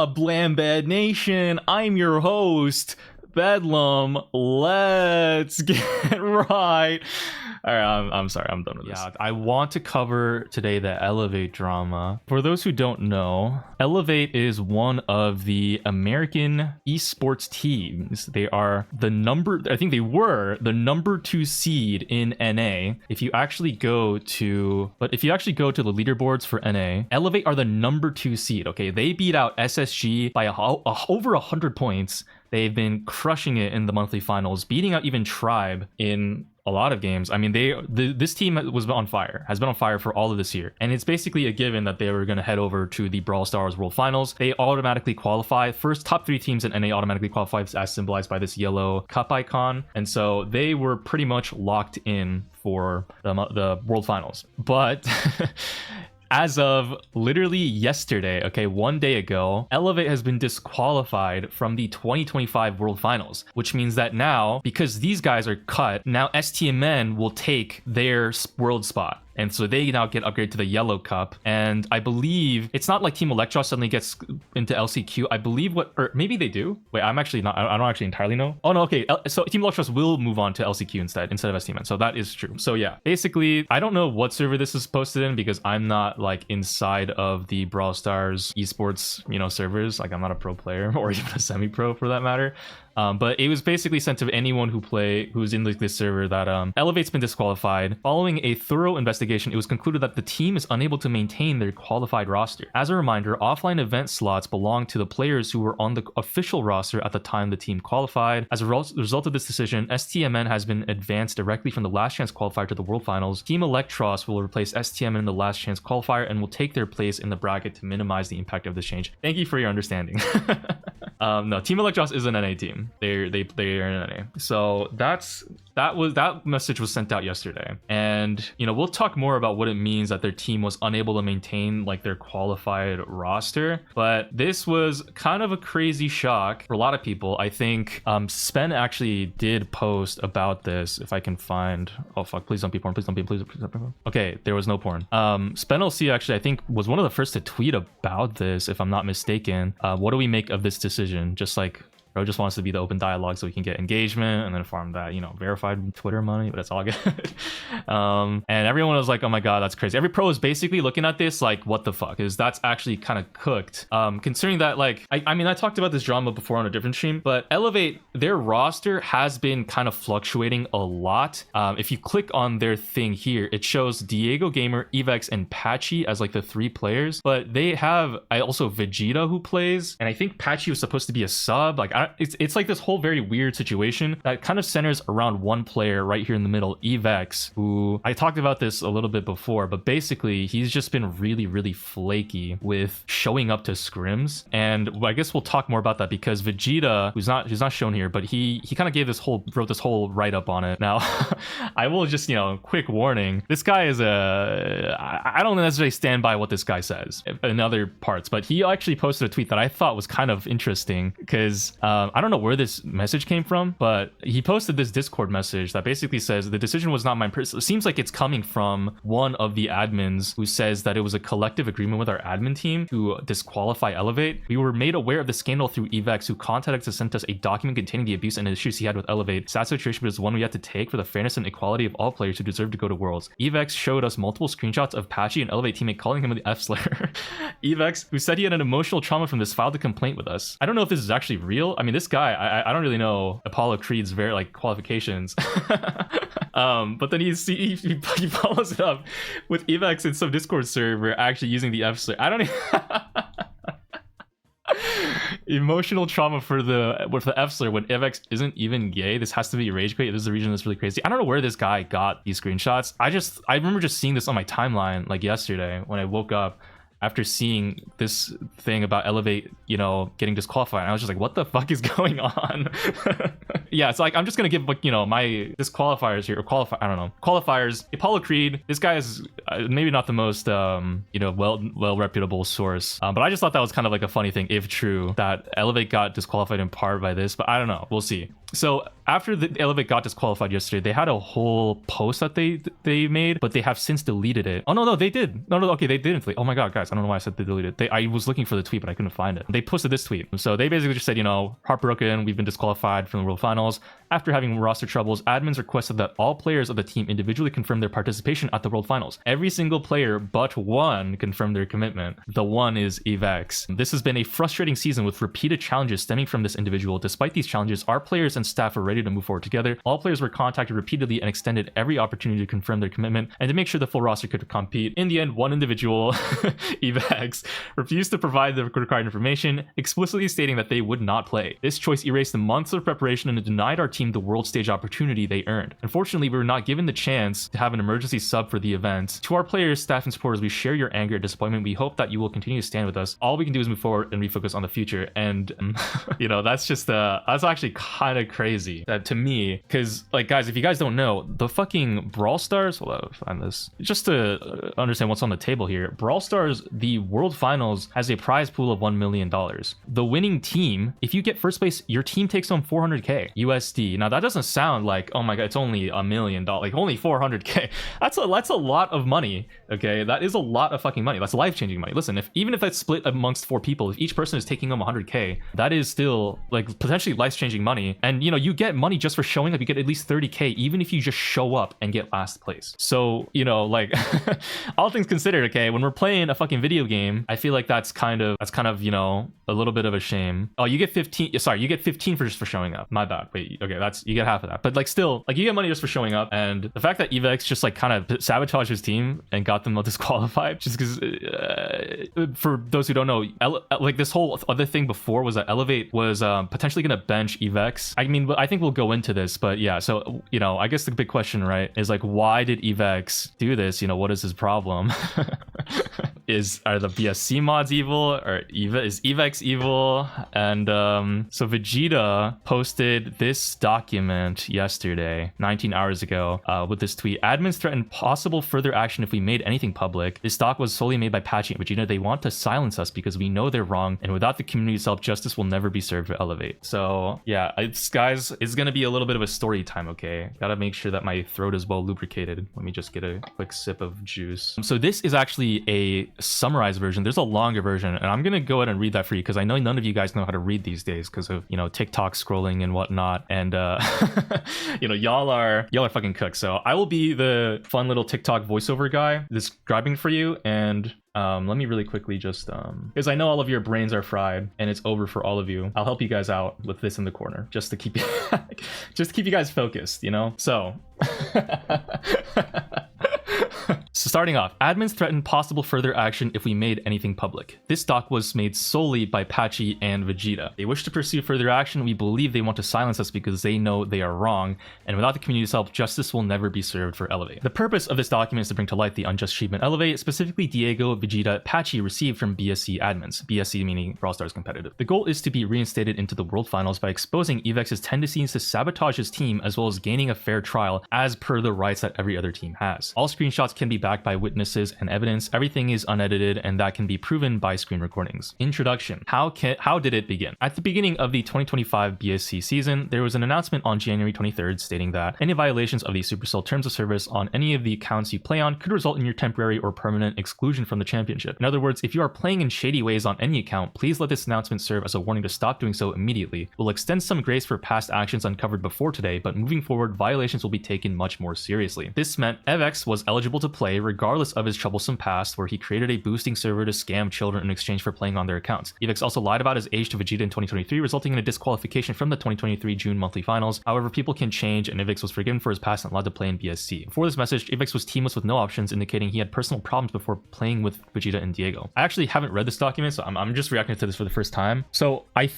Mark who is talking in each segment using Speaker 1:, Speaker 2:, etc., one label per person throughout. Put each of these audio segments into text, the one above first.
Speaker 1: What up, Blam Bad Nation? I'm your host, Bedlam. Let's get right. All right, I'm sorry, I'm done with this. I want to cover today the Elevate drama. For those who don't know, Elevate is one of the American esports teams. They are I think they were the number 2 seed in NA. If you actually go to the leaderboards for NA, Elevate are the number 2 seed. Okay, they beat out SSG by over 100 points. They've been crushing it in the monthly finals, beating out even Tribe in a lot of games. I mean, this team has been on fire for all of this year, and it's basically a given that they were going to head over to the Brawl Stars World Finals. They automatically qualify. First top 3 teams in NA automatically qualify, as symbolized by this yellow cup icon, and so they were pretty much locked in for the World Finals. But as of literally yesterday, okay, 1 day ago, Elevate has been disqualified from the 2025 World Finals, which means that now, because these guys are cut, now STMN will take their world spot. And so they now get upgraded to the yellow cup. And I believe it's not like Team Electros suddenly gets into LCQ. I believe or maybe they do. Wait, I don't actually entirely know. Oh no, okay. So Team Electros will move on to LCQ instead of STMN. So that is true. So yeah, basically, I don't know what server this is posted in because I'm not like inside of the Brawl Stars esports, servers. Like I'm not a pro player or even a semi-pro for that matter. But it was basically sent to anyone who's in this server that Elevate's been disqualified. Following a thorough investigation, it was concluded that the team is unable to maintain their qualified roster. As a reminder, offline event slots belong to the players who were on the official roster at the time the team qualified. As a result of this decision, STMN has been advanced directly from the last chance qualifier to the World Finals. Team Electros will replace STMN in the last chance qualifier and will take their place in the bracket to minimize the impact of this change. Thank you for your understanding. No, Team Electros is an NA team. They are in NA. So that message was sent out yesterday, and we'll talk more about what it means that their team was unable to maintain like their qualified roster. But this was kind of a crazy shock for a lot of people. I think Spen actually did post about this. If I can find, oh fuck, please don't be porn, please don't be porn. Okay, there was no porn. Spen LC actually I think was one of the first to tweet about this, if I'm not mistaken. What do we make of this decision? Just like bro just wants to be the open dialogue so we can get engagement and then farm that, verified Twitter money, but it's all good. And everyone was like, oh my god, that's crazy. Every pro is basically looking at this like, what the fuck? Is that's actually kind of cooked. Considering that, like, I mean, I talked about this drama before on a different stream, but Elevate, their roster has been kind of fluctuating a lot. If you click on their thing here, it shows Diego Gamer, Evex, and Patchy as like the 3 players, but they have also Vegeta who plays, and I think Patchy was supposed to be a sub. Like, it's like this whole very weird situation that kind of centers around one player right here in the middle, Evex, who I talked about this a little bit before, but basically he's just been really, really flaky with showing up to scrims. And I guess we'll talk more about that because Vegeta, who's not shown here, but he kind of wrote this whole write-up on it. Now, I will just, quick warning, this guy is I don't necessarily stand by what this guy says in other parts, but he actually posted a tweet that I thought was kind of interesting because I don't know where this message came from, but he posted this Discord message that basically says the decision was not mine. It seems like it's coming from one of the admins who says that it was a collective agreement with our admin team to disqualify Elevate. We were made aware of the scandal through Evex, who contacted us and sent us a document containing the abuse and issues he had with Elevate. Sad situation, but it's one we had to take for the fairness and equality of all players who deserve to go to Worlds. Evex showed us multiple screenshots of Patchy and Elevate teammate calling him the F-slur. Evex, who said he had an emotional trauma from this, filed a complaint with us. I don't know if this is actually real. I mean, this guy, I don't really know Apollo Creed's very like qualifications. But then he follows it up with Evex in some Discord server actually using the F-slur. I don't even emotional trauma with the F-slur when Evex isn't even gay. This has to be rage quit. This is the reason that's really crazy. I don't know where this guy got these screenshots. I remember just seeing this on my timeline like yesterday when I woke up after seeing this thing about Elevate, getting disqualified. And I was just like, what the fuck is going on? Yeah, it's like, I'm just gonna give like, my disqualifiers here, or I don't know, qualifiers. Apollo Creed, this guy is maybe not the most, well reputable source. But I just thought that was kind of like a funny thing, if true, that Elevate got disqualified in part by this, but I don't know, we'll see. So after the Elevate got disqualified yesterday, they had a whole post that they made, but they have since deleted it. Oh no, they did. No, okay, they didn't delete. Oh my god, guys, I don't know why I said they deleted it. I was looking for the tweet, but I couldn't find it. They posted this tweet. So they basically just said, you know, heartbroken, we've been disqualified from the World Finals. After having roster troubles, admins requested that all players of the team individually confirm their participation at the World Finals. Every single player but one confirmed their commitment. The one is Evex. This has been a frustrating season with repeated challenges stemming from this individual. Despite these challenges, our players and staff are ready to move forward together. All players were contacted repeatedly and extended every opportunity to confirm their commitment and to make sure the full roster could compete. In the end, one individual, Evex, refused to provide the required information, explicitly stating that they would not play. This choice erased the months of preparation and denied our team the world stage opportunity they earned. Unfortunately, we were not given the chance to have an emergency sub for the event. To our players, staff, and supporters, we share your anger and disappointment. We hope that you will continue to stand with us. All we can do is move forward and refocus on the future. And you know, that's just that's actually kind of crazy to me, because like, guys, if you guys don't know, the fucking Brawl Stars, hold on, find this just to understand what's on the table here. Brawl Stars, the World Finals, has a prize pool of $1 million. The winning team, if you get first place, your team takes home 400k USD. Now that doesn't sound like, oh my god, it's only $1 million, like only 400k. That's a lot of money. Okay, that is a lot of fucking money. That's life-changing money. Listen, even if that's split amongst 4 people, if each person is taking home 100k, that is still like potentially life-changing money. And you know, you get money just for showing up. You get at least 30k even if you just show up and get last place. So you know, like all things considered, okay, when we're playing a fucking video game, I feel like that's kind of you know, a little bit of a shame. Oh, you get 15, sorry, you get 15 for just for showing up. My bad. Wait, okay, that's, you get half of that, but like still, like you get money just for showing up. And the fact that Evex just like kind of sabotaged his team and got them all disqualified, just because for those who don't know, like this whole other thing before was that Elevate was potentially gonna bench Evex. I mean, I think we'll go into this, but yeah, so you know, I guess the big question, right, is like, why did Evex do this? You know, what is his problem? Are the BSC mods evil, or is Evex evil? And so Vegeta posted this document yesterday, 19 hours ago, with this tweet. Admins threatened possible further action if we made anything public. This doc was solely made by Patchy and Vegeta. They want to silence us because we know they're wrong, and without the community's help, justice will never be served for Elevate. So yeah, guys, it's gonna be a little bit of a story time, okay? Gotta make sure that my throat is well lubricated. Let me just get a quick sip of juice. So this is actually a summarized version. There's a longer version, and I'm gonna go ahead and read that for you because I know none of you guys know how to read these days because of, you know, TikTok scrolling and whatnot. And you know, y'all are fucking cooked. So I will be the fun little TikTok voiceover guy describing for you. And let me really quickly just because I know all of your brains are fried and it's over for all of you. I'll help you guys out with this in the corner just to keep you you guys focused, you know. So So starting off, admins threatened possible further action if we made anything public. This doc was made solely by Patchy and Vegeta. They wish to pursue further action. We believe they want to silence us because they know they are wrong, and without the community's help, justice will never be served for Elevate. The purpose of this document is to bring to light the unjust treatment Elevate, specifically Diego, Vegeta, Patchy, received from BSC admins, BSC meaning Brawl Stars Competitive. The goal is to be reinstated into the World Finals by exposing Evex's tendencies to sabotage his team as well as gaining a fair trial as per the rights that every other team has. All screenshots can be backed by witnesses and evidence. Everything is unedited, and that can be proven by screen recordings. Introduction. How did it begin? At the beginning of the 2025 BSC season, there was an announcement on January 23rd stating that any violations of the Supercell terms of service on any of the accounts you play on could result in your temporary or permanent exclusion from the championship. In other words, if you are playing in shady ways on any account, please let this announcement serve as a warning to stop doing so immediately. We'll extend some grace for past actions uncovered before today, but moving forward, violations will be taken much more seriously. This meant Evex was eligible to play regardless of his troublesome past, where he created a boosting server to scam children in exchange for playing on their accounts. Evex also lied about his age to Vegeta in 2023, resulting in a disqualification from the 2023 June monthly finals. However, people can change, and Evex was forgiven for his past and allowed to play in BSC. Before this message, Evex was teamless with no options, indicating he had personal problems before playing with Vegeta and Diego. I actually haven't read this document, so I'm just reacting to this for the first time. So I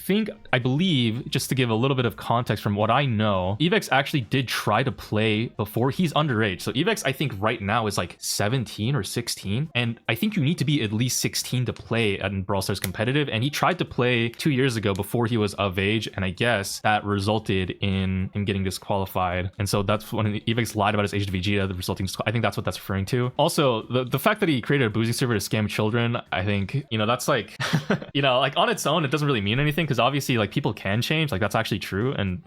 Speaker 1: believe, just to give a little bit of context from what I know, Evex actually did try to play before. He's underage. So Evex, I think right now is like 17 or 16, and I think you need to be at least 16 to play in Brawl Stars competitive, and he tried to play 2 years ago before he was of age, and I guess that resulted in him getting disqualified. And so that's when Evex lied about his age to Vegeta, the resulting, I think that's what that's referring to. Also, the fact that he created a boozing server to scam children, I think, you know, that's like you know, like on its own it doesn't really mean anything, because obviously like people can change, like that's actually true. And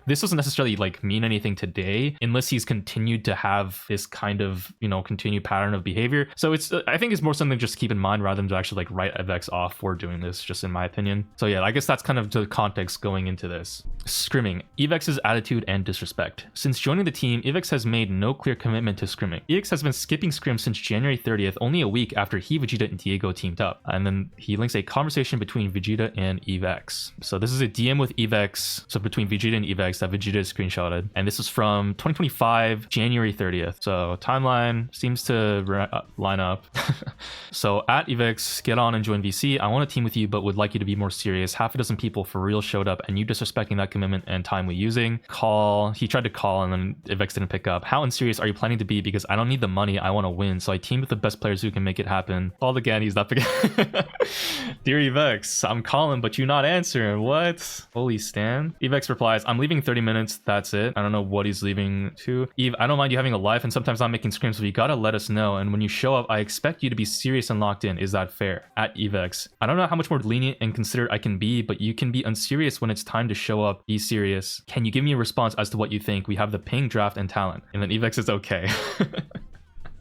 Speaker 1: this doesn't necessarily like mean anything today unless he's continued to have this kind of, you know, continued pattern of behavior. So it's I think it's more something just to keep in mind rather than to actually like write Evex off for doing this, just in my opinion. So yeah, I guess that's kind of the context going into this. Scrimming. Evex's attitude and disrespect. Since joining the team, Evex has made no clear commitment to scrimming. Evex has been skipping scrims since January 30th, only a week after he, Vegeta, and Diego teamed up. And then he links a conversation between Vegeta and Evex. So this is a DM with Evex, so between Vegeta and Evex, that Vegeta is screenshotted. And this is from 2025, January 30th. So timeline seems to line up. So at Evex, get on and join VC. I want to team with you, but would like you to be more serious. Half a dozen people for real showed up, and you disrespecting that commitment and time we using. Call. He tried to call, and then Evex didn't pick up. How unserious are you planning to be? Because I don't need the money. I want to win. So I teamed with the best players who can make it happen. Called again. He's not picking. Dear Evex, I'm calling, but you not answering. What? Holy Stan. Evex replies, I'm leaving 30 minutes. That's it. I don't know what he's leaving to. Eve, I don't mind you having a life and sometimes not making scrims, but you gotta let us know. And when you show up, I expect you to be serious and locked in. Is that fair? At Evex, I don't know how much more lenient and considerate I can be, but you can be unserious when it's time to show up. Be serious. Can you give me a response as to what you think? We have the ping, draft, and talent. And then Evex is okay.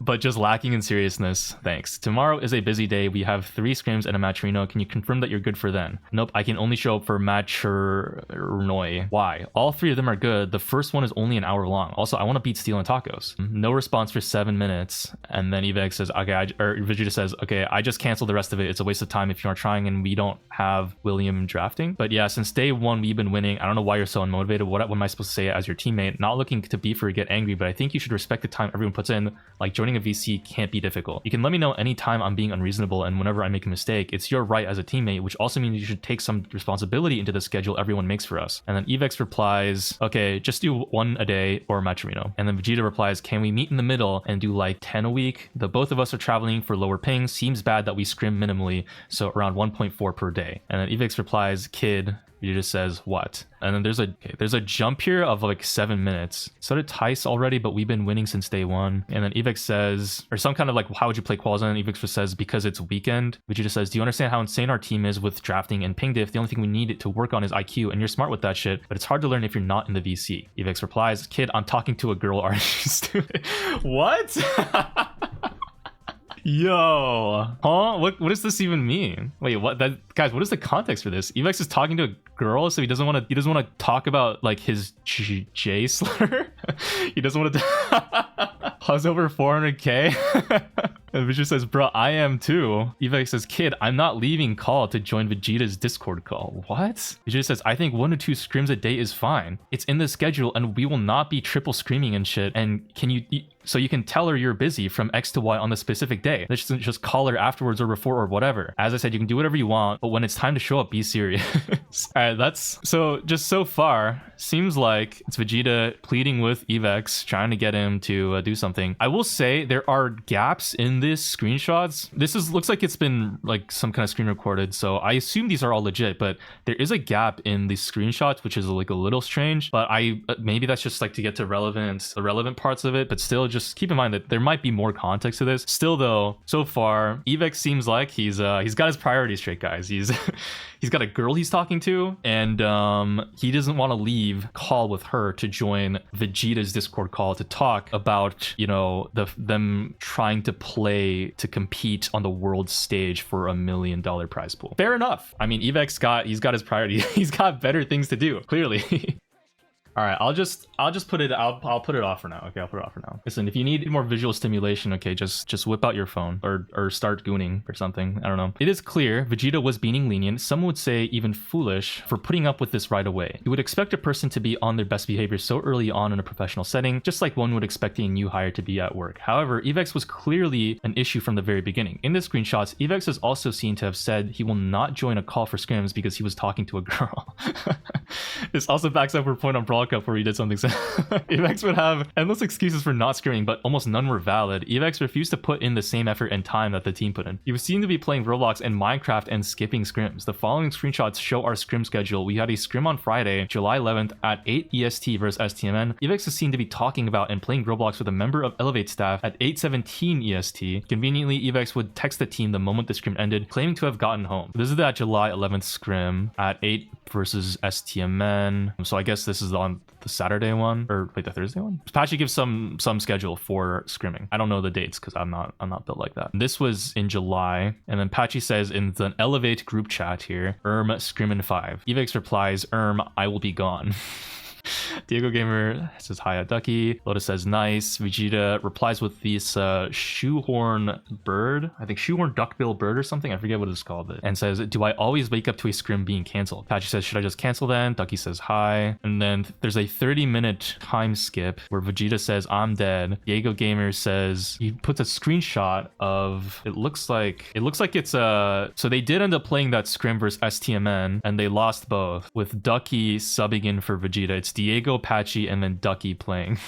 Speaker 1: But just lacking in seriousness. Thanks. Tomorrow is a busy day. We have 3 scrims and a matcherino. Can you confirm that you're good for then? Nope, I can only show up for matchernoi. Why? All 3 of them are good. The first one is only an hour long. Also, I want to beat Steel and Tacos. No response for 7 minutes. And then Evex says, okay, or Vegeta says, okay, I just canceled the rest of it. It's a waste of time if you aren't trying and we don't have William drafting. But yeah, since day 1, we've been winning. I don't know why you're so unmotivated. What am I supposed to say as your teammate? Not looking to beef or get angry, but I think you should respect the time everyone puts in. Like joining a VC can't be difficult. You can let me know anytime I'm being unreasonable, and whenever I make a mistake, it's your right as a teammate, which also means you should take some responsibility into the schedule everyone makes for us. And then Evex replies, okay, just do 1 a day or matcherino. And then Vegeta replies, can we meet in the middle and do like 10 a week? The both of us are traveling for lower ping. Seems bad that we scrim minimally, so around 1.4 per day. And then Evex replies, kid. He just says what? And then there's a jump here of like 7 minutes. So did Tice already, but we've been winning since day 1. And then Evex says, or some kind of like, how would you play quals? And Evex says, because it's weekend. Vegeta says, do you understand how insane our team is with drafting and ping diff? The only thing we need to work on is IQ, and you're smart with that shit, but it's hard to learn if you're not in the VC. Evex replies, kid, I'm talking to a girl. Are you stupid? What? Yo, huh? What does this even mean? Wait, what? Guys, what is the context for this? Evex is talking to a girl, so he doesn't want to talk about like his J slur. He doesn't want to. Huz over 400k. And Vegeta says, bro, I am too. Evex says, kid, I'm not leaving call to join Vegeta's Discord call. What? Vegeta says, I think 1 to 2 scrims a day is fine. It's in the schedule and we will not be triple screaming and shit. And can you... So you can tell her you're busy from X to Y on the specific day. Let's just call her afterwards or before or whatever. As I said, you can do whatever you want, but when it's time to show up, be serious. All right, that's... So just so far, seems like it's Vegeta pleading with Evex, trying to get him to do something. I will say there are gaps in this screenshots. This looks like it's been like some kind of screen recorded, so I assume these are all legit, but there is a gap in these screenshots, which is like a little strange, but maybe that's just like to get to the relevant parts of it, but still just keep in mind that there might be more context to this. Still though, so far, Evex seems like he's got his priorities straight, guys. He's got a girl he's talking to, and he doesn't want to leave call with her to join Vegeta's Discord call to talk about, you know, them trying to play to compete on the world stage for $1 million prize pool. Fair enough. I mean, Evex he's got his priority. He's got better things to do, clearly. All right, I'll put it off for now. Okay, I'll put it off for now. Listen, if you need more visual stimulation, okay, just whip out your phone or start gooning or something. I don't know. It is clear Vegeta was being lenient. Some would say even foolish for putting up with this right away. You would expect a person to be on their best behavior so early on in a professional setting, just like one would expect a new hire to be at work. However, Evex was clearly an issue from the very beginning. In the screenshots, Evex is also seen to have said he will not join a call for scrims because he was talking to a girl. This also backs up her point on Brawl Cup where he did something. Evex would have endless excuses for not scrimming, but almost none were valid. Evex refused to put in the same effort and time that the team put in. He was seen to be playing Roblox and Minecraft and skipping scrims. The following screenshots show our scrim schedule. We had a scrim on Friday, July 11th at 8 EST versus STMN. Evex is seen to be talking about and playing Roblox with a member of Elevate staff at 8:17 EST. Conveniently, Evex would text the team the moment the scrim ended, claiming to have gotten home. This is that July 11th scrim at 8 versus STMN. So I guess this is on the Saturday one, or wait, the Thursday one. Patchy gives some schedule for scrimming. I don't know the dates because I'm not built like that. This was in July, and then Patchy says in the Elevate group chat here, scrim in 5. Evex replies, I will be gone. Diego Gamer says hi at Ducky. Lotus says nice. Vegeta replies with this shoehorn bird, I think shoehorn duckbill bird or something, I forget what it's called, and says, do I always wake up to a scrim being cancelled? Patchy says, should I just cancel then? Ducky says hi, and then there's a 30-minute time skip where Vegeta says I'm dead. Diego Gamer says, he puts a screenshot of, it looks like it's so they did end up playing that scrim versus STMN and they lost both, with Ducky subbing in for Vegeta. It's Diego, Patchy, and then Ducky playing.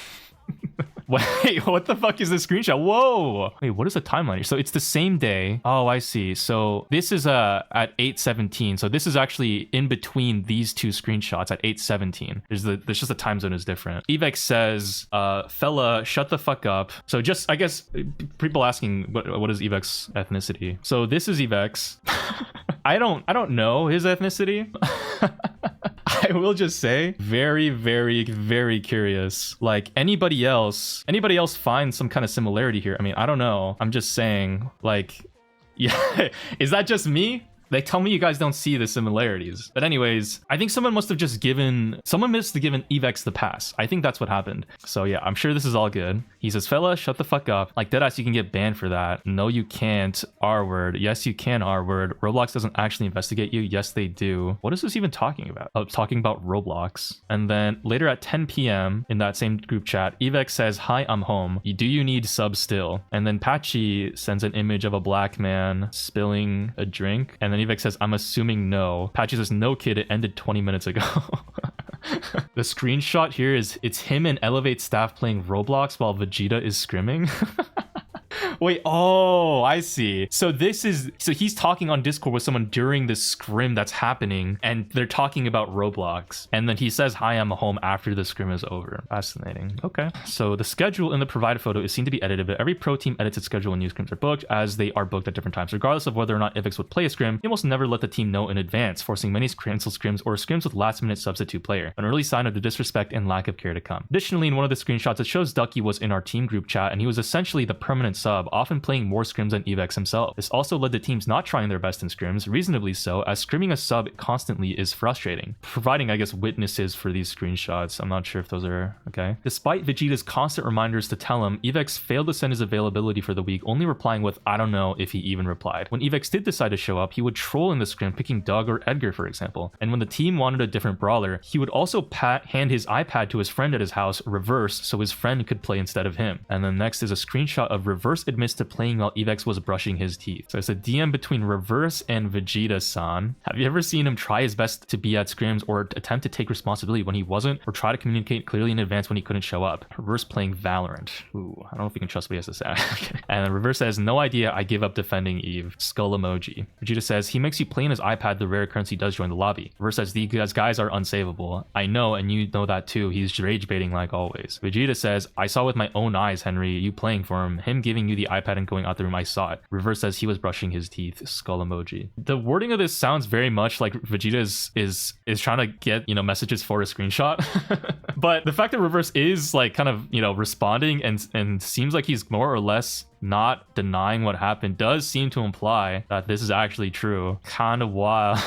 Speaker 1: Wait, what the fuck is this screenshot? Whoa! Wait, what is the timeline here? So it's the same day. Oh, I see. So this is at 8:17. So this is actually in between these two screenshots at 8:17. There's just the time zone is different. Evex says, fella, shut the fuck up. So just, I guess, people asking what is Evex ethnicity? So this is Evex. I don't know his ethnicity. I will just say, very, very, very curious. Like anybody else finds some kind of similarity here. I mean, I don't know. I'm just saying, like, yeah, is that just me? Like, tell me you guys don't see the similarities. But anyways, I think someone must have given Evex the pass. I think that's what happened. So yeah, I'm sure this is all good. He says, fella, shut the fuck up. Like, deadass, you can get banned for that. No, you can't. R-word. Yes, you can. R-word. Roblox doesn't actually investigate you. Yes, they do. What is this even talking about? Oh, talking about Roblox. And then later at 10 p.m. in that same group chat, Evex says, hi, I'm home. Do you need subs still? And then Patchy sends an image of a black man spilling a drink. And then Evex says, I'm assuming no. Patchy says, no kid, it ended 20 minutes ago. The screenshot here is, it's him and Elevate staff playing Roblox while Vegeta is scrimming. Wait, oh, I see. So he's talking on Discord with someone during the scrim that's happening, and they're talking about Roblox. And then he says, hi, I'm home after the scrim is over. Fascinating. Okay. So the schedule in the provided photo is seen to be edited, but every pro team edits its schedule when new scrims are booked, as they are booked at different times. Regardless of whether or not Evex would play a scrim, he almost never let the team know in advance, forcing many cancel scrims or scrims with last-minute substitute player, an early sign of the disrespect and lack of care to come. Additionally, in one of the screenshots, it shows Ducky was in our team group chat, and he was essentially the permanent sub, often playing more scrims than Evex himself. This also led to teams not trying their best in scrims, reasonably so, as scrimming a sub constantly is frustrating. Providing, I guess, witnesses for these screenshots. I'm not sure if those are okay. Despite Vegeta's constant reminders to tell him, Evex failed to send his availability for the week, only replying with, I don't know if he even replied. When Evex did decide to show up, he would troll in the scrim, picking Doug or Edgar, for example. And when the team wanted a different brawler, he would also hand his iPad to his friend at his house, Reverse, so his friend could play instead of him. And then next is a screenshot of Reverse admits to playing while Evex was brushing his teeth. So it's a DM between Reverse and Vegeta-san. Have you ever seen him try his best to be at scrims or attempt to take responsibility when he wasn't, or try to communicate clearly in advance when he couldn't show up? Reverse playing Valorant. Ooh, I don't know if we can trust what he has to say. And then Reverse says, no idea, I give up defending Eve. Skull emoji. Vegeta says, he makes you play in his iPad the rare occurrence he does join the lobby. Reverse says, these guys are unsavable. I know, and you know that too. He's rage baiting like always. Vegeta says, I saw with my own eyes, Henry, you playing for him giving you the iPad and going out the room, I saw it. Reverse says he was brushing his teeth. Skull emoji. The wording of this sounds very much like Vegeta is trying to get, messages for a screenshot. But the fact that Reverse is like kind of, responding and seems like he's more or less not denying what happened does seem to imply that this is actually true. Kind of wild.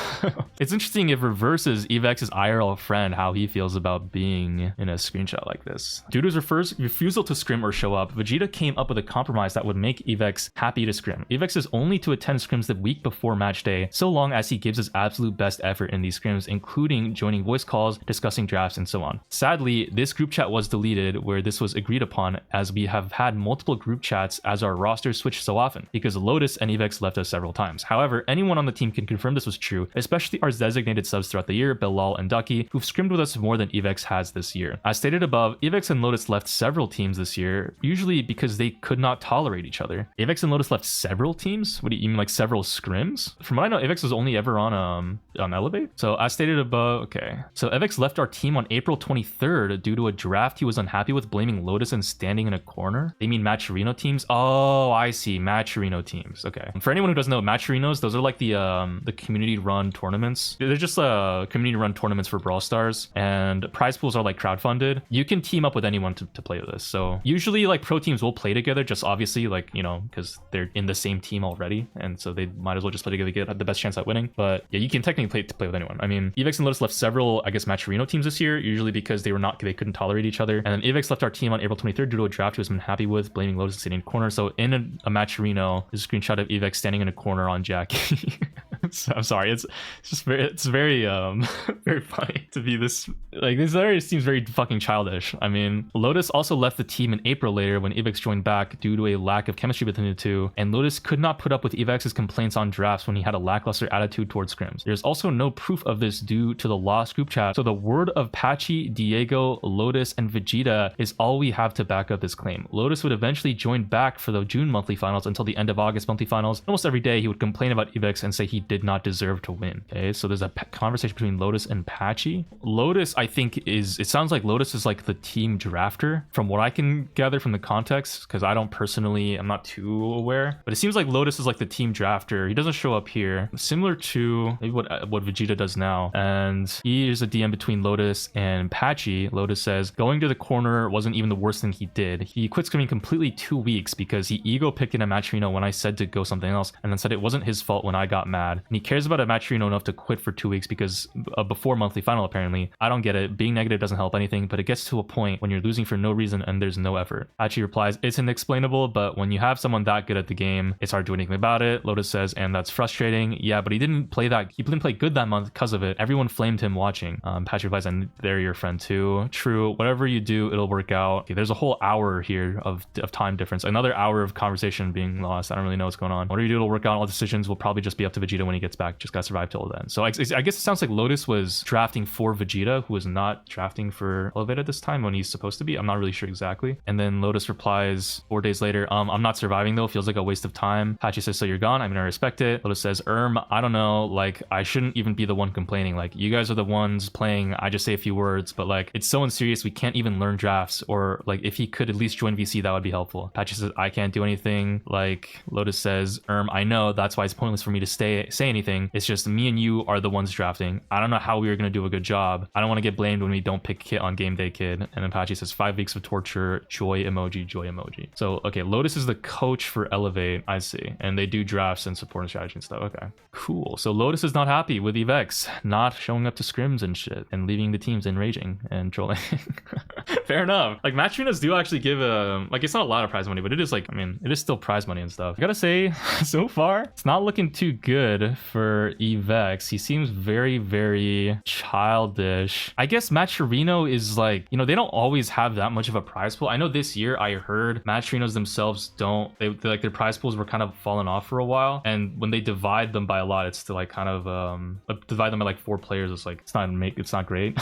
Speaker 1: It's interesting if Reverse's Evex's IRL friend, how he feels about being in a screenshot like this. Due to his refusal to scrim or show up, Vegeta came up with a compromise that would make Evex happy to scrim. Evex is only to attend scrims the week before match day, so long as he gives his absolute best effort in these scrims, including joining voice calls, discussing drafts, and so on. Sadly, this group chat was deleted where this was agreed upon, as we have had multiple group chats as our rosters switched so often, because Lotus and Evex left us several times. However, anyone on the team can confirm this was true, especially our designated subs throughout the year, Bilal and Ducky, who've scrimmed with us more than Evex has this year. As stated above, Evex and Lotus left several teams this year, usually because they could not tolerate each other. Evex and Lotus left several teams? What do you mean, like several scrims? From what I know, Evex was only ever on Elevate. So as stated above, okay. So Evex left our team on April 23rd due to a draft he was unhappy with, blaming Lotus and standing in a corner. They mean Matcherino teams? Oh, I see. Matcherino teams. Okay. For anyone who doesn't know, Matcherinos, those are like the community-run tournaments. They're just community-run tournaments for Brawl Stars, and prize pools are like crowdfunded. You can team up with anyone to play with this. So usually like pro teams will play together, just obviously like, you know, because they're in the same team already, and so they might as well just play together to get the best chance at winning. But yeah, you can technically play with anyone. I mean, Evex and Lotus left several, I guess, Matcherino teams this year, usually because they couldn't tolerate each other. And then Evex left our team on April 23rd due to a draft he was unhappy with, blaming Lotus and sitting in a corner. So in a Matcherino, there's a screenshot of Evex standing in a corner on Jackie. So, I'm sorry, it's very very funny to be this, like, this already seems very fucking childish. I mean, Lotus also left the team in April later when Evex joined back due to a lack of chemistry between the two, and Lotus could not put up with Evex's complaints on drafts when he had a lackluster attitude towards scrims. There's also no proof of this due to the lost group chat, so the word of Patchy, Diego, Lotus, and Vegeta is all we have to back up this claim. Lotus would eventually join back for the June monthly finals until the end of August monthly finals. Almost every day he would complain about Evex and say he did not deserve to win. Okay, so there's a conversation between Lotus and Patchy. Lotus, I think, it sounds like Lotus is like the team drafter from what I can gather from the context, because I'm not too aware, but it seems like Lotus is like the team drafter. He doesn't show up here, similar to maybe what Vegeta does now, and he is a DM between Lotus and Patchy. Lotus says going to the corner wasn't even the worst thing he did. He quit scrimming completely 2 weeks because he ego picked in a Matcherino when I said to go something else, and then said it wasn't his fault when I got mad. And he cares about a Matcherino enough to quit for 2 weeks because before monthly final, apparently. I don't get it. Being negative doesn't help anything, but it gets to a point when you're losing for no reason and there's no effort. Patchy replies, it's inexplainable, but when you have someone that good at the game, it's hard to do anything about it. Lotus says, and that's frustrating. Yeah, but he didn't play good that month because of it. Everyone flamed him watching. Patchy replies, and they're your friend too. True. Whatever you do, it'll work out. Okay, there's a whole hour here of time difference. Another hour of conversation being lost. I don't really know what's going on. Whatever you do, it'll work out. All decisions will probably just be up to Vegeta when he gets back. Just gotta survive till then. So I guess it sounds like Lotus was drafting for Vegeta, who was not drafting for Elevate at this time when he's supposed to be. I'm not really sure exactly. And then Lotus replies 4 days later, I'm not surviving though. Feels like a waste of time. Patchy says, so you're gone? I mean, I respect it. Lotus says, I don't know. Like, I shouldn't even be the one complaining. Like, you guys are the ones playing. I just say a few words, but like, it's so unserious. We can't even learn drafts, or like, if he could at least join VC, that would be helpful. Patchy says, I can't do anything. Like, Lotus says, I know. That's why it's pointless for me to say anything. It's just me and you are the ones drafting. I don't know how we are going to do a good job. I don't want to get blamed when we don't pick Kit on game day, kid. And then Patchy says 5 weeks of torture, joy emoji, joy emoji. So okay, Lotus is the coach for Elevate, I see, and they do drafts and support and strategy and stuff. Okay, cool. So Lotus is not happy with Evex not showing up to scrims and shit and leaving the teams and raging and trolling. Fair enough. Like, Matcherinos do actually give like, it's not a lot of prize money, but it is like, I mean, it is still prize money and stuff. I gotta say, so far it's not looking too good for Evex. He seems very, very childish. I guess Matcherino is like, you know, they don't always have that much of a prize pool. I know this year I heard Matcherinos themselves they like, their prize pools were kind of falling off for a while, and when they divide them by a lot, it's to like kind of divide them by like 4 players. It's like, it's not great.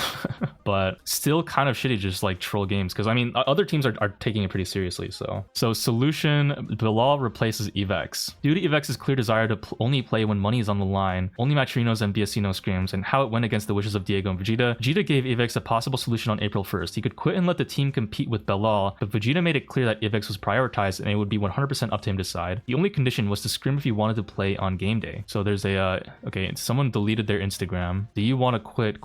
Speaker 1: But still kind of shitty, just like troll games, because I mean, other teams are taking it pretty seriously. So solution: Bilal replaces Evex. Due to Evex's clear desire to only play when money is on the line, only Matcherinos and BSC no scrims, and how it went against the wishes of Diego and Vegeta gave Evex a possible solution on April 1st. He could quit and let the team compete with Bilal, but Vegeta made it clear that Evex was prioritized and it would be 100% up to him to decide. The only condition was to scrim if he wanted to play on game day. So there's a okay, someone deleted their Instagram. Do you want to quit? ?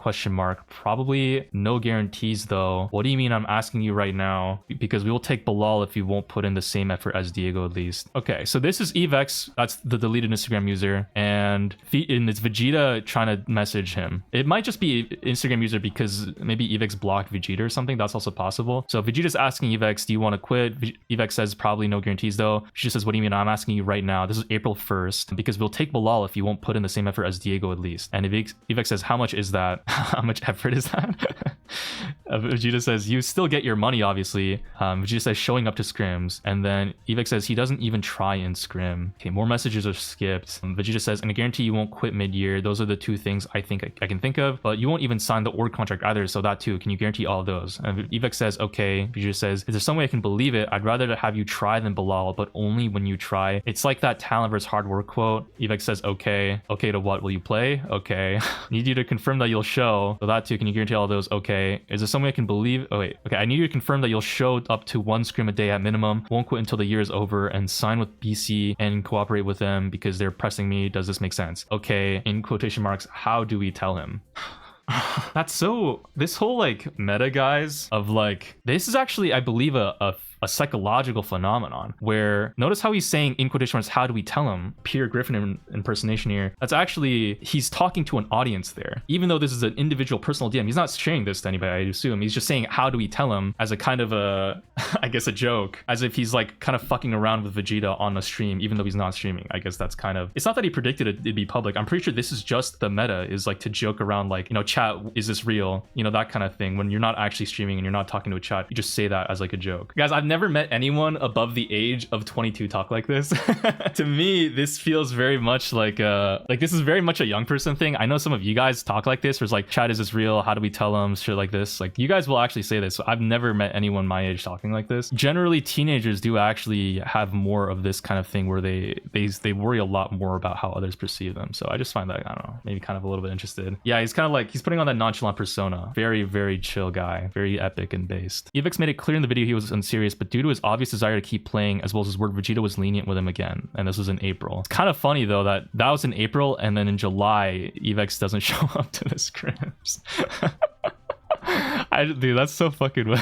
Speaker 1: Probably no guarantees though. What do you mean I'm asking you right now? Because we will take Bilal if you won't put in the same effort as Diego at least. Okay, so this is Evex. That's the deleted Instagram user, and it's Vegeta trying to message him. It might just be Instagram user because maybe Evex blocked Vegeta or something. That's also possible. So Vegeta's asking Evex, do you want to quit? Evex says probably no guarantees though. Vegeta says, what do you mean I'm asking you right now? This is April 1st because we'll take Bilal if you won't put in the same effort as Diego at least. And Evex says, how much is that? How much effort is that? Vegeta says, you still get your money, obviously. Vegeta says, showing up to scrims. And then Evex says, he doesn't even try in scrim. Okay, more messages are skipped. Vegeta says, and I guarantee you won't quit mid-year. Those are the two things I think I can think of. But you won't even sign the org contract either, so that too. Can you guarantee all of those? And Evex says, okay. Vegeta says, is there some way I can believe it? I'd rather have you try than Bilal, but only when you try. It's like that talent versus hard work quote. Evex says, okay. Okay to what? Will you play? Okay. Need you to confirm that you'll show. So that too. Can you guarantee all of those? Okay. Is there some way I can believe? Oh wait. Okay. I need you to confirm that you'll show up to 1 scrim a day at minimum. Won't quit until the year is over and sign with BC and cooperate with them because they're pressing me. Does this make sense? Okay. In quotation marks, how do we tell him? That's so, this whole like meta, guys, of like, this is actually, I believe, a psychological phenomenon where, notice how he's saying in quotation marks, how do we tell him? Peter Griffin impersonation here. That's actually, he's talking to an audience there. Even though this is an individual personal DM, he's not sharing this to anybody, I assume. He's just saying, how do we tell him, as a kind of a, I guess, a joke, as if he's like kind of fucking around with Vegeta on a stream, even though he's not streaming. I guess that's kind of, it's not that he predicted it'd be public. I'm pretty sure this is just the meta, is like to joke around, like, you know, chat, is this real? You know, that kind of thing. When you're not actually streaming and you're not talking to a chat, you just say that as like a joke. Guys, I've never met anyone above the age of 22 talk like this. To me, this feels very much like this is very much a young person thing. I know some of you guys talk like this, where it's like, chat, is this real? How do we tell them? Shit like this. Like, you guys will actually say this. So I've never met anyone my age talking like this. Generally, teenagers do actually have more of this kind of thing where they worry a lot more about how others perceive them. So I just find that, I don't know, maybe kind of a little bit interested. Yeah, he's kind of like, he's putting on that nonchalant persona. Very, very chill guy. Very epic and based. Evex made it clear in the video he was unserious, but due to his obvious desire to keep playing, as well as his word, Vegeta was lenient with him again. And this was in April. It's kind of funny though that was in April, and then in July, Evex doesn't show up to the scrims. Dude, that's so fucking weird.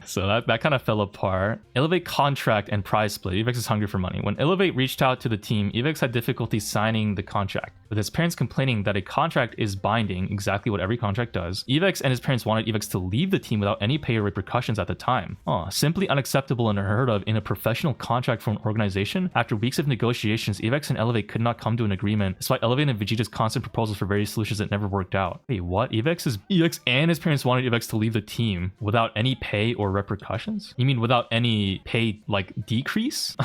Speaker 1: So that kind of fell apart. Elevate contract and prize split. Evex is hungry for money. When Elevate reached out to the team, Evex had difficulty signing the contract, with his parents complaining that a contract is binding, exactly what every contract does. Evex and his parents wanted Evex to leave the team without any pay or repercussions at the time. Simply unacceptable and unheard of in a professional contract for an organization. After weeks of negotiations, Evex and Elevate could not come to an agreement, despite Elevate and Vegeta's constant proposals for various solutions that never worked out. Wait, what? Evex and his parents wanted Evex to leave the team without any pay or repercussions? You mean without any pay, like, decrease?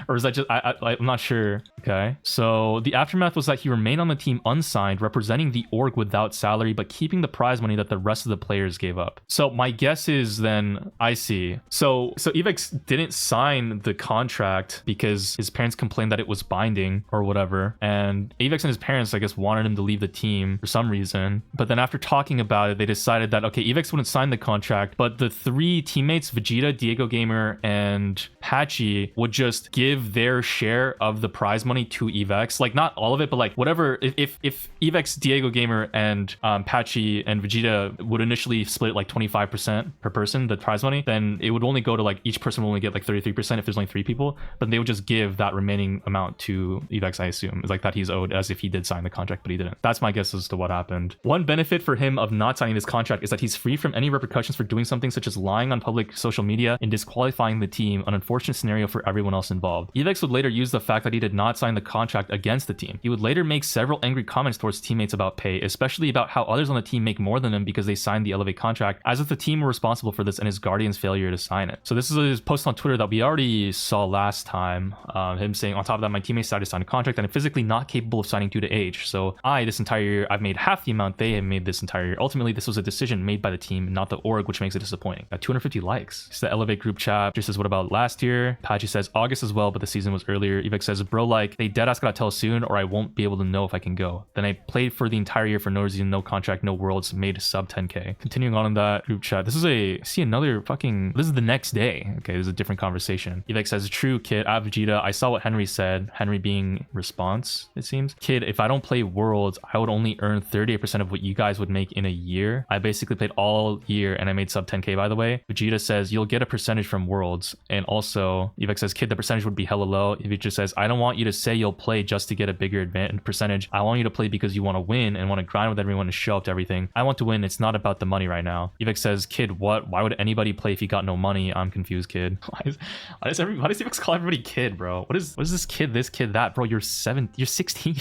Speaker 1: Or is that just, I'm not sure. Okay, so the aftermath was that he remained on the team unsigned, representing the org without salary, but keeping the prize money that the rest of the players gave up. So my guess is then, I see. So Evex didn't sign the contract because his parents complained that it was binding or whatever, and Evex and his parents, I guess, wanted him to leave the team for some reason. But then after talking about it, they decided that, okay, Evex wouldn't sign the contract, but the 3 teammates, Vegeta, Diego Gamer, and Patchy, would just give their share of the prize money to Evex. Like, not all of it, but like whatever. If Evex, Diego Gamer, and Patchy and Vegeta would initially split it like 25% per person, the prize money, then it would only go to like, each person would only get like 33% if there's only 3 people, but they would just give that remaining amount to Evex, I assume. It's like that he's owed, as if he did sign the contract, but he didn't. That's my guess as to what happened. One benefit for him of not signing this contract is that he's free from any repercussions for doing something such as lying on public social media and disqualifying the team, an unfortunate scenario for everyone else involved. Evex would later use the fact that he did not sign the contract against the team. He would later make several angry comments towards teammates about pay, especially about how others on the team make more than him because they signed the Elevate contract, as if the team were responsible for this and his guardian's failure to sign it. So this is his post on Twitter that we already saw last time. Him saying, on top of that, my teammates decided to sign a contract and I'm physically not capable of signing due to age. So this entire year, I've made half the amount they have made this entire year. Ultimately, this was a decision made by the team, not the org, which makes it disappointing. Got 250 likes. It's the Elevate group chat. Just says, what about last year? Patchy says August as well, but the season was earlier. Evex says, bro, like, they deadass gotta tell soon or I won't be able to know if I can go. Then I played for the entire year for no reason, no contract, no worlds, made sub 10k. Continuing on in that group chat, this is this is the next day. Okay, this is a different conversation. Evex says, true, kid, at Vegeta, I saw what Henry said. Henry being response, it seems. Kid, if I don't play worlds, I would only earn 38% of what you guys would make in a year. I basically played all year and I made sub 10k, by the way. Vegeta says, you'll get a percentage from worlds. And also, Evex says, kid, the percentage would be hella low. Vegeta says, I don't want you to say you'll play just to get a bigger percentage. I want you to play because you want to win and want to grind with everyone and show up to everything. I want to win. It's not about the money right now. Evex says, kid, what? Why would anybody play if you got no money? I'm confused, kid. Why does Evex call everybody kid, bro? What is this kid, that? Bro, you're 16.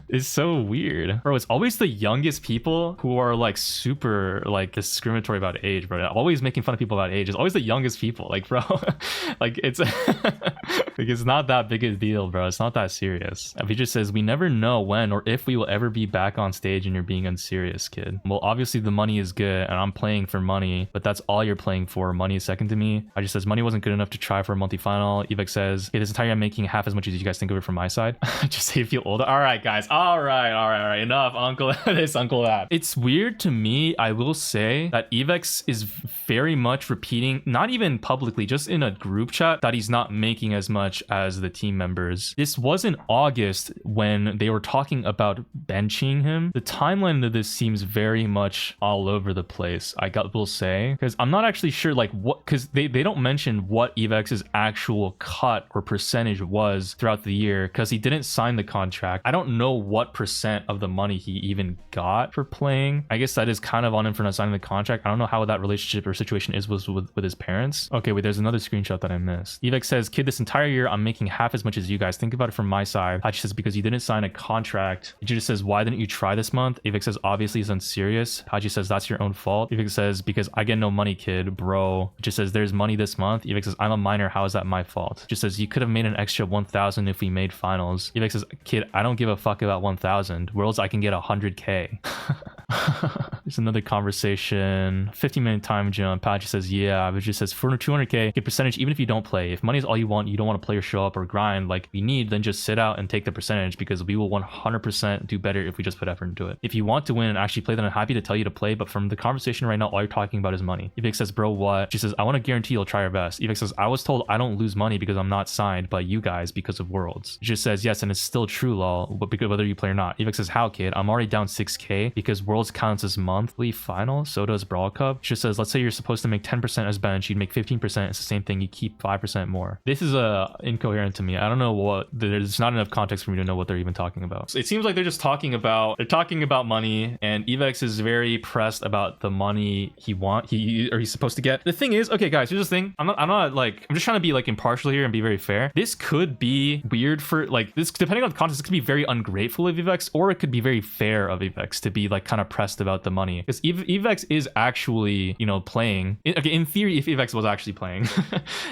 Speaker 1: It's so weird, bro. It's always the youngest people who are like super like discriminatory about age, bro. Always making fun of people about age. It's always the youngest people, like, bro. Like, it's like, it's not that big a deal, bro. It's not that serious. Vegeta says, we never know when or if we will ever be back on stage and you're being unserious, kid. Well, obviously the money is good and I'm playing for money, but that's all you're playing for. Money is second to me. I just says money wasn't good enough to try for a multi-final. Evex says, hey, this entire year I'm making half as much as you guys think of it from my side. Just say you feel older. All right, guys. All right. Enough, uncle this, uncle that. It's weird to me, I will say, that Evex is very much repeating, not even publicly, just in a group chat, that he's not making as much as the team members. This was in August when they were talking about benching him. The timeline of this seems very much all over the place, will say, because I'm not actually sure like what, because they don't mention what Evex's actual cut or percentage was throughout the year, because he didn't sign the contract. I don't know what percent of the money he even got for playing. I guess that is kind of on him for not signing the contract. I don't know how that relationship or situation is with his parents. Okay, wait, there's another screenshot that I missed. Evex says, kid, this entire year I'm making half as much as you guys. Think about it from my side. Hachi says, because you didn't sign a contract. Vegeta says, why didn't you try this month? Evex says, obviously he's unserious. Hachi says, that's your own fault. Evex says, because I get no money, kid, bro. Vegeta says, there's money this month. Evex says, I'm a minor. How is that my fault? Just says, you could have made an extra 1,000 if we made finals. Evex says, kid, I don't give a fuck about 1,000. Worlds, I can get 100k. There's another conversation. 15-minute time jump. Pachi says, yeah. Vegeta says, for 200k, get percentage even if you don't play. If money is all you want, you don't want to play or show up or grind like we need, then just sit out and take the percentage, because we will 100% do better if we just put effort into it. If you want to win and actually play, then I'm happy to tell you to play, but from the conversation right now, all you're talking about is money. Evex says, bro, what? She says, I want to guarantee you'll try your best. Evex says, I was told I don't lose money because I'm not signed by you guys because of Worlds. She just says, yes, and it's still true, lol, but because whether you play or not. Evex says, how, kid? I'm already down 6k because Worlds counts as monthly final, so does Brawl Cup. She just says, let's say you're supposed to make 10% as bench, you'd make 15%. It's the same thing, you keep 5% more. This is incoherent to me. I don't know what, there's not enough context for me to know what they're even talking about. It seems like they're just talking about money, and Evex is very pressed about the money he's supposed to get. The thing is, okay guys, here's the thing. I'm just trying to be like impartial here and be very fair. This could be weird for like this, depending on the context, it could be very ungrateful of Evex, or it could be very fair of Evex to be like kind of pressed about the money, because Evex is actually, you know, playing. Okay, in theory, if Evex was actually playing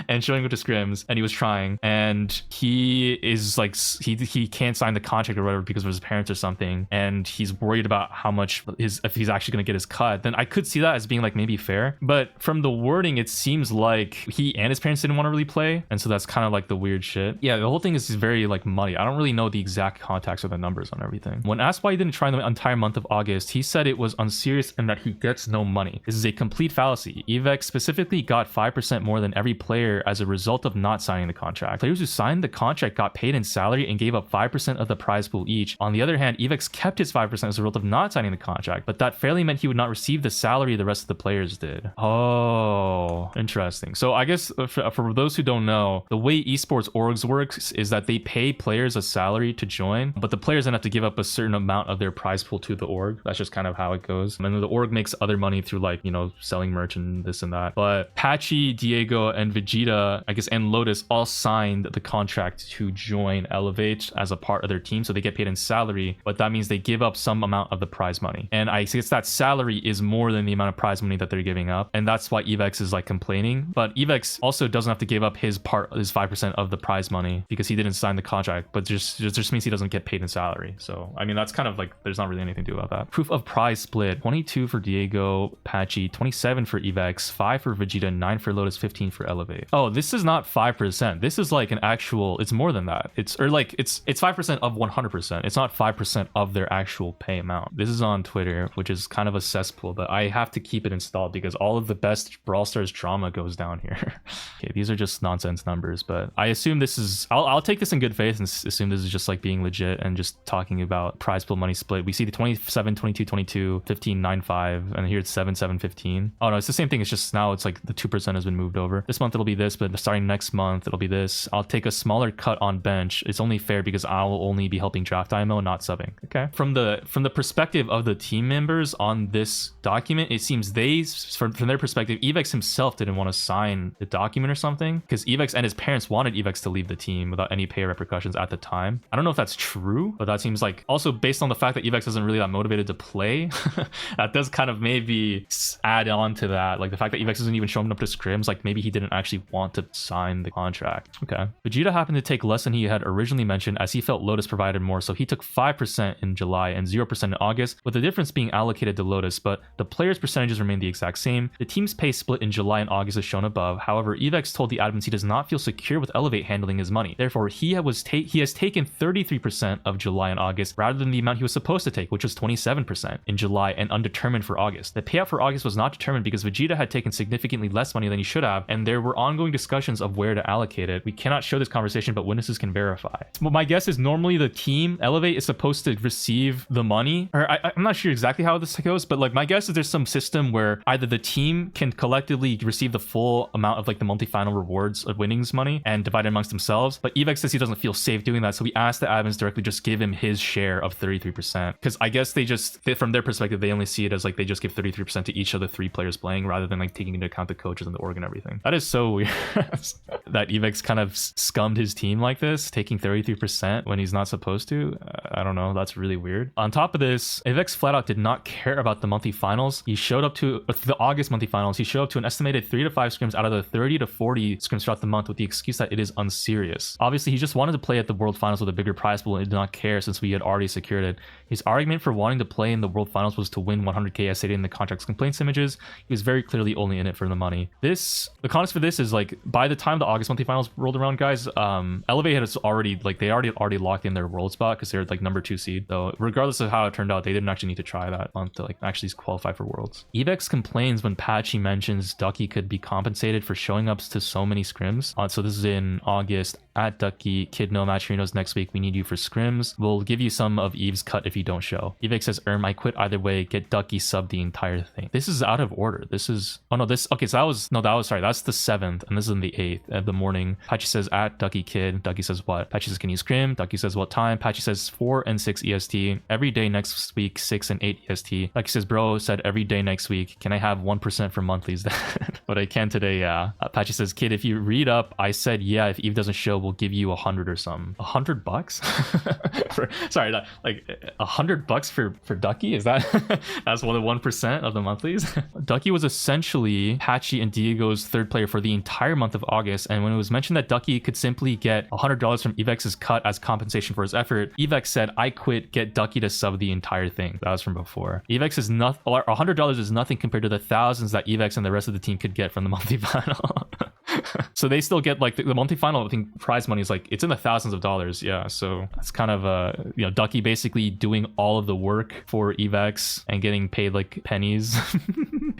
Speaker 1: and showing up to scrims and he was trying, and he is like he can't sign the contract or whatever because of his parents or something, and he's worried about how much if he's actually going to get his cut, then I could see that as being like maybe fair. But from the wording, it seems like he and his parents didn't want to really play, and so that's kind of like the weird shit. Yeah, the whole thing is very like muddy. I don't really know the exact context or the numbers on everything. When asked why he didn't try the entire month of August, he said it was unserious and that he gets no money. This is a complete fallacy. Evex specifically got 5% more than every player as a result of not signing the contract. Players who signed the contract got paid in salary and gave up 5% of the prize pool each. On the other hand, Evex kept his 5% as a result of not signing the contract, but that fairly meant he would not receive the salary the rest of the players did. Oh, interesting. So I guess for those who don't know, the way esports orgs works is that they pay players a salary to join, but the players then have to give up a certain amount of their prize pool to the org. That's just kind of how it goes. And then the org makes other money through like, you know, selling merch and this and that. But Pachi, Diego, and Vegeta, I guess, and Lotus all signed the contract to join Elevate as a part of their team, so they get paid in salary, but that means they give up some amount of the prize money. And I guess that salary is more than the amount of prize money that they're giving up, and that's why Evex is like complaining. But Evex also doesn't have to give up his 5% of the prize money because he didn't sign the contract, but just means he doesn't get paid in salary. So I mean, that's kind of like, there's not really anything to do about that. Proof of prize split: 22 for Diego, Pachi, 27 for Evex, 5 for Vegeta, 9 for Lotus, 15 for Elevate. Oh, this is not 5%. This is like an actual, it's more than that. It's 5% of 100%. It's not 5% of their actual pay amount. This is on Twitter, which is kind of a cesspool, but I have to keep it installed because all of the best Brawl Stars drama goes down here. Okay, these are just nonsense numbers, but I assume this is, I'll take this in good faith and assume this is just like being legit and just talking about prize pool money split. We see the 27, 22, 22, 15, 9, 5, and here it's 7, 7, 15. Oh no, it's the same thing. It's just now it's like the 2% has been moved over. This month it'll be this, but starting next month it'll be this. I'll take a smaller cut on bench. It's only fair because I'll only be helping draft IMO, not subbing. Okay. From the perspective of the team members on this document, it seems from their perspective, Evex himself didn't want to sign the document or something because Evex and his parents wanted Evex to leave the team without any pay repercussions at the time. I don't know if that's true, but that seems like also based on the fact that Evex isn't really that motivated to play. That does kind of maybe add on to that, like the fact that Evex isn't even showing up to scrims, like maybe he didn't actually want to sign the contract. Okay. Vegeta happened to take less than he had originally mentioned as he felt Lotus provided more, so he took 5% in July and 0% in August, with the difference being allocated to Lotus, but the players' percentages remain the exact same. The team's pay split in July and August is shown above. However, Evex told the admins he does not feel secure with Elevate handling his money. Therefore, he has taken 33% of July and August rather than the amount he was supposed to take, which was 27% in July and undetermined for August. The payout for August was not determined because Vegeta had taken significantly less money than he should have, and there were ongoing discussions of where to allocate it. We cannot show this conversation, but witnesses can verify. Well, my guess is normally the team, Elevate, is supposed to receive the money, or I'm not sure exactly how this goes, but like my guess is there's some system where either the team can collectively receive the full amount of like the multi-final rewards of winnings money and divide it amongst themselves, but Evex says he doesn't feel safe doing that, so we asked the admins directly just give him his share of 33%, because I guess from their perspective they only see it as like they just give 33% to each of the 3 players playing rather than like taking into account the coaches and the org and everything. That is so weird that Evex kind of scummed his team like this, taking 33% when he's not supposed to. I don't know, that's really weird. On top of this, Evex flat out did not care about the monthly finals. He showed up to the August monthly finals. He showed up to an estimated 3 to 5 scrims out of the 30 to 40 scrims throughout the month with the excuse that it is unserious. Obviously, he just wanted to play at the World Finals with a bigger prize pool and did not care since we had already secured it. His argument for wanting to play in the World Finals was to win 100k as stated in the contract's complaints images. He was very clearly only in it for the money. The context for this is like by the time the August monthly finals rolled around, guys, Elevate had already like they already locked in their world spot because they're like number 2 seed. So regardless of how it turned out, they didn't actually need to try that month to like actually qualify for Worlds. Evex complains when Patchy mentions Ducky could be compensated for showing up to so many scrims. So this is in August. At Ducky, Kid No Matcherinos next week. We need you for scrims. We'll give you some of Eve's cut if you don't show. Evex says, I quit either way. Get Ducky sub the entire thing. This is out of order. This is, oh no, this, okay, so sorry, that's the 7th, and this is in the 8th at the morning. Patchy says, at Ducky Kid. Ducky says, what? Patchy says, can you scrim? Ducky says, what time? Patchy says, 4 and 6 EST. Every day next week, 6 and 8 EST. Ducky says, bro said every day next week. Can I have 1% for monthlies then? But I can today, yeah. Patchy says, kid, if you read up, I said, yeah, if Eve doesn't show, we'll give you 100 or something. $100? Sorry, like $100 for Ducky? Is that that's 1% of the monthlies? Ducky was essentially Patchy and Diego's 3rd player for the entire month of August, and when it was mentioned that Ducky could simply get $100 from Evex's cut as compensation for his effort, Evex said, I quit, get Ducky to sub the entire thing. That was from before. Evex is not, $100 is nothing compared to the thousands that Evex and the rest of the team could get from the monthly final. So they still get like the monthly final, I think prize money is like it's in the thousands of dollars. Yeah, so it's kind of Ducky basically doing all of the work for Evex and getting paid like pennies.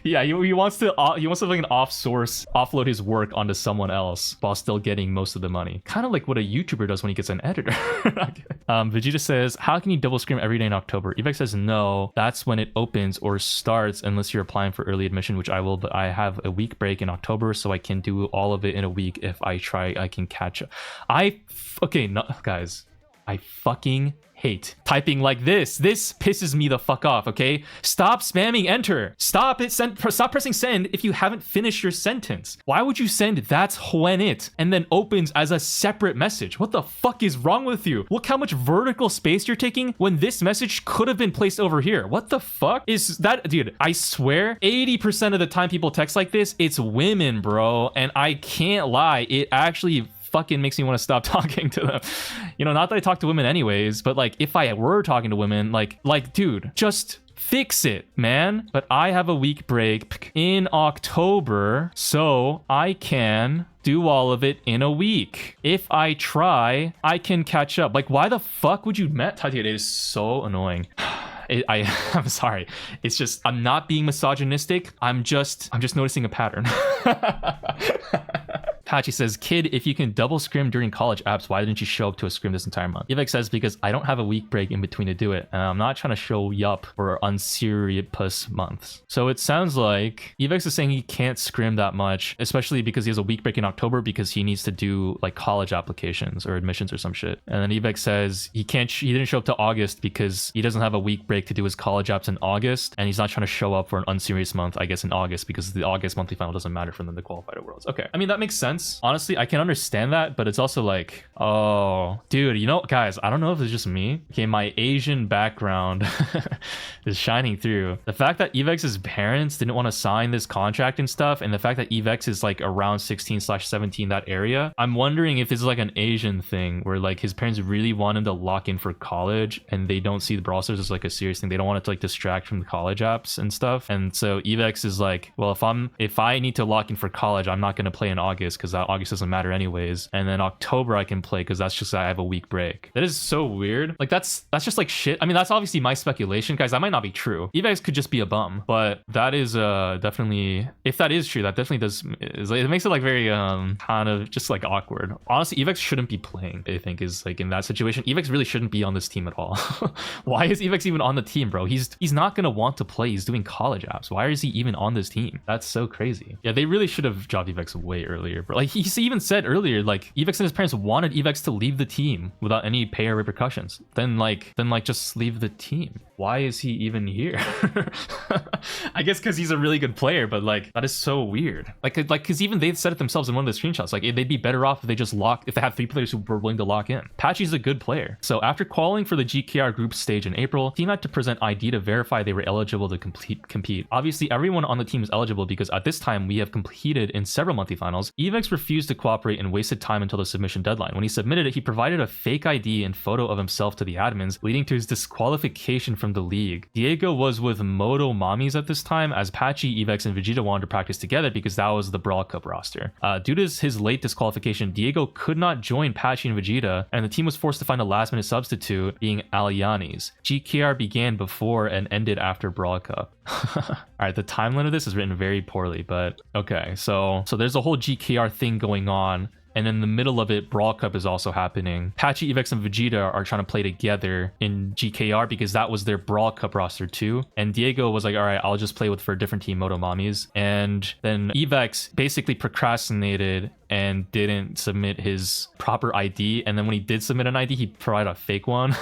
Speaker 1: Yeah, he wants to like an offload his work onto someone else while still getting most of the money, kind of like what a YouTuber does when he gets an editor. Vegeta says, how can you double scrim every day in October? Evex says, no, that's when it opens or starts unless you're applying for early admission, which I will, but I have a week break in October, so I can do all of it in a week. If I try, I can catch up. Okay, no, guys, I fucking hate typing like this. This pisses me the fuck off, okay? Stop spamming enter. Stop pressing send if you haven't finished your sentence. Why would you send that's when it and then opens as a separate message? What the fuck is wrong with you? Look how much vertical space you're taking when this message could have been placed over here. What the fuck is that? Dude, I swear 80% of the time people text like this, it's women, bro. And I can't lie, it actually fucking makes me want to stop talking to them. You know, not that I talk to women anyways, but like if I were talking to women, like dude, just fix it, man. But I have a week break in October, so I can do all of it in a week. If I try, I can catch up. Like, why the fuck would you Tati? It is so annoying. I'm sorry. It's just, I'm not being misogynistic. I'm just noticing a pattern. Patchy says, kid, if you can double scrim during college apps, why didn't you show up to a scrim this entire month? Evex says, because I don't have a week break in between to do it, and I'm not trying to show up for unserious months. So it sounds like Evex is saying he can't scrim that much, especially because he has a week break in October because he needs to do like college applications or admissions or some shit. And then Evex says he didn't show up to August because he doesn't have a week break to do his college apps in August, and he's not trying to show up for an unserious month, I guess, in August, because the August monthly final doesn't matter for them to qualify to Worlds. Okay, I mean, that makes sense. Honestly, I can understand that, but it's also like, oh, dude, you know, guys, I don't know if it's just me. Okay, my Asian background is shining through. The fact that Evex's parents didn't want to sign this contract and stuff, and the fact that Evex is like around 16/17, that area, I'm wondering if this is like an Asian thing where like his parents really want him to lock in for college, and they don't see the Brawl Stars as like a serious thing. They don't want it to like distract from the college apps and stuff. And so Evex is like, well, if I need to lock in for college, I'm not going to play in August because August doesn't matter anyways, and then October I can play because that's just, I have a week break. That is so weird. Like that's just like shit. I mean, that's obviously my speculation, guys. That might not be true. Evex could just be a bum, but that is definitely, if that is true, that definitely it makes it like very kind of just like awkward. Honestly, Evex shouldn't be playing, I think, is like in that situation. Evex really shouldn't be on this team at all. Why is Evex even on the team, bro? He's not gonna want to play. He's doing college apps. Why is he even on this team? That's so crazy. Yeah, they really should have dropped Evex way earlier, bro. Like he even said earlier, like Evex and his parents wanted Evex to leave the team without any pay or repercussions. Then just leave the team. Why is he even here? I guess because he's a really good player, but like that is so weird. Like because even they said it themselves in one of the screenshots. Like they'd be better off if they just if they had 3 players who were willing to lock in. Patchy's a good player. So after qualifying for the GKR group stage in April, team had to present ID to verify they were eligible to compete. Obviously, everyone on the team is eligible because at this time we have competed in several monthly finals. Evex refused to cooperate and wasted time until the submission deadline. When he submitted it, he provided a fake ID and photo of himself to the admins, leading to his disqualification from the league. Diego was with Moto Mommies at this time, as Patchy, Evex, and Vegeta wanted to practice together because that was the Brawl Cup roster. Due to his late disqualification, Diego could not join Patchy and Vegeta, and the team was forced to find a last-minute substitute, being Aliani's. GKR began before and ended after Brawl Cup. Alright, the timeline of this is written very poorly, but okay, so there's a whole GKR thing going on, and in the middle of it, Brawl Cup is also happening. Patchy, Evex, and Vegeta are trying to play together in GKR because that was their Brawl Cup roster too. And Diego was like, all right, I'll just play for a different team, Moto Mommies. And then Evex basically procrastinated and didn't submit his proper ID. And then when he did submit an ID, he provided a fake one.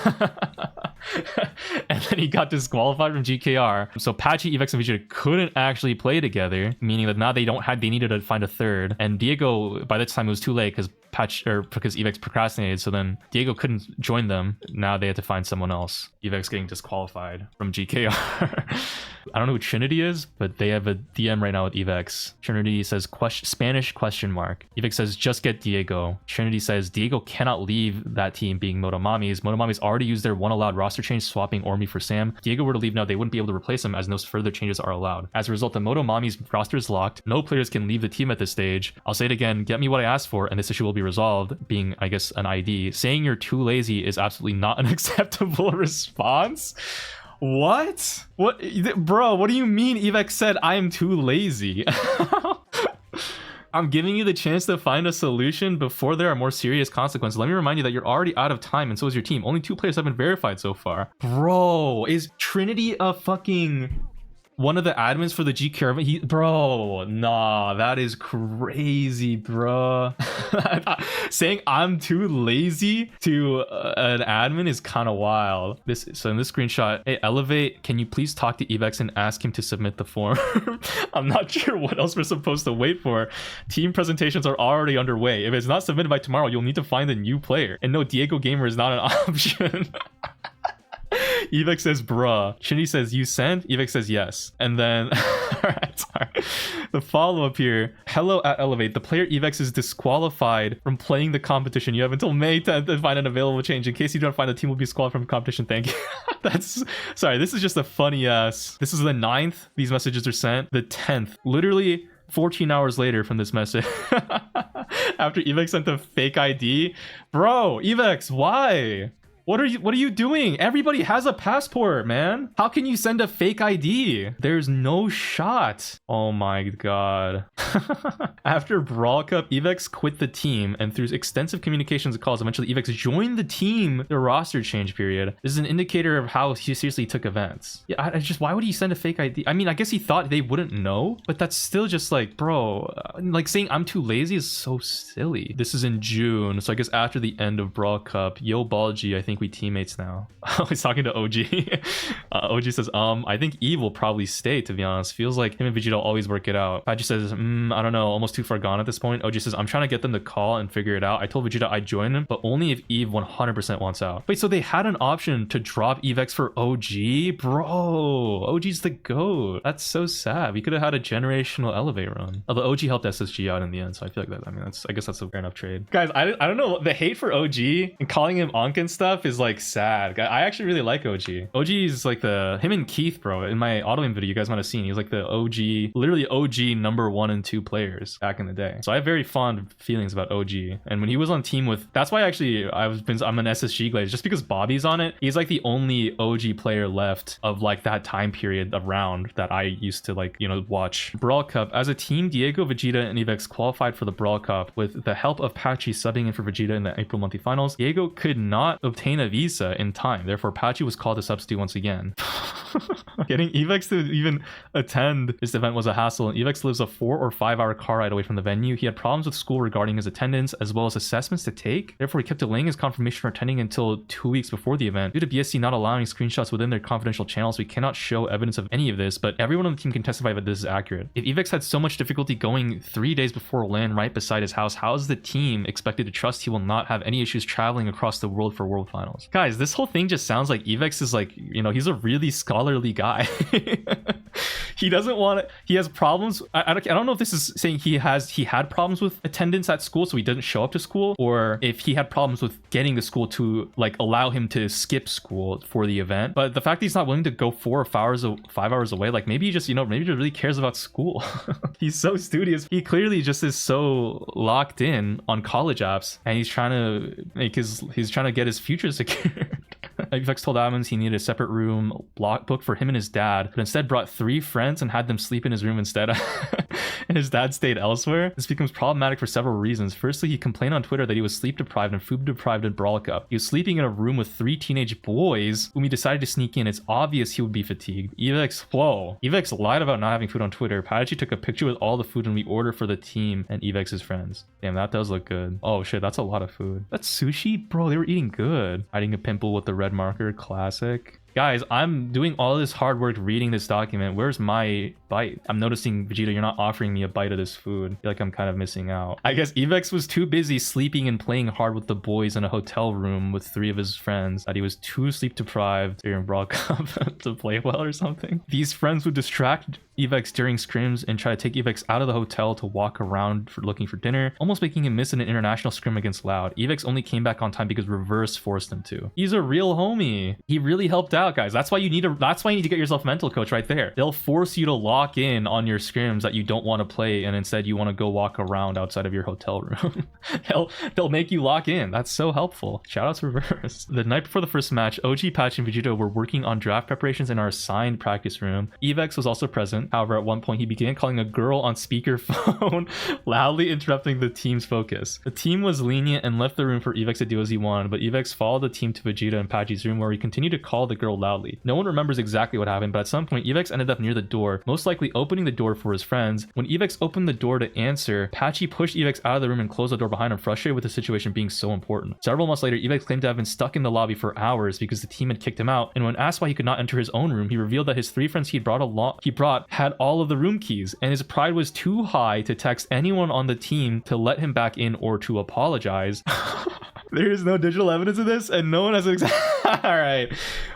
Speaker 1: And then he got disqualified from GKR. So Patchy, Evex, and Vegeta couldn't actually play together, meaning that now they needed to find a third. And Diego, by this time, it was too late because Evex procrastinated, so then Diego couldn't join them. Now they had to find someone else. Evex getting disqualified from GKR. I don't know who Trinity is, but they have a DM right now with Evex. Trinity says Spanish question mark. Evex says just get Diego. Trinity says Diego cannot leave that team, being Moto Mommies. Moto Mommies already used their one allowed roster change, swapping Ormi for Sam. If Diego were to leave now, they wouldn't be able to replace him as no further changes are allowed. As a result, the Moto Mommies roster is locked. No players can leave the team at this stage. I'll say it again, get me what I asked for, and this issue will be resolved, being, I guess, an ID. Saying you're too lazy is absolutely not an acceptable response. What? Bro, what do you mean Evex said I am too lazy? I'm giving you the chance to find a solution before there are more serious consequences. Let me remind you that you're already out of time, and so is your team. Only 2 players have been verified so far. Bro, is Trinity a fucking one of the admins for the GKR? Bro, nah, that is crazy, bro. Saying I'm too lazy to an admin is kind of wild. So in this screenshot, hey, Elevate, can you please talk to Evex and ask him to submit the form? I'm not sure what else we're supposed to wait for. Team presentations are already underway. If it's not submitted by tomorrow, you'll need to find a new player. And no, Diego Gamer is not an option. Evex says, bruh. Trinity says, you sent? Evex says, yes. And then, alright, sorry. The follow-up here. Hello at Elevate. The player Evex is disqualified from playing the competition. You have until May 10th to find an available change. In case you don't find, the team will be disqualified from competition. Thank you. Sorry, this is just a funny ass. This is the 9th these messages are sent. The 10th. Literally 14 hours later from this message. After Evex sent the fake ID. Bro, Evex, why? What are you doing? Everybody has a passport, man. How can you send a fake ID? There's no shot. Oh my god. After Brawl Cup, Evex quit the team, and through extensive communications and calls, eventually Evex joined the team. The roster change period. This is an indicator of how he seriously took events. Yeah, I just, why would he send a fake ID? I mean, I guess he thought they wouldn't know, but that's still just like, bro, like saying I'm too lazy is so silly. This is in June, so I guess after the end of Brawl Cup, Yo Balji, I think we teammates now. He's talking to OG. OG says, I think Eve will probably stay, to be honest. Feels like him and Vegeta always work it out. Pachi says, I don't know, almost too far gone at this point. OG says, I'm trying to get them to call and figure it out. I told Vegeta I'd join him, but only if Eve 100% wants out. Wait, so they had an option to drop Evex for OG? Bro, OG's the GOAT. That's so sad. We could have had a generational elevate run. Although OG helped SSG out in the end, so I feel like that, I mean, I guess that's a fair enough trade. Guys, I don't know, the hate for OG and calling him Ankh and stuff is like sad. I actually really like OG. OG is like him and Keith, bro. In my auto-aim video, you guys might have seen, he's like the OG, literally OG number 1 and 2 players back in the day. So I have very fond feelings about OG. And when he was on team with, that's why actually I'm an SSG glaze, just because Bobby's on it. He's like the only OG player left of like that time period around that I used to like, you know, watch. Brawl Cup. As a team, Diego, Vegeta, and Evex qualified for the Brawl Cup. With the help of Pachi subbing in for Vegeta in the April monthly finals, Diego could not obtain a visa in time. Therefore, Pachi was called to substitute once again. Getting Evex to even attend this event was a hassle, and Evex lives a 4 or 5 hour car ride away from the venue. He had problems with school regarding his attendance, as well as assessments to take. Therefore, he kept delaying his confirmation for attending until 2 weeks before the event. Due to BSC not allowing screenshots within their confidential channels, we cannot show evidence of any of this, but everyone on the team can testify that this is accurate. If Evex had so much difficulty going 3 days before land right beside his house, how is the team expected to trust he will not have any issues traveling across the world for world finals? Guys, this whole thing just sounds like Evex is like, you know, he's a really scholarly guy. He doesn't want to, he has problems. I don't know if this is saying he had problems with attendance at school, so he didn't show up to school, or if he had problems with getting the school to like allow him to skip school for the event. But the fact that he's not willing to go 4 or 5 hours away, like maybe he just, you know, maybe he just really cares about school. He's so studious. He clearly just is so locked in on college apps, and he's trying to get his future secured. Evex told Adams he needed a separate room booked for him and his dad, but instead brought 3 friends and had them sleep in his room instead. And his dad stayed elsewhere. This becomes problematic for several reasons. Firstly, he complained on Twitter that he was sleep deprived and food deprived in Brawl Cup. He was sleeping in a room with 3 teenage boys whom he decided to sneak in. It's obvious he would be fatigued. Evex lied about not having food on Twitter. Padachi took a picture with all the food and we ordered for the team and Evex's friends. Damn, that does look good. Oh shit, that's a lot of food. That's sushi? Bro, they were eating good. Hiding a pimple with the red marker, classic. Guys, I'm doing all this hard work reading this document. Where's my bite? I'm noticing, Vegeta, you're not offering me a bite of this food. I feel like I'm kind of missing out. I guess Evex was too busy sleeping and playing hard with the boys in a hotel room with 3 of his friends that he was too sleep deprived during Brawl Cup to play well or something. These friends would distract Evex during scrims and try to take Evex out of the hotel to walk around looking for dinner, almost making him miss an international scrim against Loud. Evex only came back on time because Reverse forced him to. He's a real homie. He really helped out, guys. That's why you need to get yourself a mental coach right there. They'll force you to lock in on your scrims that you don't want to play, and instead you want to go walk around outside of your hotel room. they'll make you lock in. That's so helpful. Shout out to Reverse. The night before the first match, OG, Patch, and Vegeta were working on draft preparations in our assigned practice room. Evex was also present. However, at one point he began calling a girl on speakerphone, loudly interrupting the team's focus. The team was lenient and left the room for Evex to do as he wanted, but Evex followed the team to Vegeta and Patchy's room, where he continued to call the girl loudly. No one remembers exactly what happened, but at some point Evex ended up near the door, most likely opening the door for his friends. When Evex opened the door to answer, Patchy pushed Evex out of the room and closed the door behind him, frustrated with the situation being so important. Several months later, Evex claimed to have been stuck in the lobby for hours because the team had kicked him out, and when asked why he could not enter his own room, he revealed that his 3 friends he brought had all of the room keys, and his pride was too high to text anyone on the team to let him back in or to apologize. There is no digital evidence of this, and no one has all right.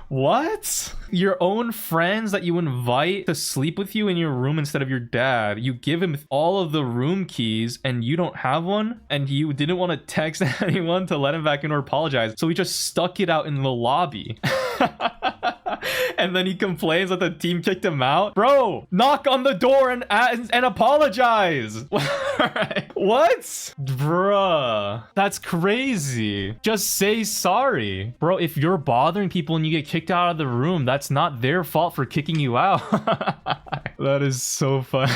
Speaker 1: What? Your own friends that you invite to sleep with you in your room instead of your dad, you give him all of the room keys and you don't have one, and you didn't want to text anyone to let him back in or apologize, so he just stuck it out in the lobby. And then he complains that the team kicked him out. Bro, knock on the door and apologize. Alright. What? Bruh. That's crazy. Just say sorry. Bro, if you're bothering people and you get kicked out of the room, that's not their fault for kicking you out. That is so fun.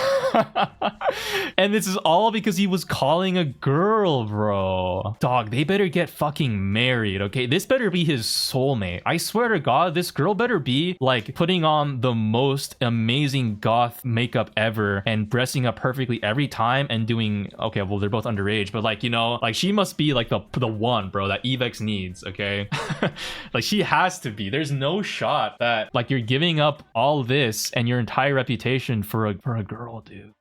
Speaker 1: And this is all because he was calling a girl, bro. Dog, they better get fucking married, okay? This better be his soulmate. I swear to God, this girl better be like putting on the most amazing goth makeup ever and dressing up perfectly every time and doing, okay, well, they're both underage, but like, you know, like she must be like the one, bro, that Evex needs, okay? Like she has to be. There's no shot that like you're giving up all this and your entire reputation for a girl, dude.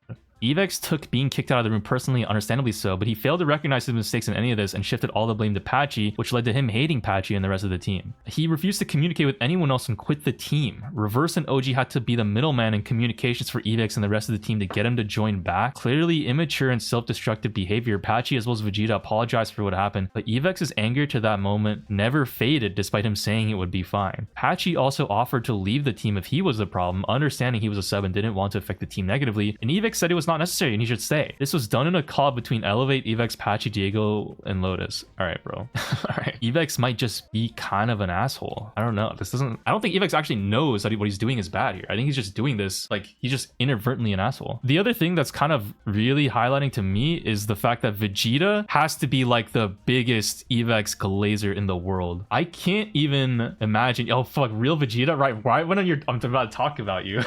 Speaker 1: Evex took being kicked out of the room personally, understandably so, but he failed to recognize his mistakes in any of this and shifted all the blame to Patchy, which led to him hating Patchy and the rest of the team. He refused to communicate with anyone else and quit the team. Reverse and OG had to be the middleman in communications for Evex and the rest of the team to get him to join back. Clearly immature and self-destructive behavior, Patchy as well as Vegeta apologized for what happened, but Evex's anger to that moment never faded despite him saying it would be fine. Patchy also offered to leave the team if he was the problem, understanding he was a sub and didn't want to affect the team negatively, and Evex said it was not necessary and he should stay. This was done in a call between Elevate, Evex, Patchy, Diego, and Lotus. All right, bro. All right. Evex might just be kind of an asshole. I don't know. I don't think Evex actually knows that what he's doing is bad here. I think he's just doing this, like, he's just inadvertently an asshole. The other thing that's kind of really highlighting to me is the fact that Vegeta has to be like the biggest Evex glazer in the world. I can't even imagine. Oh, fuck, real Vegeta? Right when I'm about to talk about you.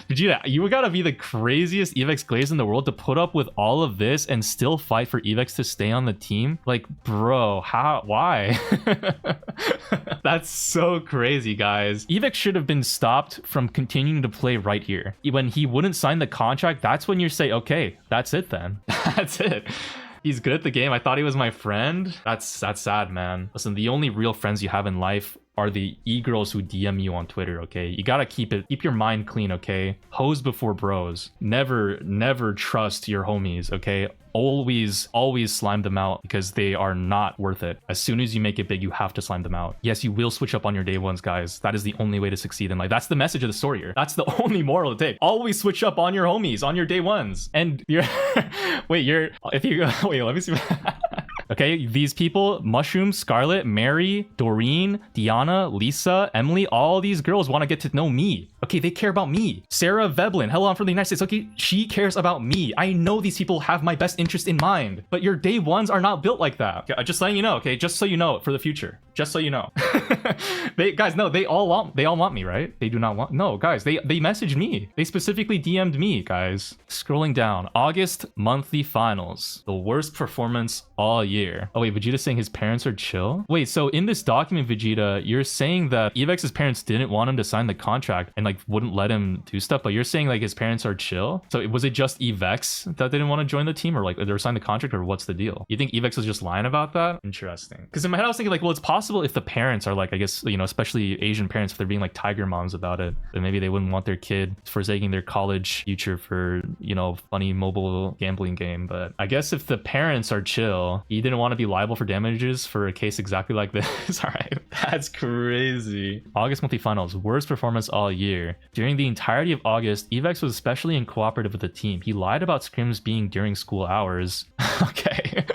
Speaker 1: Vegeta, you gotta be the craziest Evex glazer in the world to put up with all of this and still fight for Evex to stay on the team. Like, bro, why? That's so crazy, guys. Evex should have been stopped from continuing to play right here. When he wouldn't sign the contract, that's when you say, okay, that's it then. That's it. He's good at the game. I thought he was my friend. That's sad, man. Listen, the only real friends you have in life are the e-girls who DM you on Twitter, okay? You gotta keep your mind clean, okay? Hoes before bros. Never trust your homies, okay? Always slime them out because they are not worth it. As soon as you make it big, you have to slime them out. Yes, you will switch up on your day ones, guys. That is the only way to succeed in life. That's the message of the story here. That's the only moral to take. Always switch up on your homies, on your day ones. And you're wait, let me see. Okay, these people, Mushroom, Scarlet, Mary, Doreen, Diana, Lisa, Emily, all these girls want to get to know me. Okay, they care about me. Sarah Veblen, hello, I'm from the United States. Okay, she cares about me. I know these people have my best interest in mind, but your day ones are not built like that. Okay, just letting you know, okay? Just so you know for the future. Just so you know. Guys, no, they all want me, right? They do not want, no, guys, they messaged me. They specifically DM'd me, guys. Scrolling down, August monthly finals. The worst performance all year. Oh wait, Vegeta's saying his parents are chill? Wait, so in this document, Vegeta, you're saying that Evex's parents didn't want him to sign the contract and like wouldn't let him do stuff, but you're saying like his parents are chill? So was it just Evex that didn't want to join the team, or like they signed the contract, or what's the deal? You think Evex was just lying about that? Interesting. Because in my head I was thinking like, well, it's possible if the parents are like, I guess, you know, especially Asian parents, if they're being like tiger moms about it, then maybe they wouldn't want their kid forsaking their college future for, you know, funny mobile gambling game. But I guess if the parents are chill, he didn't want to be liable for damages for a case exactly like this. All right, that's crazy. August monthly finals, worst performance all year. During the entirety of August, Evex was especially uncooperative with the team. He lied about scrims being during school hours. Okay.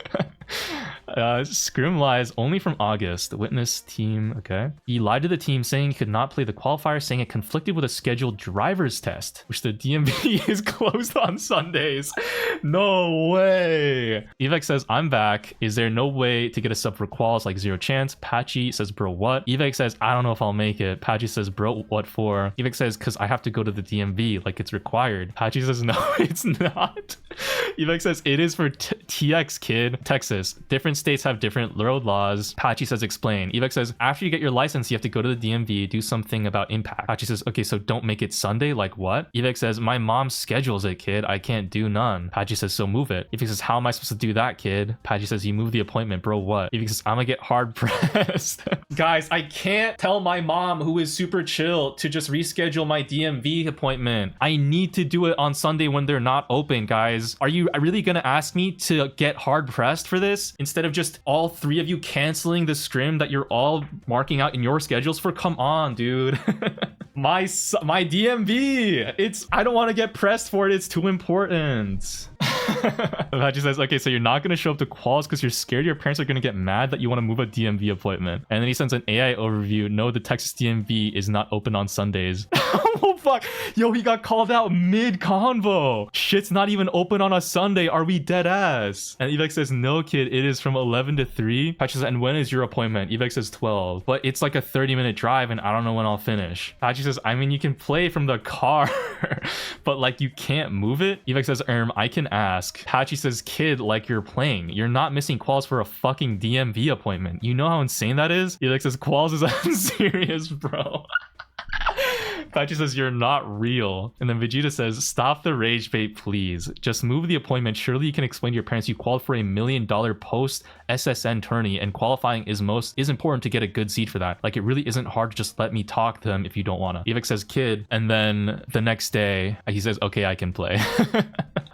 Speaker 1: Scrim lies only from August. The witness team, okay. He lied to the team saying he could not play the qualifier, saying it conflicted with a scheduled driver's test, which the DMV is closed on Sundays. No way. Evex says, I'm back. Is there no way to get a sub for quals? Like 0 chance. Patchy says, bro, what? Evex says, I don't know if I'll make it. Patchy says, bro, what for? Evex says, because I have to go to the DMV, like it's required. Patchy says, no, it's not. Evex says, it is for TX, kid. Texas. Different states have different road laws. Patchy says, explain. Evex says, after you get your license, you have to go to the DMV, do something about impact. Patchy says, okay, so don't make it Sunday? Like what? Evex says, my mom schedules it, kid. I can't do none. Patchy says, so move it. Evex says, how am I supposed to do that, kid? Patchy says, you move the appointment, bro, what? Evex says, I'm gonna get hard pressed. Guys, I can't tell my mom, who is super chill, to just reschedule my DMV appointment. I need to do it on Sunday when they're not open, guys. Are you really gonna ask me to get hard pressed for this instead of just all three of you canceling the scrim that you're all marking out in your schedules for? Come on, dude. My DMV. I don't want to get pressed for it. It's too important. Vegeta says, okay, so you're not going to show up to quals because you're scared your parents are going to get mad that you want to move a DMV appointment. And then he sends an AI overview. No, the Texas DMV is not open on Sundays. Oh, fuck. Yo, he got called out mid-convo. Shit's not even open on a Sunday. Are we dead ass? And Evex says, no, kid, it is from 11 to 3. Patch says, and when is your appointment? Evex says 12. But it's like a 30-minute drive and I don't know when I'll finish. Patchy says, I mean, you can play from the car, but like you can't move it. Evex says, I can ask. Patchy says, kid, like you're playing. You're not missing quals for a fucking DMV appointment. You know how insane that is? Evex says, quals is unserious, bro. Patchy says, you're not real. And then Vegeta says, stop the rage bait, please. Just move the appointment. Surely you can explain to your parents you qualified for $1 million post SSN tourney and qualifying is important to get a good seed for that. Like, it really isn't hard to just let me talk to them if you don't want to. Evex says, kid. And then the next day, he says, okay, I can play.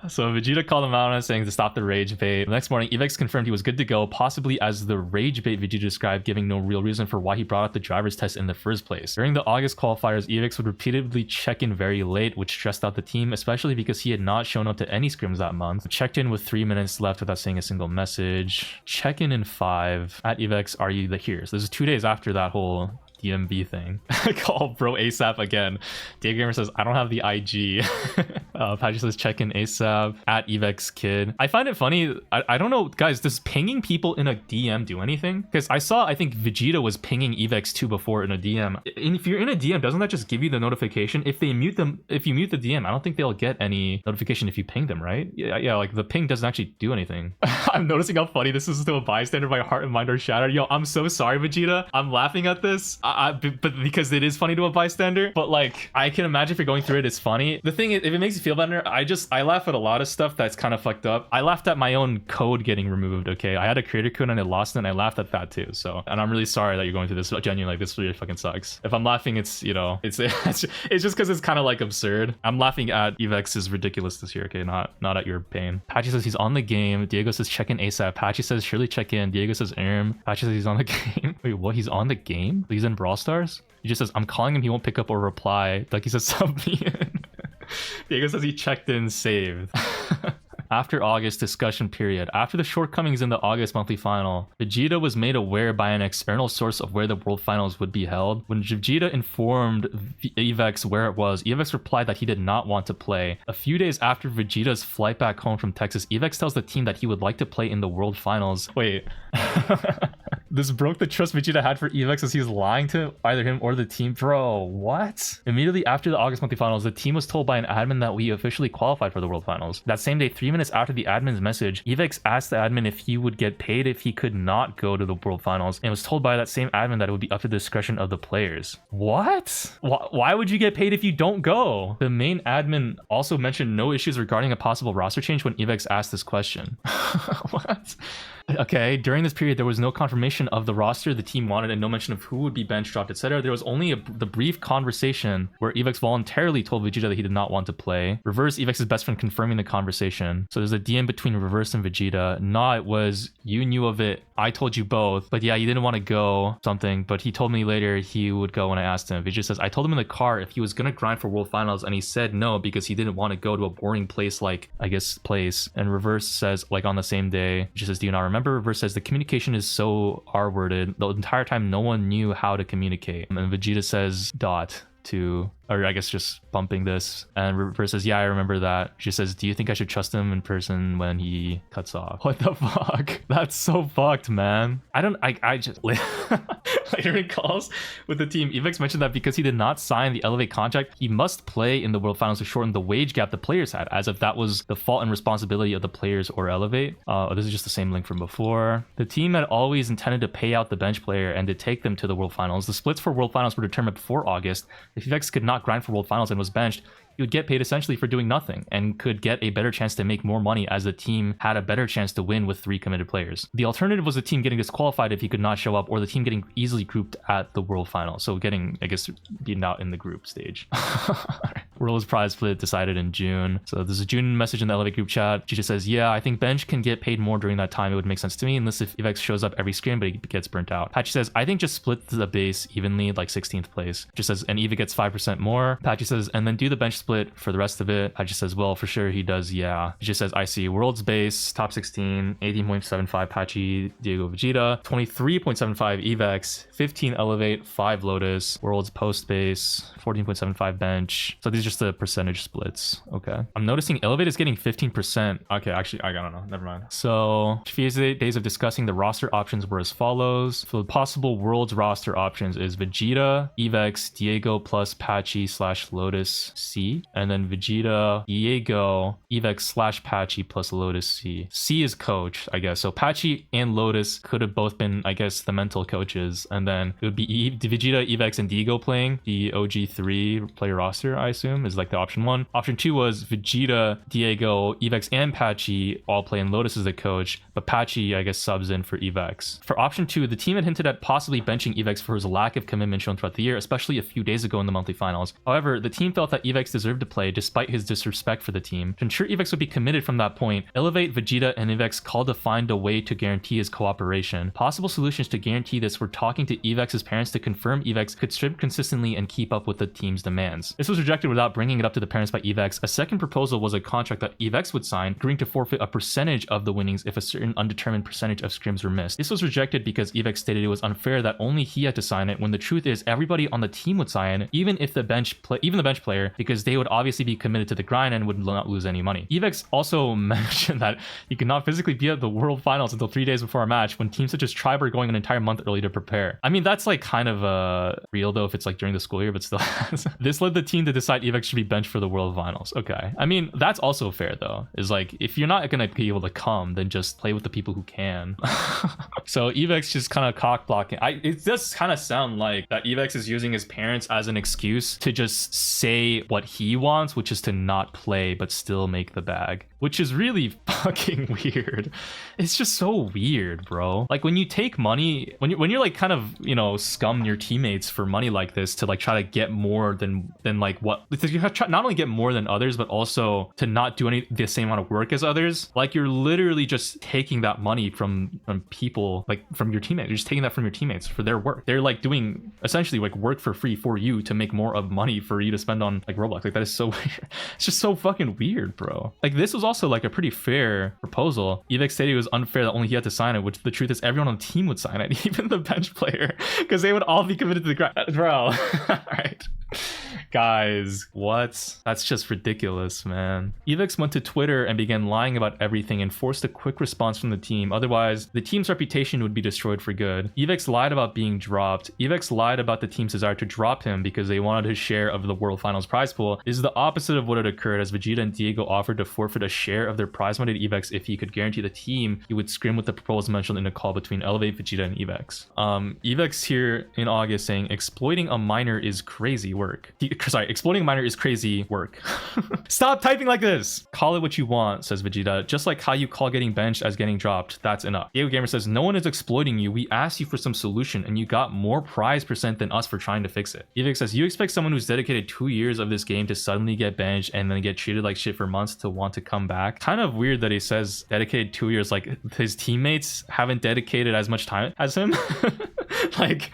Speaker 1: So Vegeta called him out on saying to stop the rage bait. The next morning, Evex confirmed he was good to go, possibly as the rage bait Vegeta described, giving no real reason for why he brought up the driver's test in the first place. During the August qualifiers, Evex would repeatedly check in very late, which stressed out the team, especially because he had not shown up to any scrims that month. Checked in with 3 minutes left without saying a single message. Check in 5. At Evex, are you here? So this is 2 days after that whole DMV thing. Call bro ASAP again. Dave Gamer says, I don't have the IG. Patchy says, check in ASAP. At Evex kid. I find it funny. I don't know, guys, does pinging people in a DM do anything? Because I think Vegeta was pinging Evex 2 before in a DM. And if you're in a DM, doesn't that just give you the notification? If you mute the DM, I don't think they'll get any notification if you ping them, right? Yeah, like the ping doesn't actually do anything. I'm noticing how funny this is to a bystander. My heart and mind are shattered. Yo, I'm so sorry, Vegeta. I'm laughing at this. But because it is funny to a bystander, but like I can imagine if you're going through it, it's funny. The thing is, if it makes you feel better, I laugh at a lot of stuff that's kind of fucked up. I laughed at my own code getting removed. Okay, I had a creator code and I lost it, and I laughed at that too. So, and I'm really sorry that you're going through this. Genuinely, like, this really fucking sucks. If I'm laughing, it's, you know, it's just because it's kind of like absurd. I'm laughing at Evex's ridiculousness here. Okay, not at your pain. Patchy says he's on the game. Diego says check in ASAP. Patchy says surely check in. Diego says Patchy says he's on the game. Wait, what? He's on the game? He's in Brawl Stars? He just says, I'm calling him, he won't pick up or reply. Like, he says, sub me in. Diego says he checked in, saved. After August discussion period. After the shortcomings in the August monthly final, Vegeta was made aware by an external source of where the world finals would be held. When Vegeta informed Evex where it was, Evex replied that he did not want to play. A few days after Vegeta's flight back home from Texas, Evex tells the team that he would like to play in the world finals. Wait. This broke the trust Vegeta had for Evex as he was lying to either him or the team. Bro, what? Immediately after the August monthly finals, the team was told by an admin that we officially qualified for the world finals. That same day, 3 minutes after the admin's message, Evex asked the admin if he would get paid if he could not go to the world finals, and was told by that same admin that it would be up to the discretion of the players. What? Why would you get paid if you don't go? The main admin also mentioned no issues regarding a possible roster change when Evex asked this question. What? Okay, during this period, there was no confirmation of the roster the team wanted and no mention of who would be bench dropped, etc. There was only the brief conversation where Evex voluntarily told Vegeta that he did not want to play. Reverse, Evex's best friend, confirming the conversation. So there's a DM between Reverse and Vegeta. Nah, it was, you knew of it, I told you both, but yeah, you didn't want to go, something, but he told me later he would go when I asked him. Vegeta says, I told him in the car if he was gonna grind for world finals, and he said no because he didn't want to go to a boring place like, I guess, place. And Reverse says, like, on the same day, Vegeta says, do you not remember? Reverse says, the communication is so R-worded. The entire time, no one knew how to communicate. And then Vegeta says, or I guess just bumping this. And Reverse says, yeah, I remember that. She says, do you think I should trust him in person when he cuts off? What the fuck? That's so fucked, man. I just later in calls with the team, Evex mentioned that because he did not sign the Elevate contract, he must play in the World Finals to shorten the wage gap the players had, as if that was the fault and responsibility of the players or Elevate. This is just the same link from before. The team had always intended to pay out the bench player and to take them to the World Finals. The splits for World Finals were determined before August. If Evex could not grind for World Finals and was benched, he would get paid essentially for doing nothing and could get a better chance to make more money, as the team had a better chance to win with 3 committed players. The alternative was the team getting disqualified if he could not show up, or the team getting easily grouped at the World Finals. So getting, I guess, beaten out in the group stage. All right. World's prize split decided in June. So there's a June message in the Elevate group chat. She just says, yeah, I think bench can get paid more during that time. It would make sense to me, unless if Evex shows up every scrim, but he gets burnt out. Patchy says, I think just split the base evenly, like 16th place. Just says, and Eva gets 5% more. Patchy says, and then do the bench split for the rest of it. Patchy says, well, for sure he does, yeah. He just says, I see. World's base, top 16, 18.75 Patchy, Diego, Vegeta, 23.75 Evex, 15 Elevate, 5 Lotus. World's post base, 14.75 bench. So these are just the percentage splits. Okay. I'm noticing Elevate is getting 15%. Okay, actually, I don't know. Never mind. So previous days of discussing the roster options were as follows. So the possible World's roster options is Vegeta, Evex, Diego plus Patchy / Lotus C. And then Vegeta, Diego, Evex / Patchy plus Lotus C. C is coach, I guess. So Patchy and Lotus could have both been, I guess, the mental coaches. And then it would be Vegeta, Evex, and Diego playing the OG3 player roster, I assume, is like the option 1. Option 2 was Vegeta, Diego, Evex, and Patchy all playing Lotus as the coach, but Patchy, I guess, subs in for Evex. For option 2, the team had hinted at possibly benching Evex for his lack of commitment shown throughout the year, especially a few days ago in the monthly finals. However, the team felt that Evex deserved to play despite his disrespect for the team. To ensure Evex would be committed from that point, Elevate, Vegeta, and Evex called to find a way to guarantee his cooperation. Possible solutions to guarantee this were talking to Evex's parents to confirm Evex could strip consistently and keep up with the team's demands. This was rejected without bringing it up to the parents by Evex. A second proposal was a contract that Evex would sign, agreeing to forfeit a percentage of the winnings if a certain undetermined percentage of scrims were missed. This was rejected because Evex stated it was unfair that only he had to sign it, when the truth is everybody on the team would sign it, even the bench player, because they would obviously be committed to the grind and would not lose any money. Evex also mentioned that he could not physically be at the World Finals until 3 days before a match, when teams such as Tribe are going an entire month early to prepare. I mean, that's like kind of real though if it's like during the school year, but still. This led the team to decide Evex should be benched for the World Finals. Okay. I mean, that's also fair though. Is like, if you're not gonna be able to come, then just play with the people who can. So Evex just kind of cock blocking. It does kind of sound like that Evex is using his parents as an excuse to just say what he wants, which is to not play but still make the bag, which is really fucking weird. It's just so weird, bro. Like when you take money, when you're like kind of, you know, scum your teammates for money like this to like try to get more than like what you have to not only get more than others, but also to not do the same amount of work as others. Like you're literally just taking that money from people, like from your teammates. You're just taking that from your teammates for their work. They're like doing essentially like work for free for you to make more of money for you to spend on like Roblox. Like that is so weird. It's just so fucking weird, bro. Like this was also like a pretty fair proposal. Evex stated it was unfair that only he had to sign it, which the truth is everyone on the team would sign it, even the bench player, because they would all be committed to the grind. Bro. All right. Guys, what? That's just ridiculous, man. Evex went to Twitter and began lying about everything and forced a quick response from the team. Otherwise, the team's reputation would be destroyed for good. Evex lied about being dropped. Evex lied about the team's desire to drop him because they wanted his share of the World Finals prize pool. This is the opposite of what had occurred, as Vegeta and Diego offered to forfeit a share of their prize money to Evex if he could guarantee the team he would scrim with the proposal mentioned in a call between Elevate, Vegeta, and Evex. Evex here in August saying, exploiting a minor is crazy work. Exploiting a minor is crazy work. Stop typing like this. Call it what you want, says Vegeta. Just like how you call getting benched as getting dropped. That's enough. Diego Gamer says, no one is exploiting you. We asked you for some solution and you got more prize percent than us for trying to fix it. Evex says, you expect someone who's dedicated 2 years of this game to suddenly get benched and then get treated like shit for months to want to come back? Kind of weird that he says dedicated 2 years, like his teammates haven't dedicated as much time as him. Like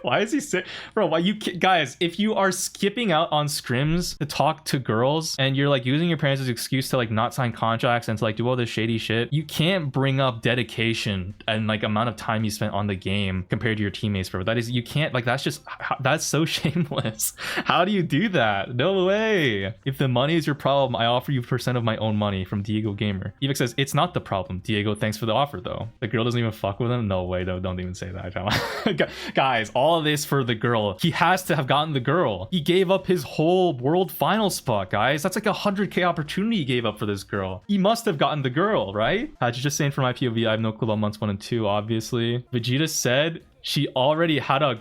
Speaker 1: why is he saying, bro, why you guys, if you are skipping out on scrims to talk to girls and you're like using your parents as an excuse to like not sign contracts and to like do all this shady shit, you can't bring up dedication and like amount of time you spent on the game compared to your teammates, bro. That is, you can't, like, that's just, that's so shameless. How do you do that? No way. If the money is your problem, I offer you percent of my own money, from Diego Gamer. Evex says, it's not the problem. Diego, thanks for the offer though. The girl doesn't even fuck with him. No way though. Don't even say that. Guys, all of this for the girl. He has to have gotten the girl. He gave up his whole world final spot, guys. That's like 100k opportunity he gave up for this girl. He must have gotten the girl, right? Just saying, for my POV, I have no clue about months 1 and 2, obviously. Vegeta said she already had a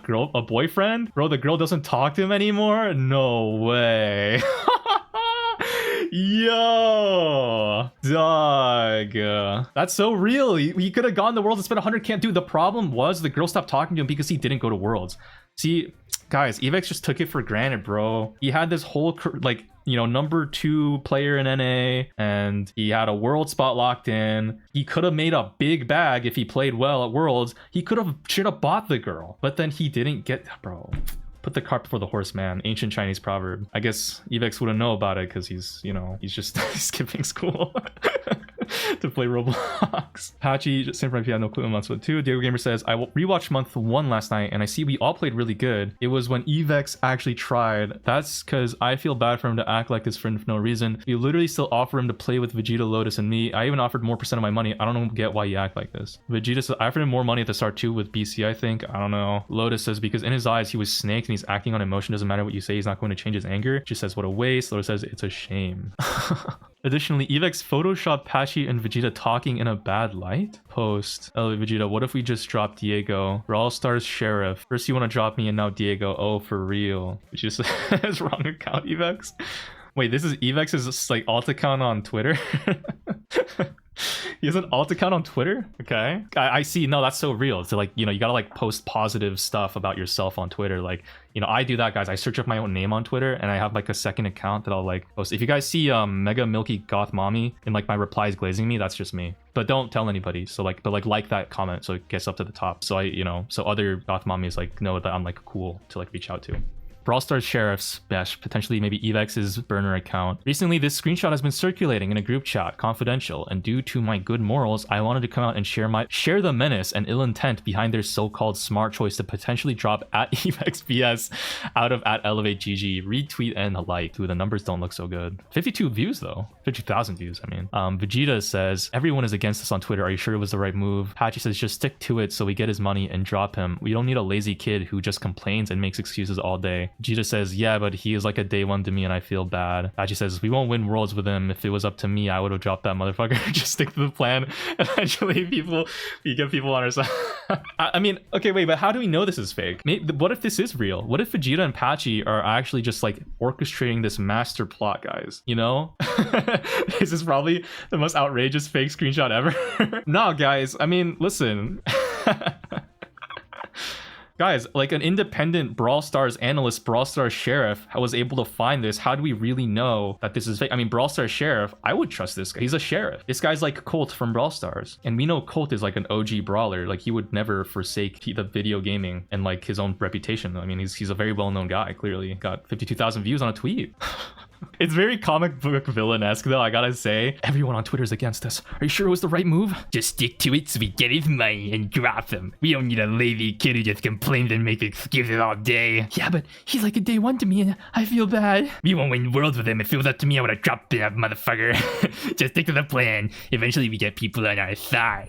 Speaker 1: boyfriend. Bro, the girl doesn't talk to him anymore? No way. Yo, dog. That's so real. He could have gone to Worlds and spent 100k. Dude, the problem was the girl stopped talking to him because he didn't go to Worlds. See, Guys, Evex just took it for granted, bro. He had this whole, like, you know, number 2 player in NA, and he had a world spot locked in. He could have made a big bag if he played well at Worlds. He should have bought the girl, but then he didn't get, bro. Put the cart before the horse, man. Ancient Chinese proverb. I guess Evex wouldn't know about it because he's, you know, he's just skipping school to play Roblox. Patchy, same from had no clue on month 2. Diego Gamer says, I rewatched month 1 last night and I see we all played really good. It was when Evex actually tried. That's because I feel bad for him to act like this for no reason. You literally still offer him to play with Vegeta, Lotus, and me. I even offered more % of my money. I don't get why you act like this. Vegeta says, I offered him more money at the start too with BC, I think. I don't know. Lotus says, because in his eyes, he was snaked and he's acting on emotion. Doesn't matter what you say, he's not going to change his anger. She says, what a waste. Lotus says, it's a shame. Additionally, Evex photoshopped Patchy and Vegeta talking in a bad light. Post, oh, Vegeta, what if we just drop Diego? Brawl Stars Sheriff. First you want to drop me and now Diego. Oh, for real. Vegeta says, wrong account, Evex. Wait, this is Evex's like alt account on Twitter? He has an alt account on Twitter? Okay. I see. No, that's so real. So like, you know, you gotta like post positive stuff about yourself on Twitter. Like, you know, I do that, guys. I search up my own name on Twitter and I have like a second account that I'll like post. If you guys see Mega Milky Goth Mommy in like my replies glazing me, that's just me. But don't tell anybody. So like, but like that comment so it gets up to the top. So I, you know, so other Goth Mommies like know that I'm like cool to like reach out to. Brawl Stars Sheriff's Besh, potentially maybe Evex's burner account. Recently, this screenshot has been circulating in a group chat, confidential, and due to my good morals, I wanted to come out and share the menace and ill intent behind their so-called smart choice to potentially drop at EvexBS out of at ElevateGG, retweet and like. Dude, the numbers don't look so good. 52 views though, 50,000 views. I mean, Vegeta says everyone is against us on Twitter. Are you sure it was the right move? Patchy says just stick to it so we get his money and drop him. We don't need a lazy kid who just complains and makes excuses all day. Vegeta says, yeah, but he is like a day one to me and I feel bad. Patchy says, we won't win worlds with him. If it was up to me, I would have dropped that motherfucker. Just stick to the plan. Eventually, we get people on our side. I mean, okay, wait, but how do we know this is fake? Maybe, what if this is real? What if Vegeta and Patchy are actually just like orchestrating this master plot, guys? You know? This is probably the most outrageous fake screenshot ever. No, guys, I mean, listen. Guys, like an independent Brawl Stars analyst, Brawl Stars Sheriff, was able to find this. How do we really know that this is fake? I mean, Brawl Stars Sheriff, I would trust this guy. He's a sheriff. This guy's like Colt from Brawl Stars. And we know Colt is like an OG brawler. Like he would never forsake the video gaming and like his own reputation. I mean, he's a very well-known guy, clearly. Got 52,000 views on a tweet. It's very comic book villain-esque though, I gotta say. Everyone on Twitter is against us. Are you sure it was the right move? Just stick to it so we get his money and drop him. We don't need a lazy kid who just complains and makes excuses all day. Yeah, but he's like a day one to me and I feel bad. We won't win worlds with him. If it was up to me, I would have dropped that motherfucker. Just stick to the plan. Eventually we get people on our side.